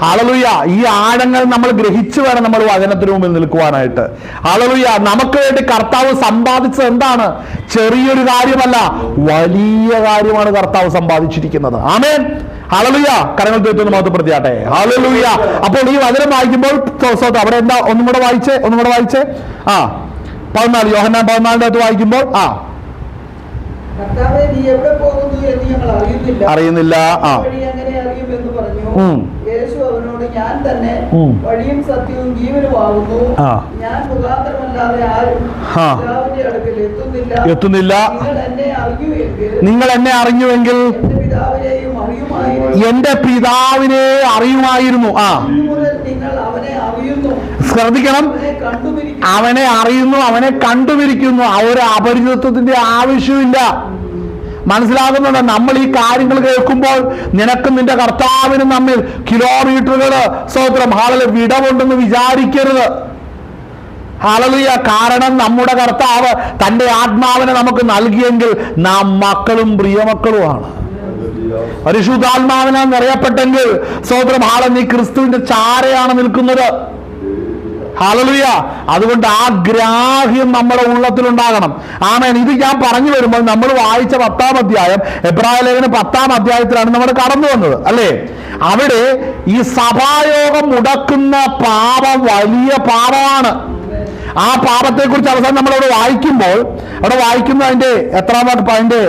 ഹല്ലേലൂയ. ഈ ആഴങ്ങൾ നമ്മൾ ഗ്രഹിച്ചു വേണം നമ്മൾ വചനത്തിന് മുമ്പിൽ നിൽക്കുവാനായിട്ട്. ഹല്ലേലൂയ. നമുക്ക് വേണ്ടി കർത്താവ് സമ്പാദിച്ചത് എന്താണ്? ചെറിയൊരു കാര്യമല്ല, വലിയ കാര്യമാണ് കർത്താവ് സമ്പാദിച്ചിരിക്കുന്നത്. ആമേൻ. ഹല്ലേലൂയ. കരങ്ങൾ ദൈവത്തിന് മഹത്വപ്പെടുത്തിയാട്ടെ. ഹല്ലേലൂയ. അപ്പോൾ ഈ വചനം വായിക്കുമ്പോൾ അവിടെ എന്താ? ഒന്നും കൂടെ വായിച്ചേ. 14 യോഹന്നാൻ 14 വായിക്കുമ്പോൾ കർത്താവേ, നീ എവിടെ പോകുന്നു എന്ന് ഞങ്ങൾ അറിയുന്നില്ല. എങ്ങനെ അറിയുമെന്ന് പറഞ്ഞു. യേശു അവനോട്, ഞാൻ തന്നെ വഴിയും സത്യവും ജീവനുമാകുന്നു. ഞാൻ മുഖാന്തരമല്ലാതെ ആരും പിതാവിന്റെ അടുക്കൽ എത്തുന്നില്ല. നിങ്ങൾ എന്നെ അറിഞ്ഞുവെങ്കിൽ എന്റെ പിതാവിനെ അറിയുമായിരുന്നു. നിങ്ങൾ അവനെ അറിയുന്നു. ശ്രദ്ധിക്കണം, അവനെ അറിയുന്നു, അവനെ കണ്ടുപിടിക്കുന്നു. ആ ഒരു അപരിചിതത്വത്തിന്റെ ആവശ്യമില്ല. മനസ്സിലാകുന്നുണ്ട്? നമ്മൾ ഈ കാര്യങ്ങൾ കേൾക്കുമ്പോൾ നിനക്കും നിന്റെ കർത്താവിനും തമ്മിൽ കിലോമീറ്ററുകൾ സ്തോത്രം വിടവുണ്ടെന്ന് വിചാരിക്കരുത്. ഹല്ലേലൂയ. കാരണം നമ്മുടെ കർത്താവ് തന്റെ ആത്മാവിനെ നമുക്ക് നൽകിയെങ്കിൽ നാം മക്കളും പ്രിയമക്കളുമാണ്. പരിശുദ്ധാത്മാവിനാൽ നിറയപ്പെട്ടെങ്കിൽ സ്തോത്രം നീ ക്രിസ്തുവിന്റെ ചാരയാണ് നിൽക്കുന്നത്. ഹല്ലേലൂയ. അതുകൊണ്ട് ആ ഗ്രാഹ്യം നമ്മുടെ ഉള്ളത്തിലുണ്ടാകണം. ആമേൻ. ഇത് ഞാൻ പറഞ്ഞു വരുമ്പോൾ നമ്മൾ വായിച്ച 10-ാം അധ്യായം, എബ്രായ ലേഖനം 10-ാം അധ്യായത്തിലാണ് നമ്മൾ കടന്നു വന്നത്, അല്ലേ? അവിടെ ഈ സഭായോഗം മുടക്കുന്ന പാപം വലിയ പാപമാണ്. ആ പാപത്തെ കുറിച്ച് അവസാനം നമ്മളവിടെ വായിക്കുമ്പോൾ അവിടെ വായിക്കുന്ന അതിന്റെ എത്രാമത്തെ അതിന്റെ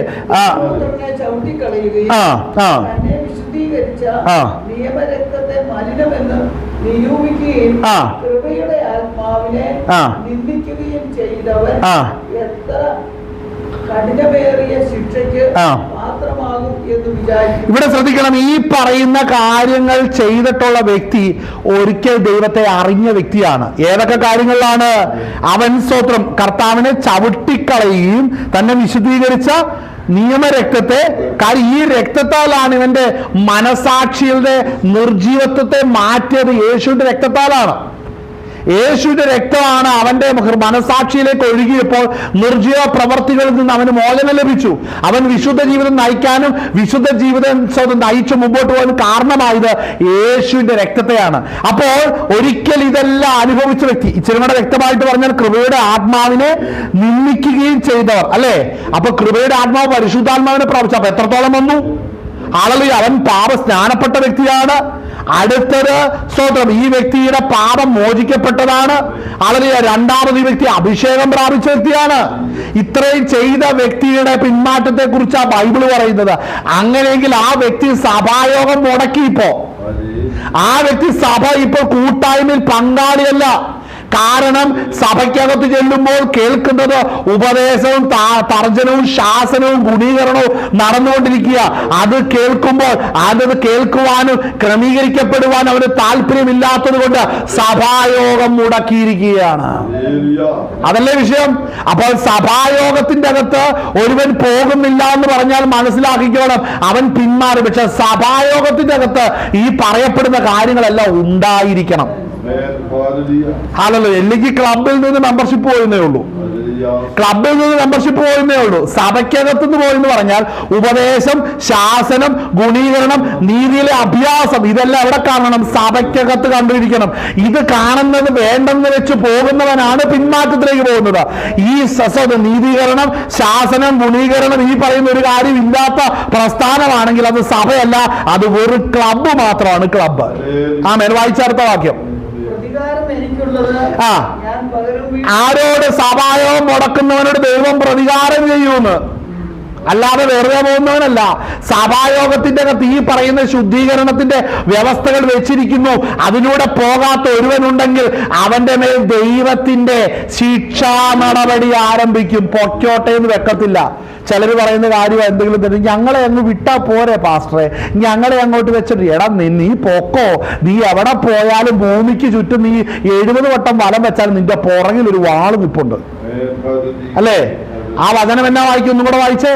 വിശുദ്ധീകരിച്ച നിയമരക്തത്തെ മലിനമെന്ന് നിരൂപിക്കുകയും കൃപയുടെ ആത്മാവിനെ നിന്ദിക്കുകയും ചെയ്തവൻ എത്ര കഠിനമേറിയ ശിക്ഷയ്ക്ക് പാത്രമാകും എന്ന് വിചാരിക്കും. ഇവിടെ ശ്രദ്ധിക്കണം, ഈ പറയുന്ന കാര്യങ്ങൾ ചെയ്തിട്ടുള്ള വ്യക്തി ഒരിക്കൽ ദൈവത്തെ അറിഞ്ഞ വ്യക്തിയാണ്. ഏതൊക്കെ കാര്യങ്ങളിലാണ്? അവൻ സ്തോത്രം കർത്താവിനെ ചവിട്ടിക്കളയുകയും തന്നെ വിശുദ്ധീകരിച്ച നിയമരക്തത്തെ, കാര്യം ഈ രക്തത്താലാണ് ഇവന്റെ മനസാക്ഷിയുടെ നിർജീവത്വത്തെ മാറ്റിയത്. യേശുവിന്റെ രക്തത്താലാണ്. യേശുവിന്റെ രക്തമാണ് അവന്റെ മനസാക്ഷിയിലേക്ക് ഒഴുകിയപ്പോൾ നിർജീവ പ്രവർത്തികളിൽ നിന്ന് അവന് മോചനം ലഭിച്ചു. അവൻ വിശുദ്ധ ജീവിതം നയിക്കാനും വിശുദ്ധ ജീവിതം നയിച്ചു മുമ്പോട്ട് പോകാൻ കാരണമായത് യേശുവിന്റെ രക്തത്തെയാണ്. അപ്പോൾ ഒരിക്കൽ ഇതെല്ലാം അനുഭവിച്ച വ്യക്തി, ഇച്ചിരി കൂടെ വ്യക്തമായിട്ട് പറഞ്ഞാൽ കൃപയുടെ ആത്മാവിനെ നിന്ദിക്കുകയും ചെയ്തവർ, അല്ലേ? അപ്പൊ കൃപയുടെ ആത്മാവ് പരിശുദ്ധാത്മാവിനെ പ്രാപിച്ചു. അപ്പൊ എത്രത്തോളം വന്നു? ആളുകൾ അവൻ പാപസ്നാനപ്പെട്ട വ്യക്തിയാണ്. അടുത്തത് സ്തോത്രം ഈ വ്യക്തിയുടെ പാപം മോചിക്കപ്പെട്ടതാണ്. ആളുകൾ രണ്ടാമത് ഈ വ്യക്തി അഭിഷേകം പ്രാപിച്ച വ്യക്തിയാണ്. ഇത്രയും ചെയ്ത വ്യക്തിയുടെ പിന്മാറ്റത്തെ കുറിച്ചാണ് ബൈബിൾ പറയുന്നത്. അങ്ങനെയെങ്കിൽ ആ വ്യക്തി സഭായോഗം മുടക്കിയപ്പോ ആ വ്യക്തി സഭ ഇപ്പോൾ കൂട്ടായ്മയിൽ പങ്കാളിയല്ല. കാരണം സഭയ്ക്കകത്ത് ചെല്ലുമ്പോൾ കേൾക്കുന്നത് ഉപദേശവും തർജ്ജനവും ശാസനവും ഗുണീകരണവും നടന്നുകൊണ്ടിരിക്കുക. അത് കേൾക്കുമ്പോൾ അത് കേൾക്കുവാനും ക്രമീകരിക്കപ്പെടുവാനും അവന് താല്പര്യമില്ലാത്തത് കൊണ്ട് സഭായോഗം മുടക്കിയിരിക്കുകയാണ്. അതല്ലേ വിഷയം? അപ്പോൾ സഭായോഗത്തിന്റെ അകത്ത് ഒരുവൻ പോകുന്നില്ല എന്ന് പറഞ്ഞാൽ മനസ്സിലാക്കിക്കോണം, അവൻ പിന്മാറി. പക്ഷെ സഭായോഗത്തിന്റെ അകത്ത് ഈ പറയപ്പെടുന്ന കാര്യങ്ങളെല്ലാം ഉണ്ടായിരിക്കണം. അല്ലെങ്കിൽ ക്ലബിൽ നിന്ന് മെമ്പർഷിപ്പ് പോയിരുന്നേ ഉള്ളൂ. ക്ലബിൽ നിന്ന് മെമ്പർഷിപ്പ് പോയിരുന്നേ ഉള്ളൂ. സഭയ്ക്കകത്തുനിന്ന് പോയെന്ന് പറഞ്ഞാൽ ഉപദേശം, ശാസനം, ഗുണീകരണം, നീതിയിലെ അഭ്യാസം, ഇതെല്ലാം എവിടെ കാണണം? സഭയ്ക്കകത്ത് കണ്ടിരിക്കണം. ഇത് കാണുന്നത് വേണ്ടെന്ന് വെച്ച് പോകുന്നവനാണ് പിന്മാറ്റത്തിലേക്ക് പോകുന്നത്. ഈ നീതീകരണം, ശാസനം, ഗുണീകരണം, ഈ പറയുന്ന ഒരു കാര്യം ഇല്ലാത്ത പ്രസ്ഥാനമാണെങ്കിൽ അത് സഭയല്ല, അത് ഒരു ക്ലബ്ബ് മാത്രമാണ്. ക്ലബ്ബ്. വായിച്ചടുത്ത വാക്യം. ആരോട്? സഭായോഗം മുടക്കുന്നവനോട് ദൈവം പ്രതികാരം ചെയ്യുമെന്ന്. അല്ലാതെ വെറുതെ പോകുന്നവനല്ല. സഭായോഗത്തിന്റെ അകത്ത് ഈ പറയുന്ന ശുദ്ധീകരണത്തിന്റെ വ്യവസ്ഥകൾ വെച്ചിരിക്കുന്നു. അതിലൂടെ പോകാത്ത ഒരുവനുണ്ടെങ്കിൽ അവന്റെ മേൽ ദൈവത്തിന്റെ ശിക്ഷാ നടപടി ആരംഭിക്കും. പൊക്കോട്ടെ എന്ന് വെക്കത്തില്ല. ചിലർ പറയുന്ന കാര്യം എന്തെങ്കിലും തന്നെ, ഞങ്ങളെ അങ്ങ് വിട്ടാ പോരെ പാസ്റ്ററെ, ഞങ്ങളെ അങ്ങോട്ട് വെച്ചിട്ട് എടാ നീ പൊക്കോ, നീ എവിടെ പോയാലും ഭൂമിക്ക് ചുറ്റും നീ 70 വട്ടം വലം വെച്ചാലും നിന്റെ പുറകിൽ ഒരു വാള് നിപ്പുണ്ട്, അല്ലേ? ആ വചനം എന്നാ വായിക്കും? ഒന്നും കൂടെ വായിച്ചേ.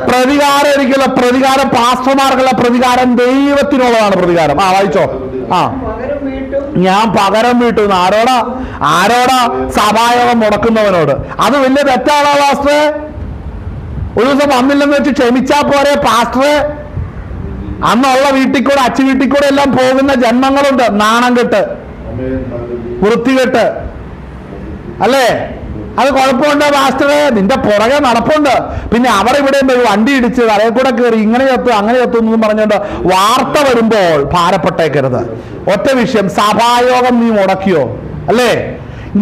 പ്രതികാരം എനിക്കുള്ള പ്രതികാരം പാസ്റ്റർമാർക്കുള്ള പ്രതികാരം ദൈവത്തിനുള്ളതാണ് പ്രതികാരം. വായിച്ചോ. ഞാൻ പകരം വീട്ടുന്നു. ആരോടാ? സഭായോഗം മുടക്കുന്നവനോട്. അത് വലിയ തെറ്റാണോ പാസ്റ്ററെ? ഒരു ദിവസം വന്നില്ലെന്ന് വെച്ച് ക്ഷമിച്ചാ പോരെ പാസ്റ്ററെ? അന്നുള്ള വീട്ടിൽ കൂടെ അച്ഛൻ വീട്ടിൽ കൂടെ എല്ലാം പോകുന്ന ജന്മങ്ങളുണ്ട്. നാണം കെട്ട്, വൃത്തികെട്ട്, അല്ലേ? അത് കുഴപ്പമുണ്ടോ പാസ്റ്ററെ? നിന്റെ പുറകെ നടപ്പുണ്ട്. പിന്നെ അവിടെ ഇവിടെ വണ്ടി ഇടിച്ച് തലയിൽ കൂടെ കയറി ഇങ്ങനെ ചത്തു അങ്ങനെ ചത്തു എന്നും പറഞ്ഞുകൊണ്ട് വാർത്ത വരുമ്പോൾ ഭാരപ്പെട്ടേക്കരുത്. ഒറ്റ വിഷയം, സഭായോഗം നീ മുടക്കിയോ? അല്ലേ?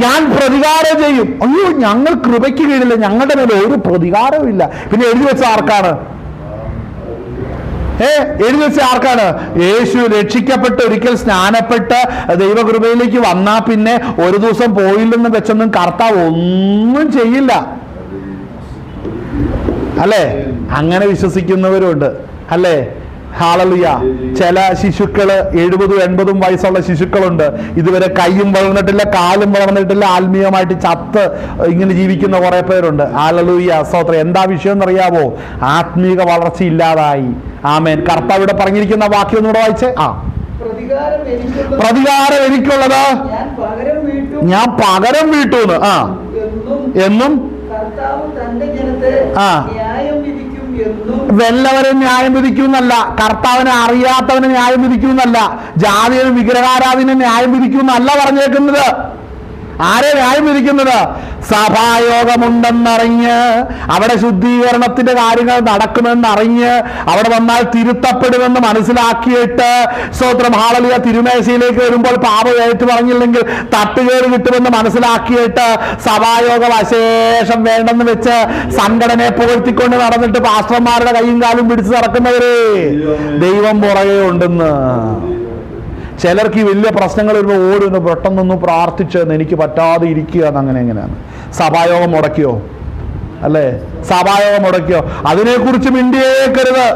ഞാൻ പ്രതികാരം ചെയ്യും. അയ്യോ, ഞങ്ങൾ കൃപയ്ക്ക് കീഴില്ല, ഞങ്ങളുടെ മേലെ ഒരു പ്രതികാരവും ഇല്ല. പിന്നെ എഴുതി വെച്ച ആർക്കാണ്? എഴുതി വെച്ച ആർക്കാണ്? യേശു രക്ഷിക്കപ്പെട്ട് ഒരിക്കൽ സ്നാനപ്പെട്ട് ദൈവകൃപയിലേക്ക് വന്നാ പിന്നെ ഒരു ദിവസം പോയില്ലെന്ന് വെച്ചൊന്നും കർത്താവ് ഒന്നും ചെയ്യില്ല, അല്ലേ? അങ്ങനെ വിശ്വസിക്കുന്നവരുണ്ട്, അല്ലേ? ഹല്ലേലൂയ. ചില ശിശുക്കള് 70-80 വയസ്സുള്ള ശിശുക്കളുണ്ട്. ഇതുവരെ കൈയും വളർന്നിട്ടില്ല, കാലും വളർന്നിട്ടില്ല, ആത്മീയമായിട്ട് ചത്ത് ഇങ്ങനെ ജീവിക്കുന്ന കുറെ പേരുണ്ട്. ഹല്ലേലൂയ, സ്തോത്രം. എന്താ വിഷയം എന്നറിയാവോ? ആത്മീക വളർച്ച ഇല്ലാതായി. ആമേൻ. കർത്താവ് ഇവിടെ പറഞ്ഞിരിക്കുന്ന വാക്യം ഒന്നുകൂടെ വായിച്ചേ. പ്രതികാരം എനിക്കുള്ളത് ഞാൻ പകരം വീട്ടൂന്ന് എന്നും വല്ലവരും ന്യായം വിധിക്കുന്നല്ല, കർത്താവിനെ അറിയാത്തവനെ ന്യായം വിധിക്കുന്നല്ല, ജാതിയും വിഗ്രഹാരാധന ന്യായം വിധിക്കുന്നല്ല പറഞ്ഞേക്കുന്നത്. ആരെ ന്യായം വിധിക്കുന്നത്? സഭായോഗമുണ്ടെന്നറിഞ്ഞ്, അവിടെ ശുദ്ധീകരണത്തിന്റെ കാര്യങ്ങൾ നടക്കുമെന്നറിഞ്ഞ്, അവിടെ വന്നാൽ തിരുത്തപ്പെടുമെന്ന് മനസ്സിലാക്കിയിട്ട്, സ്തോത്രം ഹല്ലേലൂയ, തിരുമേശയിലേക്ക് വരുമ്പോൾ പാപം ഏറ്റു പറഞ്ഞില്ലെങ്കിൽ തട്ടുകേട് കിട്ടുമെന്ന് മനസ്സിലാക്കിയിട്ട് സഭായോഗം അശേഷം വേണ്ടെന്ന് വെച്ച് സംഘടനയെ പുകഴ്ത്തിക്കൊണ്ട് നടന്നിട്ട് പാസ്റ്റർമാരുടെ കൈയും കാലും പിടിച്ച് നടക്കുന്നവരെ ദൈവം പുറകെ ഉണ്ടെന്ന്. ചിലർക്ക് ഈ വലിയ പ്രശ്നങ്ങൾ വരുമ്പോൾ ഓടുന്നു, പെട്ടെന്നൊന്ന് പ്രാർത്ഥിച്ചെന്ന്, എനിക്ക് പറ്റാതെ ഇരിക്കുക എന്ന്. അങ്ങനെ എങ്ങനെയാണ്? സഭായോഗം മുടക്കിയോ? അല്ലേ? സഭായോഗം മുടക്കിയോ? അതിനെക്കുറിച്ച് മിണ്ടിയേക്കരുത്.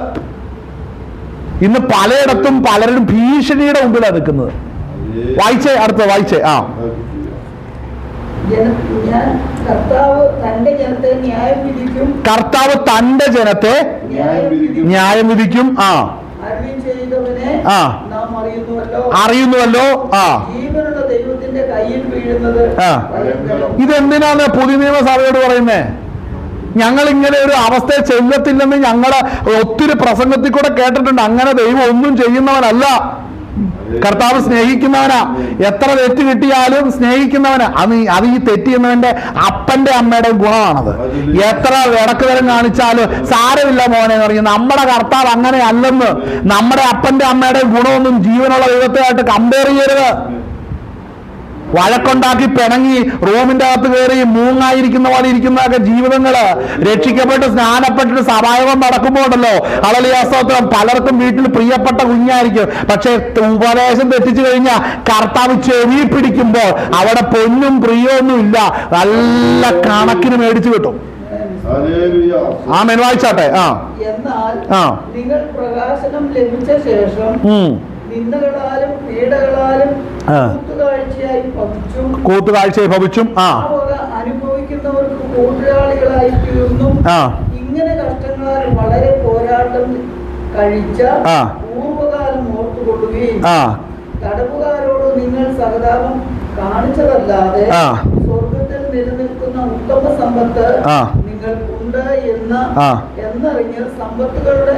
ഇന്ന് പലയിടത്തും പലരും ഭീഷണിയുടെ മുമ്പിലാണ് നിൽക്കുന്നത്. വായിച്ചേ, അടുത്ത വായിച്ചേ. കർത്താവ് തന്റെ ജനത്തെ ന്യായം വിധിക്കും. കർത്താവ് തന്റെ ജനത്തെ ന്യായം വിധിക്കും. അറിയുന്നുവല്ലോ. ജീവനുള്ള ദൈവത്തിന്റെ കയ്യിൽ വീഴുന്നത്. ഇതെന്തിനാണ് പുതിയ നിയമസഭയോട് പറയുന്നേ? ഞങ്ങൾ ഇങ്ങനെ ഒരു അവസ്ഥയെ ചെല്ലത്തില്ലെന്ന് ഞങ്ങള് ഒത്തിരി പ്രസംഗത്തിൽ കൂടെ കേട്ടിട്ടുണ്ട്. അങ്ങനെ ദൈവം ഒന്നും ചെയ്യുന്നവനല്ല. കർത്താവ് സ്നേഹിക്കുന്നവനാ. എത്ര തെറ്റ് കിട്ടിയാലും സ്നേഹിക്കുന്നവനാ. അത് ഈ തെറ്റിയുന്നവന്റെ അപ്പന്റെ അമ്മയുടെ ഗുണമാണത്. എത്ര ഇടക്കുതരം കാണിച്ചാലും സാരമില്ല മോനെ എന്ന് പറയും. നമ്മുടെ കർത്താവ് അങ്ങനെ അല്ലെന്ന്. നമ്മുടെ അപ്പന്റെ അമ്മയുടെ ഗുണമൊന്നും ജീവനുള്ള ദൈവത്തെയായിട്ട് കമ്പയർ ചെയ്യരുത്. വഴക്കുണ്ടാക്കി പിണങ്ങി റൂമിന്റെ അകത്ത് കയറി മൂങ്ങായിരിക്കുന്ന പോലെ ഇരിക്കുന്നതൊക്കെ ജീവിതങ്ങള്. രക്ഷിക്കപ്പെട്ട് സ്നാനപ്പെട്ടിട്ട് സഭായോഗം നടക്കുമ്പോണ്ടല്ലോ, ഹല്ലേലൂയ സ്തോത്രം, പലർക്കും വീട്ടിൽ പ്രിയപ്പെട്ട കുഞ്ഞായിരിക്കും. പക്ഷെ ഉപദേശം തെറ്റിച്ചു കഴിഞ്ഞാൽ കർത്താവ് ചെവി പിടിക്കുമ്പോൾ അവിടെ പൊന്നും പ്രിയൊന്നും ഇല്ല, നല്ല കണക്കിന് മേടിച്ചു കിട്ടും. വായിച്ചാട്ടെ. എന്നാൽ നിങ്ങൾ പ്രകാശനം ലഭിച്ച ശേഷം നിന്ദകളാലും പീഡകളാലും കൂത്തുകാഴ്ചയായി ഭവിച്ചും അനുഭവിക്കുന്നവർക്ക് കൂട്ടുകാളികളായി തീർന്നും ഇങ്ങനെ കഷ്ടങ്ങളാൽ വളരെ പോരാട്ടം കഴിച്ച പൂർവ്വകാലം ഓർത്തുകൊള്ളുകയും തടവുകാരോട് നിങ്ങൾ സഹതാപം കാണിച്ചതല്ലാതെ സ്വർഗത്തിൽ നിലനിൽക്കുന്ന ഉത്തമ സമ്പത്ത് നിങ്ങൾക്കുണ്ട് എന്നറിഞ്ഞ് സമ്പത്തുകളുടെ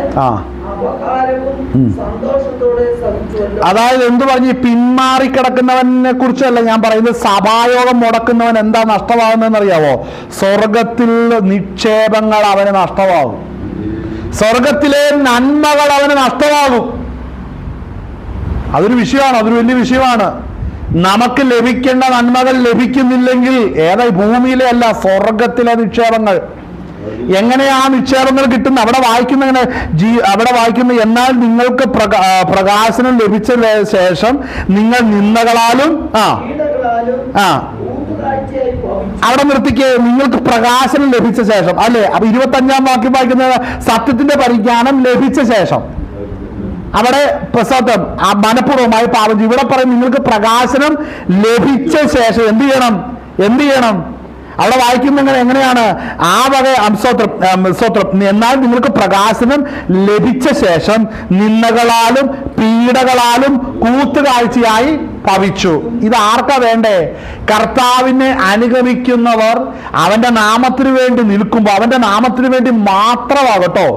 അപകാരവും സന്തോഷത്തോടെ സഹിച്ചുവല്ലോ. അതായത് എന്ത് പറഞ്ഞു? പിന്മാറിക്കിടക്കുന്നവനെ കുറിച്ചല്ല ഞാൻ പറയുന്നത്. സഭായോഗം മുടക്കുന്നവൻ എന്താ നഷ്ടമാകുന്നതെന്ന് അറിയാവോ? സ്വർഗത്തിൽ നിക്ഷേപങ്ങൾ അവന് നഷ്ടമാകും. സ്വർഗത്തിലെ നന്മകൾ അവന് നഷ്ടമാകും. അതൊരു വിഷയമാണ്, അതൊരു വലിയ വിഷയമാണ്. നമുക്ക് ലഭിക്കേണ്ട നന്മകൾ ലഭിക്കുന്നില്ലെങ്കിൽ ഏതായി ഭൂമിയിലെ അല്ല, സ്വർഗത്തിലെ നിക്ഷേപങ്ങൾ. എങ്ങനെയാ നിക്ഷേപങ്ങൾ കിട്ടുന്നത്? അവിടെ വായിക്കുന്ന എന്നാൽ നിങ്ങൾക്ക് പ്രകാശനം ലഭിച്ച ശേഷം നിങ്ങൾ നിന്ദകളാലും അവിടെ നിർത്തിക്കേ, നിങ്ങൾക്ക് പ്രകാശനം ലഭിച്ച ശേഷം, അല്ലെ? അപ്പൊ 25-ാം വാക്യം വായിക്കുന്നത് സത്യത്തിന്റെ പരിജ്ഞാനം ലഭിച്ച ശേഷം. അവിടെ പ്രസാദം മനഃപൂർവ്വമായി പാപം. ഇവിടെ പറയും നിങ്ങൾക്ക് പ്രകാശനം ലഭിച്ച ശേഷം എന്ത് ചെയ്യണം? അവിടെ വായിക്കുന്ന എങ്ങനെയാണ്? ആ വക സ്തോത്രം. എന്നാൽ നിങ്ങൾക്ക് പ്രകാശനം ലഭിച്ച ശേഷം നിന്ദകളാലും പീഡകളാലും കൂത്തുകാഴ്ചയായി ഭവിച്ചു. ഇത് ആർക്കാ വേണ്ടേ? കർത്താവിനെ അനുഗമിക്കുന്നവർ അവന്റെ നാമത്തിന് വേണ്ടി നിൽക്കുമ്പോൾ, അവന്റെ നാമത്തിന് വേണ്ടി മാത്രമാകട്ടോ.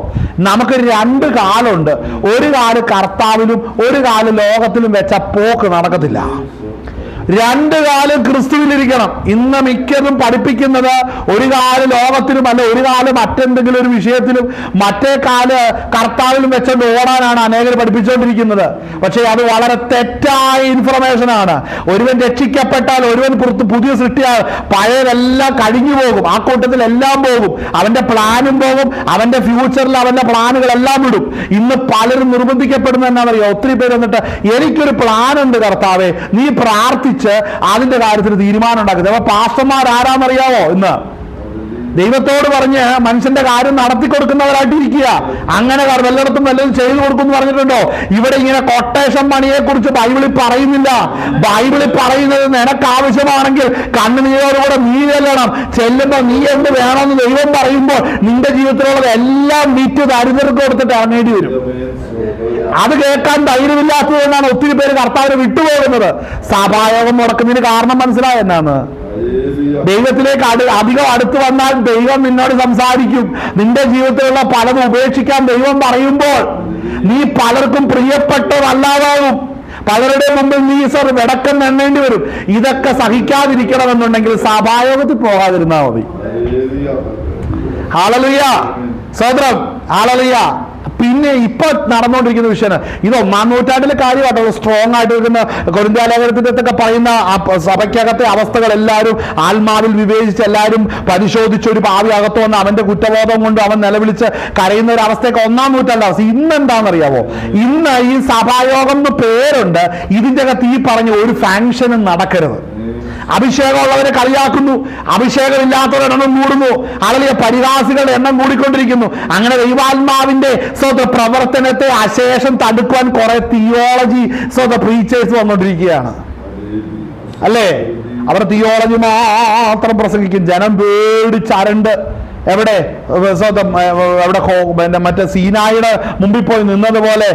നമുക്ക് രണ്ട് കാലുണ്ട്. ഒരു കാല് കർത്താവിലും ഒരു കാല് ലോകത്തിലും വെച്ച പോക്ക് നടക്കത്തില്ല. രണ്ട് കാലം ക്രിസ്തുവിലിരിക്കണം. ഇന്ന് മിക്കതും പഠിപ്പിക്കുന്നത് ഒരു കാല് ലോകത്തിലും അല്ല, ഒരു കാല് മറ്റെന്തെങ്കിലും ഒരു വിഷയത്തിലും, മറ്റേ കാല് കർത്താവിലും വെച്ചുകൊണ്ട് ഓടാനാണ് അനേകർ പഠിപ്പിച്ചുകൊണ്ടിരിക്കുന്നത്. പക്ഷേ അത് വളരെ തെറ്റായ ഇൻഫർമേഷൻ ആണ്. ഒരുവൻ രക്ഷിക്കപ്പെട്ടാൽ, ഒരുവൻ പുതിയ സൃഷ്ടിയാൽ, പഴയതെല്ലാം കഴിഞ്ഞു പോകും. ആ കൂട്ടത്തിൽ എല്ലാം പോകും. അവന്റെ പ്ലാനും പോകും. അവന്റെ ഫ്യൂച്ചറിൽ അവന്റെ പ്ലാനുകളെല്ലാം വിടും. ഇന്ന് പലരും നിർബന്ധിക്കപ്പെടുന്ന എന്നാണെന്നറിയോ? ഒത്തിരി പേര് വന്നിട്ട് എനിക്കൊരു പ്ലാൻ ഉണ്ട് കർത്താവേ, നീ പ്രാർത്ഥിച്ച് അതിന്റെ കാര്യത്തിൽ തീരുമാനം ഉണ്ടാക്കുന്നത്. അപ്പൊ പാസ്റ്റർമാർ ആരാന്നറിയാവോ? ഇന്ന് ദൈവത്തോട് പറഞ്ഞ് മനുഷ്യന്റെ കാര്യം നടത്തി കൊടുക്കുന്നവരായിട്ട് ഇരിക്കുക. അങ്ങനെ വല്ലയിടത്തും വല്ലതും ചെയ്തു കൊടുക്കുമെന്ന് പറഞ്ഞിട്ടുണ്ടോ? ഇവിടെ ഇങ്ങനെ കൊട്ടേഷൻ മണിയെ കുറിച്ച് ബൈബിളിൽ പറയുന്നില്ല. ബൈബിളിൽ പറയുന്നത് നിനക്ക് ആവശ്യമാണെങ്കിൽ കണ്ണുനീരോടുകൂടെ നീ ചെല്ലുമ്പോ നീ എന്ത് വേണമെന്ന് ദൈവം പറയുമ്പോൾ നിന്റെ ജീവിതത്തിലുള്ളത് എല്ലാം വിറ്റ് ദരിദ്രർക്ക് കൊടുത്തിട്ട് ഇറങ്ങേണ്ടി വരും. അത് കേൾക്കാൻ ധൈര്യമില്ലാത്തതുകൊണ്ടാണ് ഒത്തിരി പേര് കർത്താവിനെ വിട്ടുപോകുന്നത്. സഭായോഗം മുടക്കുന്നതിന് കാരണം മനസ്സിലായോ എന്നാണ്? ദൈവത്തിലേക്ക് അധികം അടുത്ത് വന്നാൽ ദൈവം നിന്നോട് സംസാരിക്കും. നിന്റെ ജീവിതത്തിലുള്ള പലതും ഉപേക്ഷിക്കാൻ ദൈവം പറയുമ്പോൾ നീ പലർക്കും പ്രിയപ്പെട്ടതല്ലാതാവും. പലരുടെ മുമ്പിൽ നീ വെടക്കം എണ്ണേണ്ടി വരും. ഇതൊക്കെ സഹിക്കാതിരിക്കണമെന്നുണ്ടെങ്കിൽ സഭായോഗത്തിൽ പോകാതിരുന്നാൽ മതി. ഹല്ലേലൂയ, സ്തോത്രം, ഹല്ലേലൂയ. പിന്നെ ഇപ്പൊ നടന്നുകൊണ്ടിരിക്കുന്ന വിഷയം ഇത് 1-ാം നൂറ്റാണ്ടിലെ കാര്യമാട്ടോ. സ്ട്രോങ് ആയിട്ട് നിൽക്കുന്ന കൊരിന്ത്യലേഖനത്തിന്റെ ഒക്കെ പറയുന്ന സഭയ്ക്കകത്തെ അവസ്ഥകൾ എല്ലാവരും ആത്മാവിൽ വിവേചിച്ച് എല്ലാവരും പരിശോധിച്ച് ഒരു പാവി അകത്ത് വന്ന് അവന്റെ കുറ്റബോധം കൊണ്ട് അവൻ നിലവിളിച്ച് കരയുന്ന ഒരു അവസ്ഥയൊക്കെ 1-ാം നൂറ്റാണ്ട് അവസ്ഥ. ഇന്ന് എന്താണെന്നറിയാവോ? ഇന്ന് ഈ സഭായോഗം എന്ന് പേരുണ്ട്, ഇതിന്റെ അകത്ത് ഈ പറഞ്ഞ ഒരു ഫാങ്ഷനും നടക്കരുത്. അഭിഷേകമുള്ളവരെ കളിയാക്കുന്നു, അഭിഷേകമില്ലാത്തവരുടെ എണ്ണം കൂടുന്നു, അല്ലെങ്കിൽ പരിഹാസികളുടെ എണ്ണം കൂടിക്കൊണ്ടിരിക്കുന്നു. അങ്ങനെ ദൈവാത്മാവിന്റെ പ്രവർത്തനത്തെ അശേഷം തടുക്കുവാൻ കുറെ തിയോളജി പ്രീച്ചേഴ്സ് വന്നുകൊണ്ടിരിക്കുകയാണ്, അല്ലേ? അവർ തിയോളജി മാത്രം പ്രസംഗിക്കും, ജനം പേടിച്ചരണ്ട്. എവിടെ മറ്റേ സീനായുടെ മുമ്പിൽ പോയി നിന്നതുപോലെ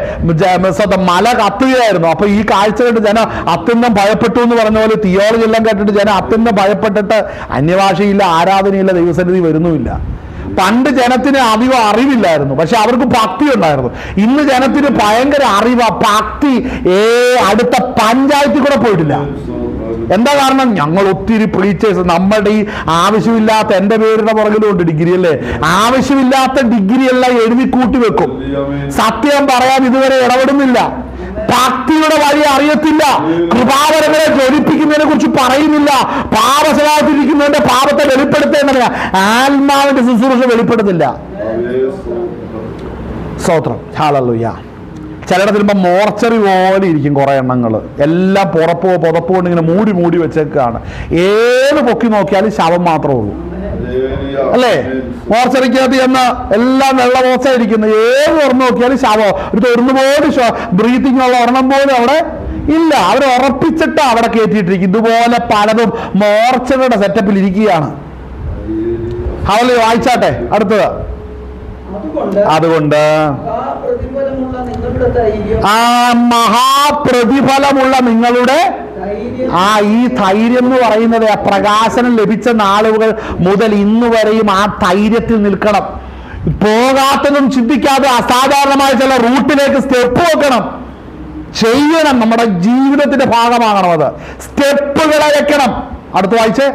മല കത്തുകയായിരുന്നു. അപ്പൊ ഈ കാഴ്ച കണ്ട് ജനം അത്യന്തം ഭയപ്പെട്ടു എന്ന് പറഞ്ഞ പോലെ തിയോളജി എല്ലാം കേട്ടിട്ട് ജനം അത്യന്തം ഭയപ്പെട്ടിട്ട് അന്യഭാഷയില്ല, ആരാധനയില്ല, ദൈവസന്നിധി വരുന്നുമില്ല. പണ്ട് ജനത്തിന് അധികം അറിവില്ലായിരുന്നു, പക്ഷെ അവർക്ക് ഭക്തി ഉണ്ടായിരുന്നു. ഇന്ന് ജനത്തിന് ഭയങ്കര അറിവാ, ഭക്തി അടുത്ത പഞ്ചായത്തിൽ കൂടെ പോയിട്ടില്ല. എന്താ കാരണം? ഞങ്ങൾ ഒത്തിരി പ്രീച്ചേഴ്സ്, നമ്മുടെ ഈ ആവശ്യമില്ലാത്ത, എന്റെ പേരുടെ പുറകിലുണ്ട് ഡിഗ്രി, അല്ലേ? ആവശ്യമില്ലാത്ത ഡിഗ്രി എല്ലാം എഴുതി കൂട്ടി വെക്കും. സത്യം പറയാൻ ഇതുവരെ ഇടപെടുന്നില്ല. ഭക്തിയുടെ വഴി അറിയത്തില്ല. കൃപാവരങ്ങളെ ജ്വലിപ്പിക്കുന്നതിനെ കുറിച്ച് പറയുന്നില്ല. പാപസ്വഭാവത്തിലിരിക്കുന്നതിന്റെ പാപത്തെ വെളിപ്പെടുത്തുന്നില്ല. ആത്മാവിന്റെ ശുശ്രൂഷ വെളിപ്പെടുത്തില്ല. സ്തോത്രം, ഹല്ലേലൂയ. ചിലരുടെ തിരുമ്പോ മോർച്ചറി പോലെ ഇരിക്കും കുറെ എണ്ണങ്ങൾ, എല്ലാം പുതപ്പ് കൊണ്ട് ഇങ്ങനെ മൂടി വെച്ചേക്കാണ്. ഏത് പൊക്കി നോക്കിയാലും ശവം മാത്രമേ ഉള്ളൂ, അല്ലേ? മോർച്ചറിക്കകത്ത് ചെന്ന് എല്ലാം വെള്ള മോശമായിരിക്കുന്നു, ഏത് തുറന്നു നോക്കിയാലും ശവം. ഒരു തൊരുന്നുപോലും ബ്രീത്തിങ് ഉള്ള ഒരെണ്ണം പോലും അവിടെ ഇല്ല. അവർ ഉറപ്പിച്ചിട്ട് അവിടെ കയറ്റിയിട്ടിരിക്കും. ഇതുപോലെ പലതും മോർച്ചറിയുടെ സെറ്റപ്പിൽ ഇരിക്കുകയാണ്. അവള് വായിച്ചാട്ടെ അടുത്തത്. അതുകൊണ്ട് ആ മഹാപ്രതിഫലമുള്ള നിങ്ങളുടെ ഈ ധൈര്യം എന്ന് പറയുന്നത് പ്രകാശനം ലഭിച്ച നാളുകൾ മുതൽ ഇന്ന് വരെയും ആ ധൈര്യത്തിൽ നിൽക്കണം. പോകാത്തതും ചിന്തിക്കാതെ അസാധാരണമായ ചില റൂട്ടിലേക്ക് സ്റ്റെപ്പ് വെക്കണം, ചെയ്യണം. നമ്മുടെ ജീവിതത്തിന്റെ ഭാഗമാകണം അത്. സ്റ്റെപ്പുകളെ വെക്കണം. അടുത്ത് വായിച്ചേ.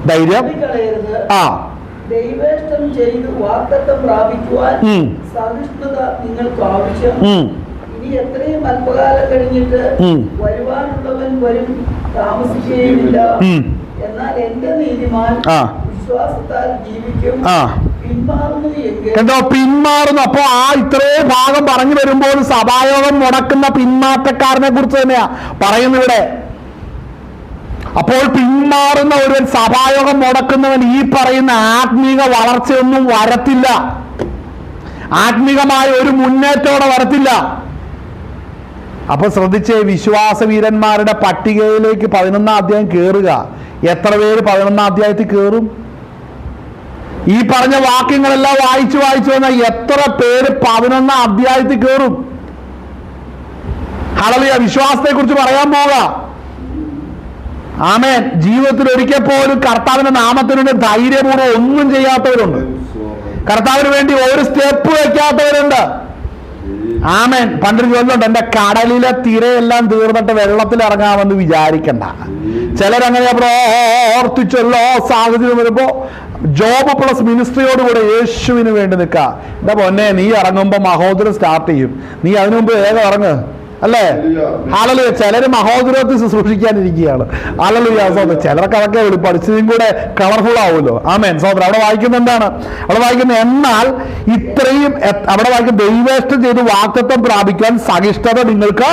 ധൈര്യം ദൈവേഷ്ടം ചെയ്ത് വാഗ്ദത്തം പ്രാപിക്കുവാൻ സഹിഷ്ണുത നിങ്ങൾക്ക് ആവശ്യം. ഇനി എത്രയും അല്പകാലം കഴിഞ്ഞിട്ട് വരുവാനുള്ളവൻ വരും, താമസിക്കുകയുമില്ല. എന്നാൽ എന്റെ നീതിമാൻ വിശ്വാസത്താൽ ജീവിക്കും. പിന്മാറുന്നു. അപ്പോ ഇത്രയും ഭാഗം പറഞ്ഞു വരുമ്പോൾ സഭായോഗം മുടക്കുന്ന പിന്മാറ്റക്കാരനെ കുറിച്ച് തന്നെയാ പറയുന്നിവിടെ. അപ്പോൾ പിന്മാറുന്ന ഒരുവൻ, സഭായോഗം മുടക്കുന്നവൻ, ഈ പറയുന്ന ആത്മീക വളർച്ചയൊന്നും വരത്തില്ല. ആത്മീകമായ ഒരു മുന്നേറ്റത്തോടെ വരത്തില്ല. അപ്പൊ ശ്രദ്ധിച്ചേ, വിശ്വാസവീരന്മാരുടെ പട്ടികയിലേക്ക് 11-ാം അധ്യായം കയറുക. എത്ര പേര് 11-ാം അധ്യായത്തിൽ കയറും? ഈ പറഞ്ഞ വാക്യങ്ങളെല്ലാം വായിച്ചു വന്നാൽ എത്ര പേര് 11-ാം അധ്യായത്തിൽ കയറും? ഹല്ലേലൂയ. വിശ്വാസത്തെ കുറിച്ച് പറയാൻ പോകാം. ആമേൻ. ജീവിതത്തിൽ ഒരിക്കൽ പോലും കർത്താവിന്റെ നാമത്തിനുവേണ്ടി ധൈര്യപൂർവ്വം ഒന്നും ചെയ്യാത്തവരുണ്ട്. കർത്താവിന് വേണ്ടി ഒരു സ്റ്റെപ്പ് വെക്കാത്തവരുണ്ട്. ആമേൻ. പണ്ടൊരു ചൊല്ലുണ്ട്, എന്റെ കടലിലെ തിരയെല്ലാം തീർന്നിട്ട് വെള്ളത്തിൽ ഇറങ്ങാമെന്ന് വിചാരിക്കണ്ട. ചിലരങ്ങനെ പ്രവർത്തിച്ചല്ലോ. സാഹചര്യം വരുമ്പോ ജോബ് പ്ലസ് മിനിസ്ട്രിയോടുകൂടെ യേശുവിന് വേണ്ടി നിൽക്കുക. എന്റെ പൊന്നെ, നീ ഇറങ്ങുമ്പോ മഹോദരം സ്റ്റാർട്ട് ചെയ്യും. നീ അതിനു മുമ്പ് വേഗം ഇറങ്ങ്, അല്ലേ? ഹല്ലേലൂയ. ചിലര് മഹോദരത്തിൽ ശുശ്രൂഷിക്കാനിരിക്കുകയാണ്. ഹല്ലേലൂയ. ചിലർക്ക് അതൊക്കെ പഠിച്ചതും കൂടെ കളർഫുൾ ആവുമല്ലോ. ആമേൻ. സോദരൻ അവിടെ വായിക്കുന്ന എന്താണ്? അവിടെ വായിക്കുന്നത്, എന്നാൽ ഇത്രയും അവിടെ വായിക്കുന്ന ദൈവേഷ്ടം ചെയ്ത് വാഗ്ദത്തം പ്രാപിക്കാൻ സഹിഷ്ണുത നിങ്ങൾക്ക്.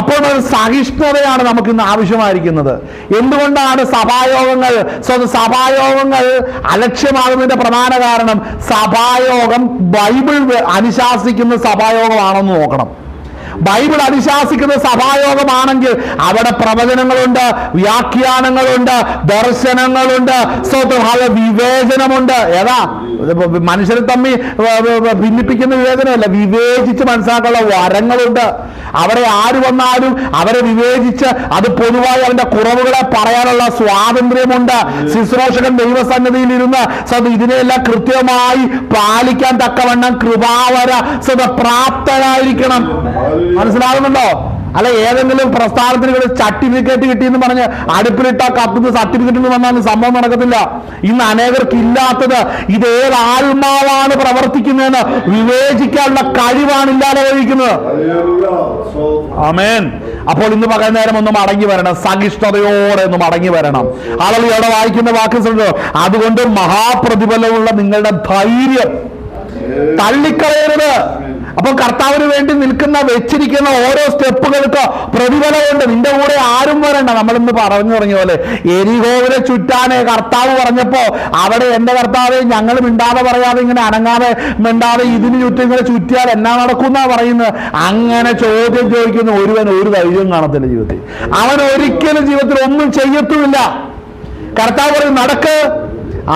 അപ്പോൾ സഹിഷ്ണുതയാണ് നമുക്ക് ഇന്ന് ആവശ്യമായിരിക്കുന്നത്. എന്തുകൊണ്ടാണ് സഭായോഗങ്ങൾ അലക്ഷ്യമാകുന്നതിന്റെ പ്രധാന കാരണം, സഭായോഗം ബൈബിൾ അനുശാസിക്കുന്ന സഭായോഗമാണെന്ന് നോക്കണം. ബൈബിൾ അനുശാസിക്കുന്ന സഭായോഗമാണെങ്കിൽ അവിടെ പ്രവചനങ്ങളുണ്ട്, വ്യാഖ്യാനങ്ങളുണ്ട്, ദർശനങ്ങളുണ്ട്, വിവേചനമുണ്ട്. ഏതാ മനുഷ്യരെ തമ്മിൽ ഭിന്നിപ്പിക്കുന്ന വിവേചനമല്ല, വിവേചിച്ച് മനസ്സിലാക്കാനുള്ള വരങ്ങളുണ്ട്. അവിടെ ആര് വന്നാലും അവരെ വിവേചിച്ച് അത് പൊതുവായി അവന്റെ കുറവുകളെ പറയാനുള്ള സ്വാതന്ത്ര്യമുണ്ട്. ശുശ്രൂഷകൻ ദൈവസന്നിധിയിൽ ഇരുന്ന് ഇതിനെല്ലാം കൃത്യമായി പാലിക്കാൻ തക്കവണ്ണം കൃപാവര പ്രാപ്തരായിരിക്കണം. മനസ്സിലാകുന്നുണ്ടോ? അല്ല ഏതെങ്കിലും പ്രസ്ഥാനത്തിന് സർട്ടിഫിക്കറ്റ് കിട്ടിയെന്ന് പറഞ്ഞ് അടുപ്പിലിട്ട കത്തുന്ന സർട്ടിഫിക്കറ്റ് എന്ന് പറഞ്ഞാൽ സംഭവം നടക്കത്തില്ല. ഇന്ന് അനേകർക്ക് ഇല്ലാത്തത് ഇതേത് ആത്മാവാണ് പ്രവർത്തിക്കുന്നതെന്ന് വിവേചിക്കാനുള്ള കഴിവാണ് ഇല്ലാതെ കഴിക്കുന്നത്. ആമേൻ. അപ്പോൾ ഇന്ന് പകൽ നേരം ഒന്ന് മടങ്ങി വരണം, സഹിഷ്ണുതയോടെ ഒന്ന് മടങ്ങി വരണം. ആളുകൾ ഇവിടെ വായിക്കുന്ന വാക്ക് ശ്രദ്ധിച്ചോ, അതുകൊണ്ട് മഹാപ്രതിഫലമുള്ള നിങ്ങളുടെ ധൈര്യം തള്ളിക്കളയരുത്. അപ്പൊ കർത്താവിന് വേണ്ടി വെച്ചിരിക്കുന്ന ഓരോ സ്റ്റെപ്പുകൾക്ക് പ്രതിഫലമുണ്ട്. നിന്റെ കൂടെ ആരും വരണ്ട. നമ്മളിന്ന് പറഞ്ഞു തുടങ്ങിയ പോലെ എരിഹോവിനെ ചുറ്റാനെ കർത്താവ് പറഞ്ഞപ്പോ അവിടെ എന്റെ കർത്താവ് ഞങ്ങൾ മിണ്ടാതെ പറയാതെ ഇങ്ങനെ അനങ്ങാതെ മിണ്ടാതെ ഇതിന് ചുറ്റും ഇങ്ങനെ ചുറ്റിയാൽ എന്നാ നടക്കുന്ന പറയുന്നത്. അങ്ങനെ ചോദ്യം ചോദിക്കുന്ന ഒരുവൻ ഒരു ധൈര്യം കാണത്തില്ല ജീവിതത്തിൽ. അവൻ ഒരിക്കലും ജീവിതത്തിൽ ഒന്നും ചെയ്യത്തുമില്ല. കർത്താവ് പറയും നടക്ക്,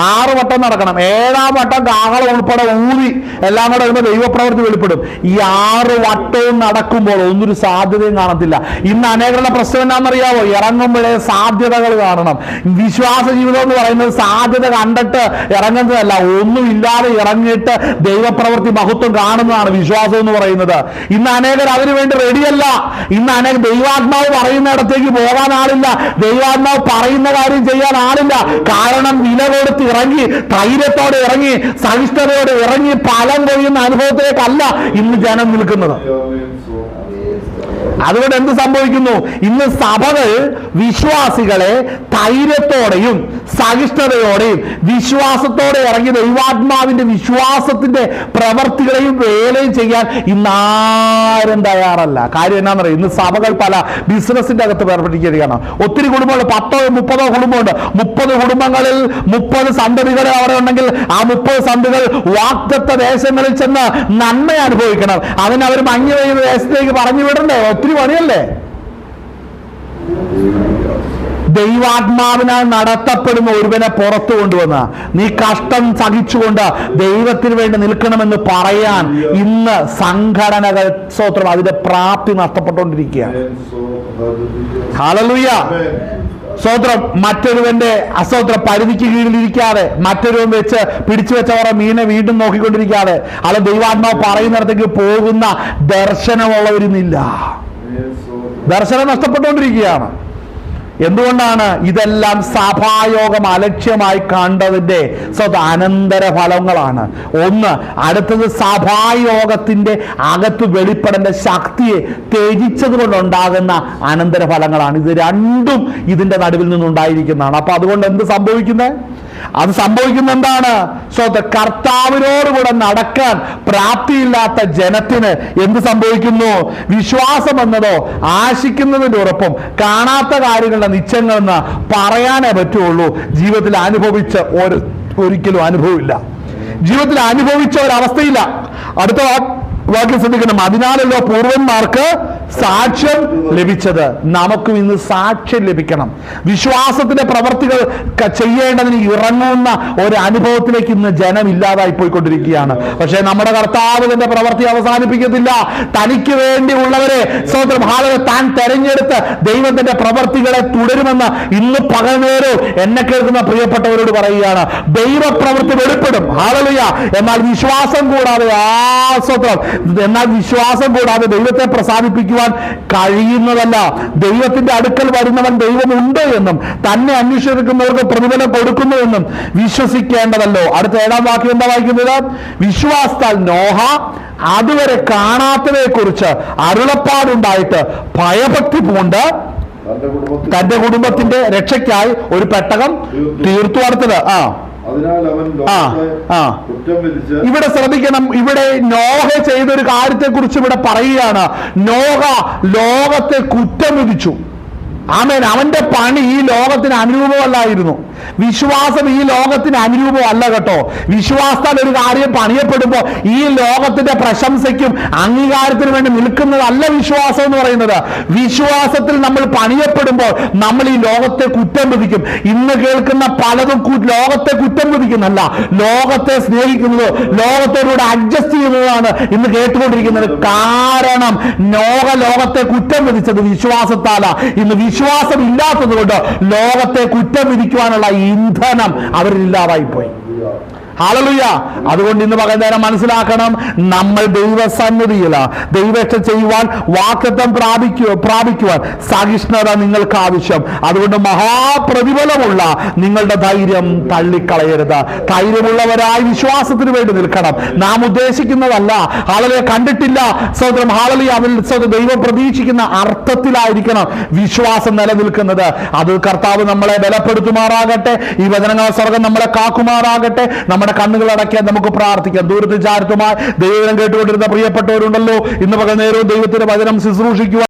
6 വട്ടം നടക്കണം. 7-ാം വട്ടം കാഹളം ഉൾപ്പെടെ ഊതി എല്ലാം കൂടെ വരുമ്പോൾ ദൈവപ്രവൃത്തി വെളിപ്പെടും. ഈ 6 വട്ടവും നടക്കുമ്പോൾ ഒന്നൊരു സാധ്യതയും കാണത്തില്ല. ഇന്ന് അനേകരുടെ പ്രശ്നം എന്നാണെന്നറിയാവോ? ഇറങ്ങുമ്പോഴേ സാധ്യതകൾ കാണണം. വിശ്വാസ ജീവിതം എന്ന് പറയുന്നത് സാധ്യത കണ്ടിട്ട് ഇറങ്ങുന്നതല്ല, ഒന്നുമില്ലാതെ ഇറങ്ങിയിട്ട് ദൈവപ്രവൃത്തി മഹത്വം കാണുന്നതാണ് വിശ്വാസം എന്ന് പറയുന്നത്. ഇന്ന് അനേകർ അതിനു വേണ്ടി റെഡിയല്ല. ഇന്ന് അനേക ദൈവാത്മാവ് പറയുന്നിടത്തേക്ക് പോകാൻ ആളില്ല, ദൈവാത്മാവ് പറയുന്ന കാര്യം ചെയ്യാൻ ആളില്ല. കാരണം വില കൊടുത്ത് ഇറങ്ങി, ധൈര്യത്തോടെ ഇറങ്ങി, സഹിഷ്ണുതയോടെ ഇറങ്ങി ഫലം കൊയ്യുന്ന അനുഭവത്തിലേക്കല്ല ഇന്ന് ജനം നിൽക്കുന്നത്. അതുകൊണ്ട് എന്ത് സംഭവിക്കുന്നു? ഇന്ന് സഭകൾ വിശ്വാസികളെ ധൈര്യത്തോടെയും സഹിഷ്ണുതയോടെയും വിശ്വാസത്തോടെ ഇറങ്ങി ദൈവാത്മാവിന്റെ വിശ്വാസത്തിന്റെ പ്രവർത്തികളെയും വേലയും ചെയ്യാൻ ഇന്നാരും തയ്യാറല്ല. കാര്യം എന്നാന്നറിയാം, ഇന്ന് സഭകൾ പല ബിസിനസിന്റെ അകത്ത് ഏർപ്പെട്ടിരിക്കുകയാണ്. ഒത്തിരി കുടുംബങ്ങൾ, 10-30 കുടുംബമുണ്ട്. 30 കുടുംബങ്ങളിൽ 30 സന്തതികൾ അവിടെ ഉണ്ടെങ്കിൽ ആ 30 സന്തതികൾ വാഗ്ദത്ത ദേശങ്ങളിൽ ചെന്ന് നന്മ അനുഭവിക്കണം. അതിന് അവർ മഞ്ഞു പെയ്യുന്ന ദേശത്തേക്ക് പറഞ്ഞു വിടണ്ടേ? ഒത്തിരി പണിയല്ലേ? ദൈവാത്മാവിനാൽ നടത്തപ്പെടുന്ന ഒരുവനെ പുറത്തു കൊണ്ടുവന്ന നീ കഷ്ടം സഹിച്ചുകൊണ്ട് ദൈവത്തിന് വേണ്ടി നിൽക്കണമെന്ന് പറയാൻ ഇന്ന് സംഘടനകൾ സ്തോത്രം അതിന്റെ പ്രാപ്തി നഷ്ടപ്പെട്ടുകൊണ്ടിരിക്കുകയാണ്. ഹല്ലേലൂയ. സ്തോത്രം. മറ്റൊരുവന്റെ അസ്തോത്ര പരിധിക്ക് കീഴിലിരിക്കാതെ, മറ്റൊരുവൻ വെച്ച് പിടിച്ചു വെച്ചവരെ മീനെ വീണ്ടും നോക്കിക്കൊണ്ടിരിക്കാതെ, അത് ദൈവാത്മാവ് പറയുന്നിടത്തേക്ക് പോകുന്ന ദർശനമുള്ളവരുന്നില്ല. ദർശനം നഷ്ടപ്പെട്ടുകൊണ്ടിരിക്കുകയാണ്. എന്തുകൊണ്ടാണ്? ഇതെല്ലാം സഭായോഗം അലക്ഷ്യമായി കണ്ടതിന്റെ അനന്തര ഫലങ്ങളാണ്. ഒന്ന്, അടുത്തത് സഭായോഗത്തിന്റെ അകത്ത് വെളിപ്പെടേണ്ട ശക്തിയെ ത്യജിച്ചത് കൊണ്ടുണ്ടാകുന്ന അനന്തര ഫലങ്ങളാണ്. ഇത് രണ്ടും ഇതിന്റെ നടുവിൽ നിന്നുണ്ടായിരിക്കുന്നതാണ്. അപ്പൊ അതുകൊണ്ട് എന്ത് സംഭവിക്കുന്നത്? അത് സംഭവിക്കുന്ന എന്താണ്? കർത്താവിനോടുകൂടെ നടക്കാൻ പ്രാപ്തിയില്ലാത്ത ജനത്തിന് എന്ത് സംഭവിക്കുന്നു? വിശ്വാസം എന്നതോ ആശിക്കുന്നതിന്റെ ഉറപ്പും കാണാത്ത കാര്യങ്ങളുടെ നിശ്ചയങ്ങളെന്ന് പറയാനേ പറ്റുള്ളൂ. ജീവിതത്തിൽ അനുഭവിച്ച ഒരിക്കലും അനുഭവമില്ല. ജീവിതത്തിൽ അനുഭവിച്ച ഒരവസ്ഥയില്ല. അടുത്ത വാക്യം ശ്രദ്ധിക്കണം. അതിനാലല്ലോ പൂർവന്മാർക്ക് സാക്ഷ്യം ലഭിച്ചത്. നമുക്കും ഇന്ന് സാക്ഷ്യം ലഭിക്കണം. വിശ്വാസത്തിന്റെ പ്രവർത്തികൾ ചെയ്യേണ്ടതിന് ഇറങ്ങുന്ന ഒരു അനുഭവത്തിലേക്ക് ഇന്ന് ജനം ഇല്ലാതായി പോയിക്കൊണ്ടിരിക്കുകയാണ്. പക്ഷേ നമ്മുടെ കർത്താവ് തന്റെ പ്രവൃത്തി അവസാനിപ്പിക്കത്തില്ല. തനിക്ക് വേണ്ടിയുള്ളവരെ സ്വന്തം ഹാളെ താൻ തെരഞ്ഞെടുത്ത് ദൈവത്തിന്റെ പ്രവർത്തികളെ തുടരുമെന്ന് ഇന്ന് പകൽ നേരവും എന്നെ കേൾക്കുന്ന പ്രിയപ്പെട്ടവരോട് പറയുകയാണ്. ദൈവപ്രവൃത്തി വെളിപ്പെടും. ഹല്ലേലൂയ. എന്നാൽ വിശ്വാസം കൂടാതെ ദൈവത്തെ പ്രസാദിപ്പിക്കുവാൻ കഴിയുന്നതല്ല. ദൈവത്തിന്റെ അടുക്കൽ വരുന്നവൻ ദൈവമുണ്ട് എന്നും തന്നെ അന്വേഷിക്കുന്നവർക്ക് പ്രതിഫലം കൊടുക്കുന്നു എന്നും വിശ്വസിക്കേണ്ടതല്ലോ. അടുത്ത 7-ാം വാക്യം എന്താ വായിക്കുന്നത്? വിശ്വാസത്താൽ നോഹ അതുവരെ കാണാത്തതിനെ കുറിച്ച് അരുളപ്പാടുണ്ടായിട്ട് ഭയഭക്തി പൂണ്ട് തന്റെ കുടുംബത്തിന്റെ രക്ഷയ്ക്കായി ഒരു പെട്ടകം തീർത്തു അടുത്തത്. ഇവിടെ ശ്രദ്ധിക്കണം. ഇവിടെ നോഹ ചെയ്തൊരു കാര്യത്തെ കുറിച്ച് ഇവിടെ പറയുകയാണ്. നോഹ ലോകത്തെ കുറ്റം വിധിച്ചു. ആമേൻ. അവന്റെ പണി ഈ ലോകത്തിന് അനുരൂപമല്ലായിരുന്നു. വിശ്വാസം ഈ ലോകത്തിന് അനുരൂപമല്ല കേട്ടോ. വിശ്വാസത്താൽ ഒരു കാര്യം പണിയപ്പെടുമ്പോൾ ഈ ലോകത്തിന്റെ പ്രശംസയ്ക്കും അംഗീകാരത്തിനും വേണ്ടി നിൽക്കുന്നതല്ല വിശ്വാസം എന്ന് പറയുന്നത്. വിശ്വാസത്തിൽ നമ്മൾ പണിയപ്പെടുമ്പോൾ നമ്മൾ ഈ ലോകത്തെ കുറ്റം വിധിക്കും. ഇന്ന് കേൾക്കുന്ന പലതും ലോകത്തെ കുറ്റം വിധിക്കുന്നല്ല, ലോകത്തെ സ്നേഹിക്കുന്നത്, ലോകത്തോടുകൂടെ അഡ്ജസ്റ്റ് ചെയ്യുന്നതാണ് ഇന്ന് കേട്ടുകൊണ്ടിരിക്കുന്നത്. കാരണം ലോകത്തെ കുറ്റം വിധിച്ചത് വിശ്വാസത്താല. ഇന്ന് വിശ്വാസം ഇല്ലാത്തത് കൊണ്ട് ലോകത്തെ കുറ്റം വിധിക്കുവാനുള്ള ഇന്ധനം അവരില്ലാതായി പോയി. ഹല്ലേലൂയ. അതുകൊണ്ട് ഇന്ന് പകൽനേരം മനസ്സിലാക്കണം, നമ്മൾ ദൈവസന്നിധിയില ദൈവേഷ്ടം ചെയ്യുവാൻ, വാഗ്ദത്തം പ്രാപിക്കുവാൻ സഹിഷ്ണുത നിങ്ങൾക്ക് ആവശ്യം. അതുകൊണ്ട് മഹാപ്രതിഫലമുള്ള നിങ്ങളുടെ ധൈര്യം തള്ളിക്കളയരുത്. ധൈര്യമുള്ളവരായി വിശ്വാസത്തിന് വേണ്ടി നിൽക്കണം. നാം ഉദ്ദേശിക്കുന്നതല്ല, ഹല്ലേലൂയ, കണ്ടിട്ടില്ല സഹോദരം, ഹല്ലേലൂയ, അതിൽ ദൈവം പ്രതീക്ഷിക്കുന്ന അർത്ഥത്തിലായിരിക്കണം വിശ്വാസം നിലനിൽക്കുന്നത്. അത് കർത്താവ് നമ്മളെ ബലപ്പെടുത്തുമാറാകട്ടെ. ഈ വചനങ്ങൾ സ്വർഗം നമ്മളെ കാക്കുമാറാകട്ടെ. നമ്മുടെ കണ്ണുകളടക്കാൻ നമുക്ക് പ്രാർത്ഥിക്കാം. ദൂരത്തിൽ ചാരത്തുമായി ദൈവം കേട്ടുകൊണ്ടിരുന്ന പ്രിയപ്പെട്ടവരുണ്ടല്ലോ, ഇന്ന് പകൽ നേരവും ദൈവത്തിന്റെ വചനം ശുശ്രൂഷിക്കുക.